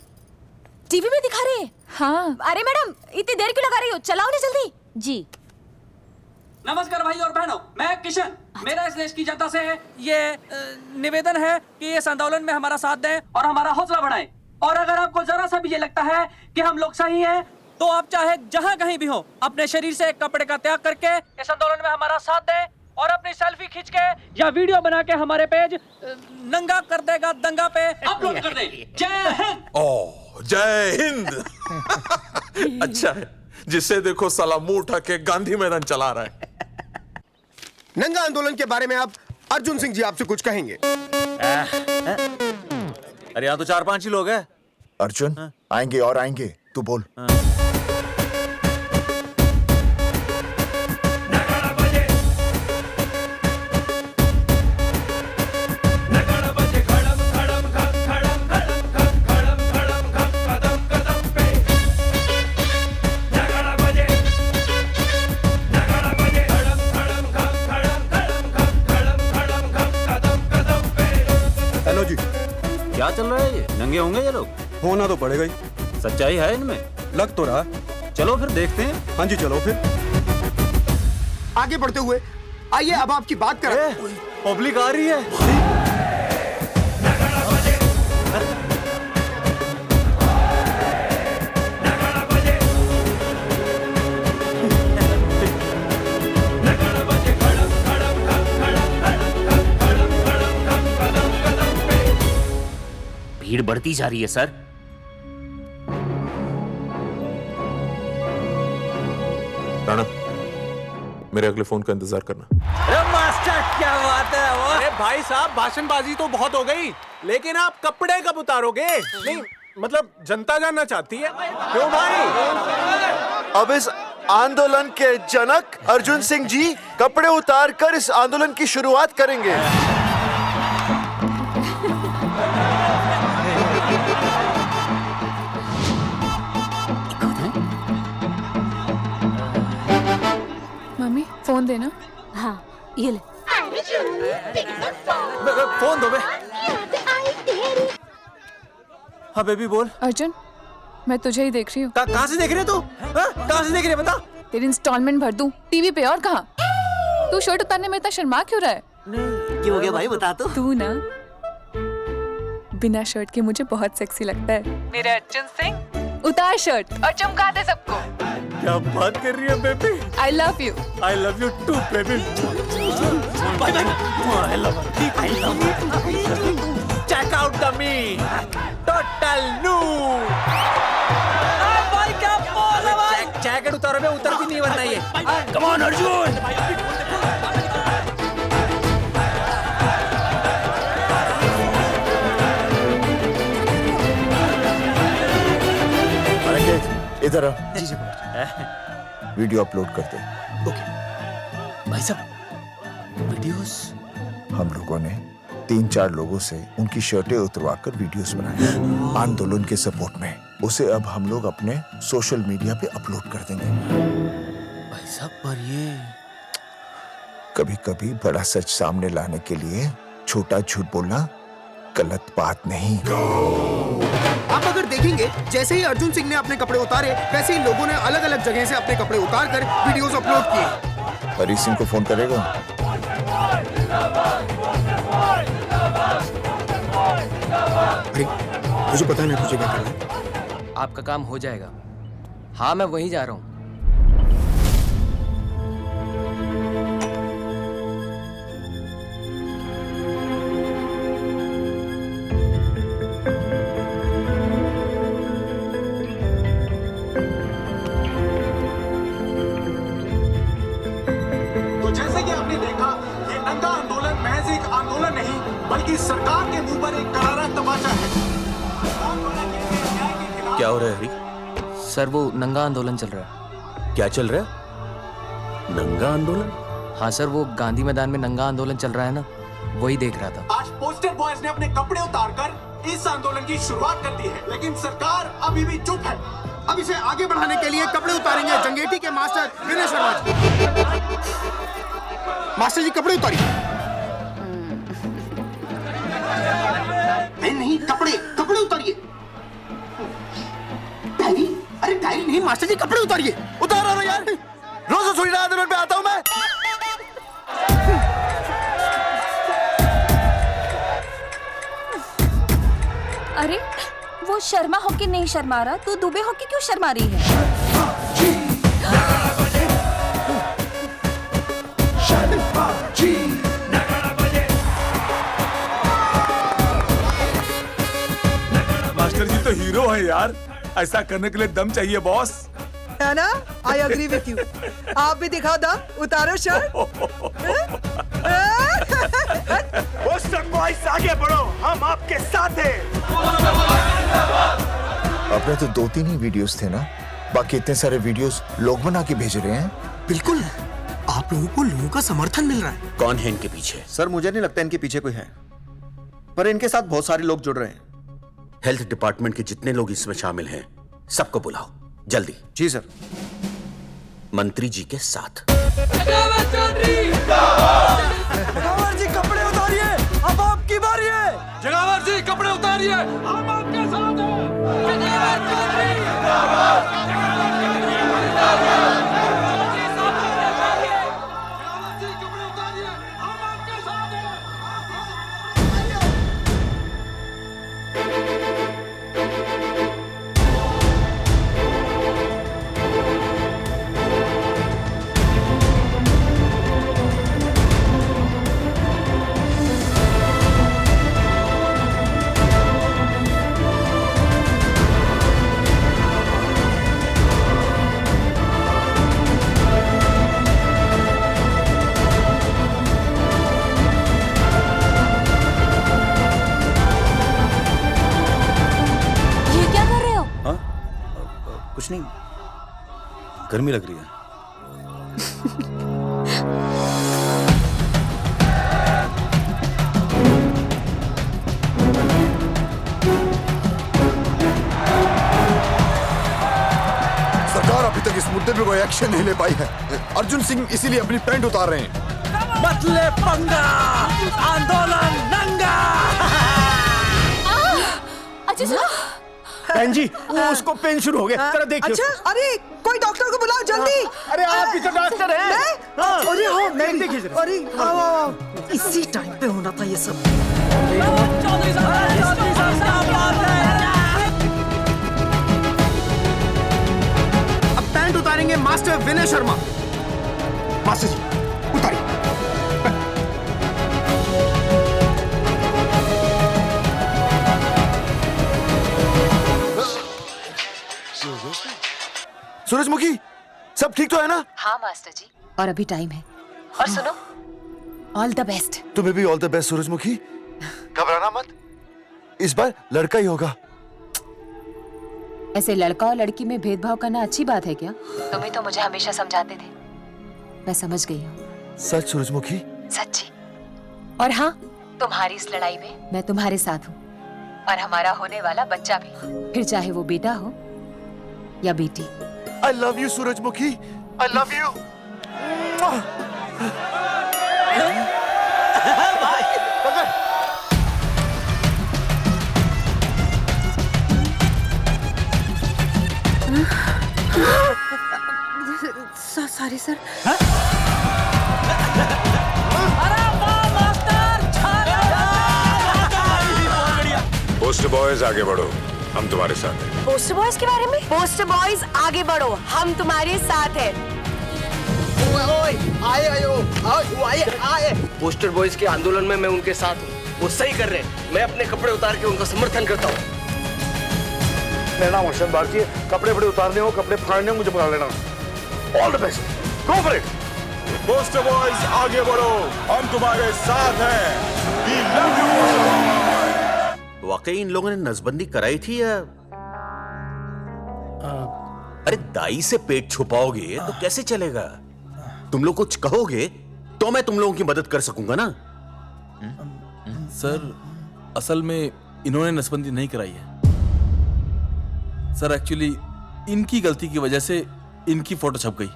टीवी में दिखा रहे हैं? हाँ। अरे मैडम, इतनी देर क्यों लगा रही हो? चलाओ ना जल्दी। जी। नमस्कार भाई और बहनों, मैं किशन। मेरा इस देश की जनता से ये निवेदन है कि इस आंदोलन में हमारा साथ दें और हमारा हौसला बढ़ाएं। और अगर आपको जरा सा भी ये लगता है कि हम लोग सही हैं, तो आप चाहे जहां कहीं भी हो, अपने शरीर से कपड़े का त्याग करके इस आंदोलन में हमारा साथ दें और अपनी सेल्फी खींच के या वीडियो बना के हमारे पेज नंगा कर देगा दंगा पे अपलोड कर दें। जय हिंद। ओह, जय हिंद। अच्छा है, जिससे देखो साला मुंह उठा के गांधी मैदान चला रहा है। नंगा आंदोलन के बारे में आप अर्जुन सिंह जी आपसे कुछ कहेंगे। अरे यहाँ तो 4-5 ही लोग हैं। अर्जुन आएंगे और आएंगे, तू बोल। हेलो जी, क्या चल रहा है? ये नंगे होंगे ये लोग? होना तो पड़ेगा ही। सच्चाई है इनमें? लग तो रहा। चलो फिर देखते हैं। हाँ जी, चलो फिर आगे बढ़ते हुए आइए अब आपकी बात करें। पब्लिक आ रही है। भीड़ बढ़ती जा रही है सर। राणा, मेरे अगले फोन का इंतजार करना। अरे मास्टर, क्या बात है वो? अरे भाई साहब, भाषणबाजी तो बहुत हो गई, लेकिन आप कपड़े कब उतारोगे? नहीं मतलब जनता जानना चाहती है। क्यों भाई? अब इस आंदोलन के जनक अर्जुन सिंह जी कपड़े उतार कर इस आंदोलन की शुरुआत करेंगे। मम्मी फोन देना। हाँ ये ले। फोन दो बे। हाँ बेबी बोल। अर्जुन मैं तुझे ही देख रही हूँ। कहाँ से देख रही है तू? कहाँ से देख रही है बता? तेरी इंस्टॉलमेंट भर दूं टीवी पे और कहाँ? तू शर्ट उतारने में इतना शर्मा क्यों रहा है? क्यों हो गया भाई, बता तो। तू ना बिना शर्ट के मुझे बहुत सेक्सी लगता है। मेरे अर्जुन सिंह, उतार शर्ट और चमका दे सबको। क्या बात कर रही है baby? I love you. I love you too baby. Bye bye. I love you. Check out the me total new. भाई क्या बोल है भाई? जैकेट उतारो बे, उतर भी नहीं वरना ये। Come on Arjun. इधर आ। वीडियो अपलोड करते। भाई साहब वीडियोस? हम लोगों ने 3-4 लोगों से उनकी शर्टें उतरवाकर वीडियोस बनाए आंदोलन के सपोर्ट में। उसे अब हम लोग अपने सोशल मीडिया पे अपलोड कर देंगे। भाई साहब पर ये कभी कभी बड़ा सच सामने लाने के लिए छोटा झूठ बोलना गलत बात नहीं। आप अगर देखेंगे, जैसे ही अर्जुन सिंह ने अपने कपड़े उतारे, वैसे ही लोगों ने अलग अलग जगह से अपने कपड़े उतार कर वीडियोस अपलोड किए। हरी सिंह को फोन करेगा? अरे मुझे पता नहीं तुझे क्या करना है। आपका काम हो जाएगा। हाँ मैं वहीं जा रहा हूँ। जैसे कि आपने देखा, ये नंगा आंदोलन महज एक आंदोलन नहीं, बल्कि सरकार के मुंह पर एक करारा तमाचा है। क्या हो रहा है हरी? सर वो नंगा आंदोलन चल रहा है। क्या चल रहा है? नंगा आंदोलन? हाँ सर, वो गांधी मैदान में नंगा आंदोलन चल रहा है ना, वही देख रहा था। आज पोस्टर बॉयज ने अपने कपड़े उतारकर इस आंदोलन की शुरुआत कर दी है, लेकिन सरकार अभी भी चुप है। अब इसे आगे बढ़ाने के लिए कपड़े उतारेंगे जंगेटी के मास्टर विनय शर्मा जी। मास्टर जी कपड़े उतारिए। नहीं, कपड़े कपड़े उतारिए। डायरी? अरे डायरी नहीं मास्टर जी, कपड़े उतारिए। उतारो ना यार, रोज थोड़ी ना आंदोलन पे आता हूँ मैं। अरे वो शर्मा होके नहीं शर्मा रहा, तू दुबे होके क्यों शर्मा रही है? मास्टर जी तो हीरो है यार, ऐसा करने के लिए दम चाहिए बॉस। है ना? I agree with you. आप भी दिखाओ दम, उतारो शर्ट। पोस्टर बॉयज आगे बढ़ो, हम आपके साथ हैं। अपने तो 2-3 ही वीडियोस थे ना, बाकी इतने सारे वीडियोस लोग बना के भेज रहे हैं। बिल्कुल, आप लोगों को लोगों का समर्थन मिल रहा है। कौन है इनके पीछे? सर मुझे नहीं लगता इनके पीछे कोई है, पर इनके साथ बहुत सारे लोग जुड़ रहे हैं। हेल्थ डिपार्टमेंट के जितने लोग इसमें शामिल हैं, सबको बुलाओ जल्दी। जी सर। मंत्री जी के साथ। जगावर जी कपड़े उतारिए, अब आपकी बारी है। जगावर जी कपड़े उतारिए, हम आपके साथ हैं। कुछ नहीं, गर्मी लग रही है। सरकार अभी तक इस मुद्दे पे कोई एक्शन नहीं ले पाई है। अर्जुन सिंह इसीलिए अपनी पैंट उतार रहे हैं। मत ले पंगा, आंदोलन नंगा। अच्छा बहन जी, वो उसको पेन शुरू हो गया, जरा देखिए। अच्छा, अरे कोई डॉक्टर को बुलाओ जल्दी। अरे आप ही तो डॉक्टर हैं। अरे हाँ, मैं देखिए जरा। अरे आओ, इसी टाइम पे होना था ये सब। अब पैंट उतारेंगे मास्टर विनय शर्मा। मास्टर जी उतारिए। सूरजमुखी, सब ठीक तो है ना? हाँ मास्टर जी, और अभी टाइम है। और सुनो, ऑल द बेस्ट। तुम्हें भी ऑल द बेस्ट सूरजमुखी। घबराना मत, इस बार लड़का ही होगा। ऐसे लड़का और लड़की में भेदभाव करना अच्छी बात है क्या? तुम ही तो मुझे हमेशा समझाते थे। मैं समझ गई हूँ। सच सूरजमुखी? सच्ची। और हाँ, तुम्हारी इस लड़ाई में मैं तुम्हारे साथ हूँ, और हमारा होने वाला बच्चा भी, फिर चाहे वो बेटा हो या बेटी। I love you, सूरजमुखी। I love you. Sorry sir. Poster boys आगे बढ़ो, हम तुम्हारे साथ हैं। पोस्टर बॉयज के बारे में? पोस्टर बॉयज आगे बढ़ो, हम तुम्हारे साथ हैं। आए। पोस्टर बॉयज के आंदोलन में मैं उनके साथ हूँ, वो सही कर रहे हैं। मैं अपने कपड़े उतार के उनका समर्थन करता हूँ। मेरा नाम अर्शद बागची है। कपड़े बड़े उतारने हो, कपड़े फाड़ने हो, मुझे बुला लेना। All the best, go for it. Poster boys आगे बढ़ो, हम तुम्हारे साथ हैं। We love you, poster boys. वाकई इन लोगों ने नसबंदी कराई थी या? अरे दाई से पेट छुपाओगे तो कैसे चलेगा? तुम लोग कुछ कहोगे तो मैं तुम लोगों की मदद कर सकूंगा ना। सर, असल में इन्होंने नसबंदी नहीं कराई है सर। एक्चुअली इनकी गलती की वजह से इनकी फोटो छप गई।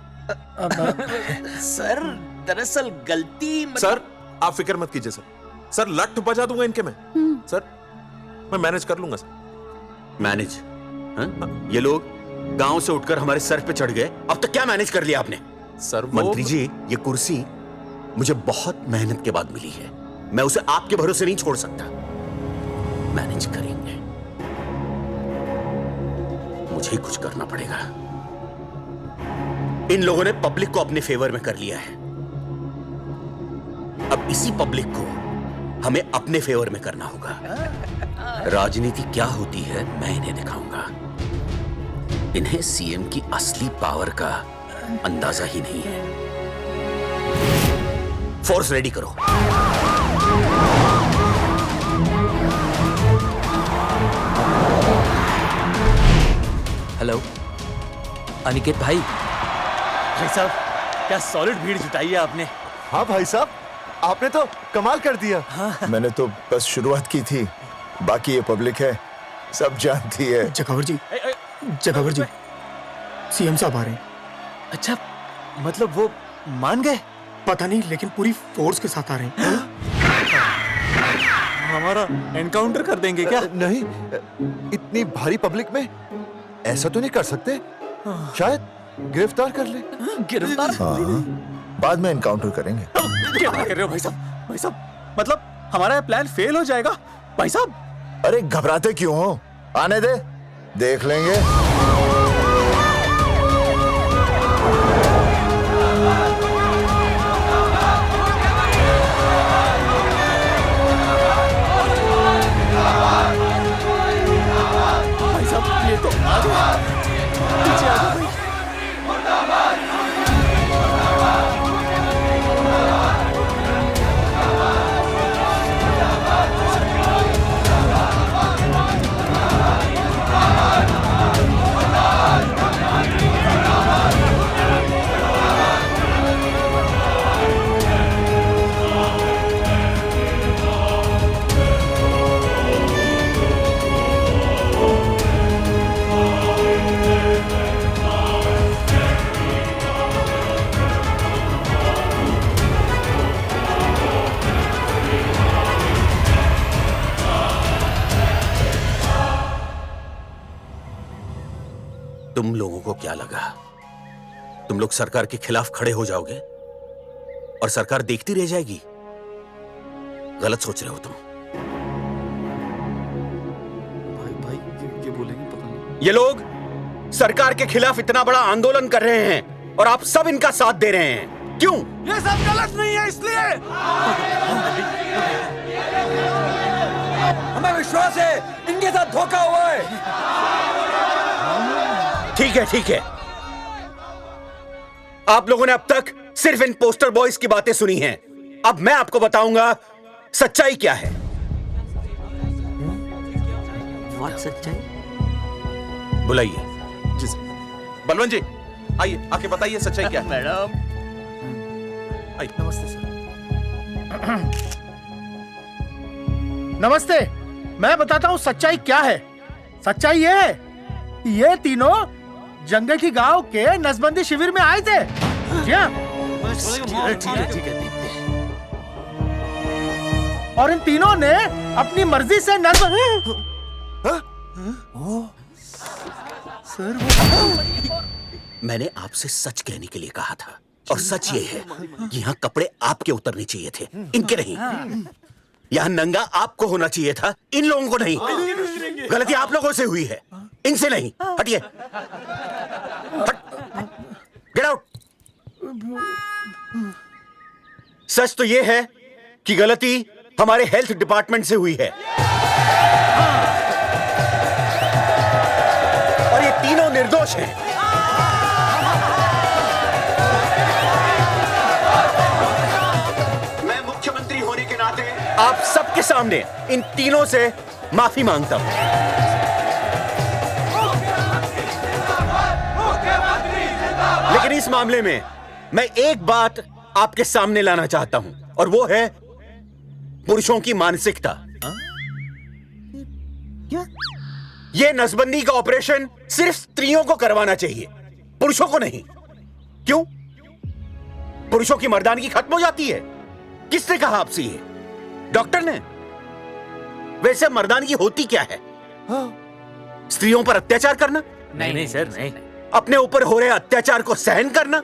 सर दरअसल गलती सर आप फिक्र मत कीजिए सर। सर लट बजा दूंगा इनके में। सर मैं मैनेज कर लूंगा सर। मैनेज? ये लोग गांव से उठकर हमारे सर पे चढ़ गए, अब तक क्या मैनेज कर लिया आपने? सर मंत्री जी, ये कुर्सी मुझे बहुत मेहनत के बाद मिली है, मैं उसे आपके भरोसे नहीं छोड़ सकता। मैनेज करेंगे। ही कुछ करना पड़ेगा। इन लोगों ने पब्लिक को अपने फेवर में कर लिया है। अब इसी पब्लिक को हमें अपने फेवर में करना होगा। राजनीति क्या होती है मैं इन्हें दिखाऊंगा। इन्हें सीएम की असली पावर का अंदाजा ही नहीं है। फोर्स रेडी करो। हेलो अनिकेत भाई। भाई साहब क्या सॉलिड भीड़ जुटाई है आपने। हाँ भाई साहब, आपने तो कमाल कर दिया। हाँ। मैंने तो बस शुरुआत की थी, बाकी ये पब्लिक है, सब जानती है। जगावर जी, जगावर जी, सीएम साहब आ रहे हैं। अच्छा, मतलब वो मान गए? पता नहीं, लेकिन पूरी फोर्स के साथ आ रहे हैं। हमारा एनकाउंटर कर देंगे क्या? नहीं, इतनी भारी पब्लिक में ऐसा तो नहीं कर सकते। शायद गिरफ्तार कर ले। गिरफ्तार? हाँ, बाद में एनकाउंटर करेंगे। क्या कर रहे हो भाई साहब? भाई साहब मतलब हमारा प्लान फेल हो जाएगा भाई साहब। अरे घबराते क्यों हो, आने दे, देख लेंगे। भाई साहब ये तो आ गया। पीछे आ जाओ भाई। तुम लोगों को क्या लगा तुम लोग सरकार के खिलाफ खड़े हो जाओगे और सरकार देखती रह जाएगी? गलत सोच रहे हो तुम। भाई ये बोलेंगे पता नहीं। ये लोग सरकार के खिलाफ इतना बड़ा आंदोलन कर रहे हैं और आप सब इनका साथ दे रहे हैं। क्यों? ये सब गलत नहीं है इसलिए। हमें विश्वास है इनके साथ धोखा हुआ है। ठीक है, ठीक है। आप लोगों ने अब तक सिर्फ इन पोस्टर बॉयज की बातें सुनी हैं। अब मैं आपको बताऊंगा सच्चाई क्या है। व्हाट सच्चाई? बुलाइए। जी सर। बलवंत जी आइए, आके बताइए सच्चाई क्या है। मैडम आइए। नमस्ते सर। नमस्ते, मैं बताता हूँ सच्चाई क्या है। सच्चाई ये है कि ये तीनों जंगल की गांव के नसबंदी शिविर में आए थे। जी हाँ। ठीक है। और इन तीनों ने अपनी मर्जी से मैंने आपसे सच कहने के लिए कहा था और सच ये है कि यहाँ कपड़े आपके उतरने चाहिए थे, इनके नहीं। यहाँ नंगा आपको होना चाहिए था, इन लोगों को नहीं। गलती आप लोगों से हुई है, इनसे नहीं। हटिए, गेट आउट। सच तो ये है कि गलती हमारे हेल्थ डिपार्टमेंट से हुई है और ये तीनों निर्दोष हैं। मैं मुख्यमंत्री होने के नाते आप सबके सामने इन तीनों से माफी मांगता हूं। लेकिन इस मामले में मैं एक बात आपके सामने लाना चाहता हूं और वो है पुरुषों की मानसिकता। क्या? ये नसबंदी का ऑपरेशन सिर्फ स्त्रियों को करवाना चाहिए, पुरुषों को नहीं। क्यों? पुरुषों की मर्दानगी खत्म हो जाती है। किसने कहा आपसे ये? डॉक्टर ने? वैसे मर्दानगी होती क्या है? स्त्रियों पर अत्याचार करना? नहीं सर, नहीं। अपने ऊपर हो रहे अत्याचार को सहन करना?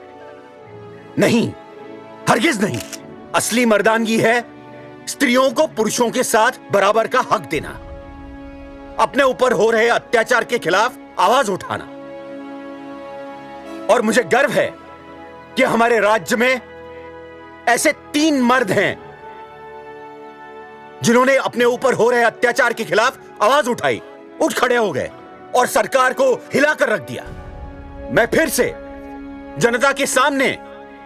नहीं, हरगिज नहीं। असली मर्दानगी है स्त्रियों को पुरुषों के साथ बराबर का हक देना, अपने ऊपर हो रहे अत्याचार के खिलाफ आवाज उठाना। और मुझे गर्व है कि हमारे राज्य में ऐसे 3 मर्द हैं जिन्होंने अपने ऊपर हो रहे अत्याचार के खिलाफ आवाज उठाई, उठ खड़े हो गए और सरकार को हिलाकर रख दिया। मैं फिर से जनता के सामने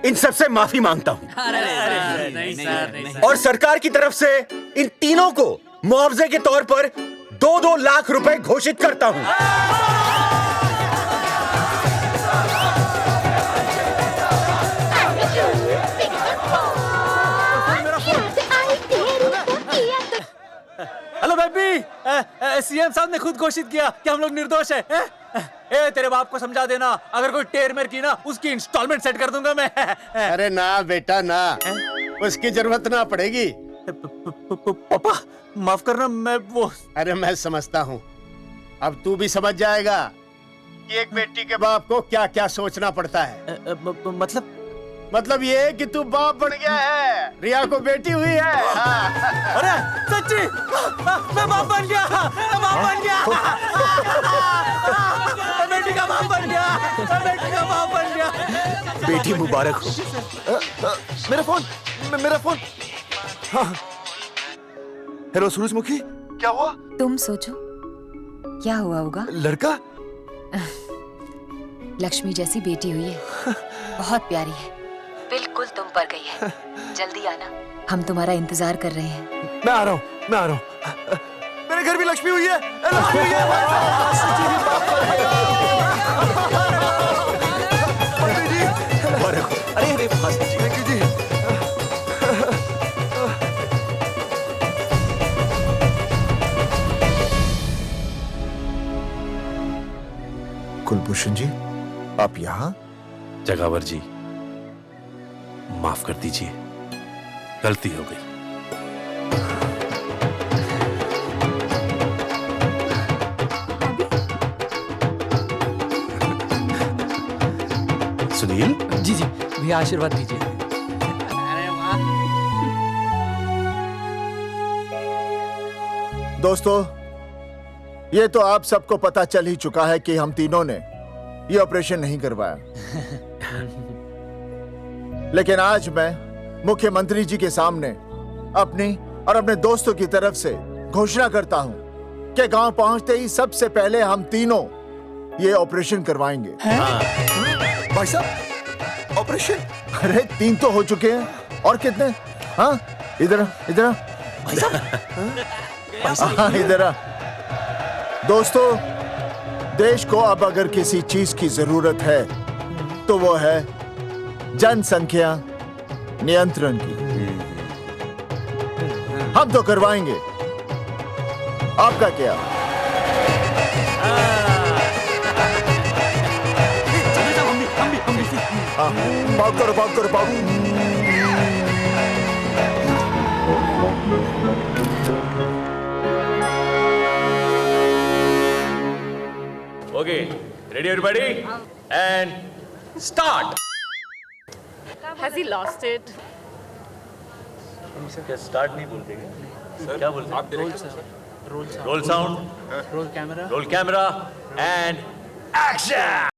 इन सबसे माफी मांगता हूं और सरकार की तरफ से इन तीनों को मुआवजे के तौर पर 2-2 लाख रुपए घोषित करता हूं। हेलो बेबी, सीएम साहब ने खुद घोषित किया कि हम लोग निर्दोष हैं। ए तेरे बाप को समझा देना, अगर कोई टेर मेर की ना उसकी इंस्टॉलमेंट सेट कर दूंगा मैं। अरे ना बेटा ना, उसकी जरूरत ना पड़ेगी। पापा माफ करना, मैं वो। अरे मैं समझता हूँ, अब तू भी समझ जाएगा कि एक बेटी के बाप को क्या क्या सोचना पड़ता है। मतलब ये कि तू बाप बन गया है, रिया को बेटी हुई है। अरे सच्ची, मैं बाप बन गया, मैं बाप बन गया, मैं बेटी का बाप बन गया, मैं बेटी का बाप बन गया। बेटी मुबारक हो। मेरा फोन। हाँ। हेलो सूरजमुखी, क्या हुआ? तुम सोचो क्या हुआ होगा। लड़का? लक्ष्मी जैसी बेटी हुई है, बहुत प्यारी है, बिल्कुल तुम पर गई है। जल्दी आना, हम तुम्हारा इंतजार कर रहे हैं। मैं आ रहा हूँ। मेरे घर भी लक्ष्मी हुई है। लक्ष्मी हुई है। अरे थैंक यू जी। कुलभूषण जी, आप यहाँ? जगावर जी, माफ कर दीजिए, गलती हो गई। सुनील जी भैया आशीर्वाद दीजिए। दोस्तों, ये तो आप सबको पता चल ही चुका है कि हम तीनों ने ये ऑपरेशन नहीं करवाया। लेकिन आज मैं मुख्यमंत्री जी के सामने अपनी और अपने दोस्तों की तरफ से घोषणा करता हूं कि गांव पहुंचते ही सबसे पहले हम तीनों ये ऑपरेशन करवाएंगे। भाई साहब, ऑपरेशन? अरे 3 तो हो चुके हैं, और कितने? हाँ, इधर इधर। दोस्तों, देश को अब अगर किसी चीज की जरूरत है तो वो है जनसंख्या नियंत्रण की। हम तो करवाएंगे, आपका क्या? पाउट करो pout. Okay, ready everybody? And start. Has he lost it? क्या स्टार्ट नहीं बोलते क्या? क्या बोलते? आप role sound, roll camera and action.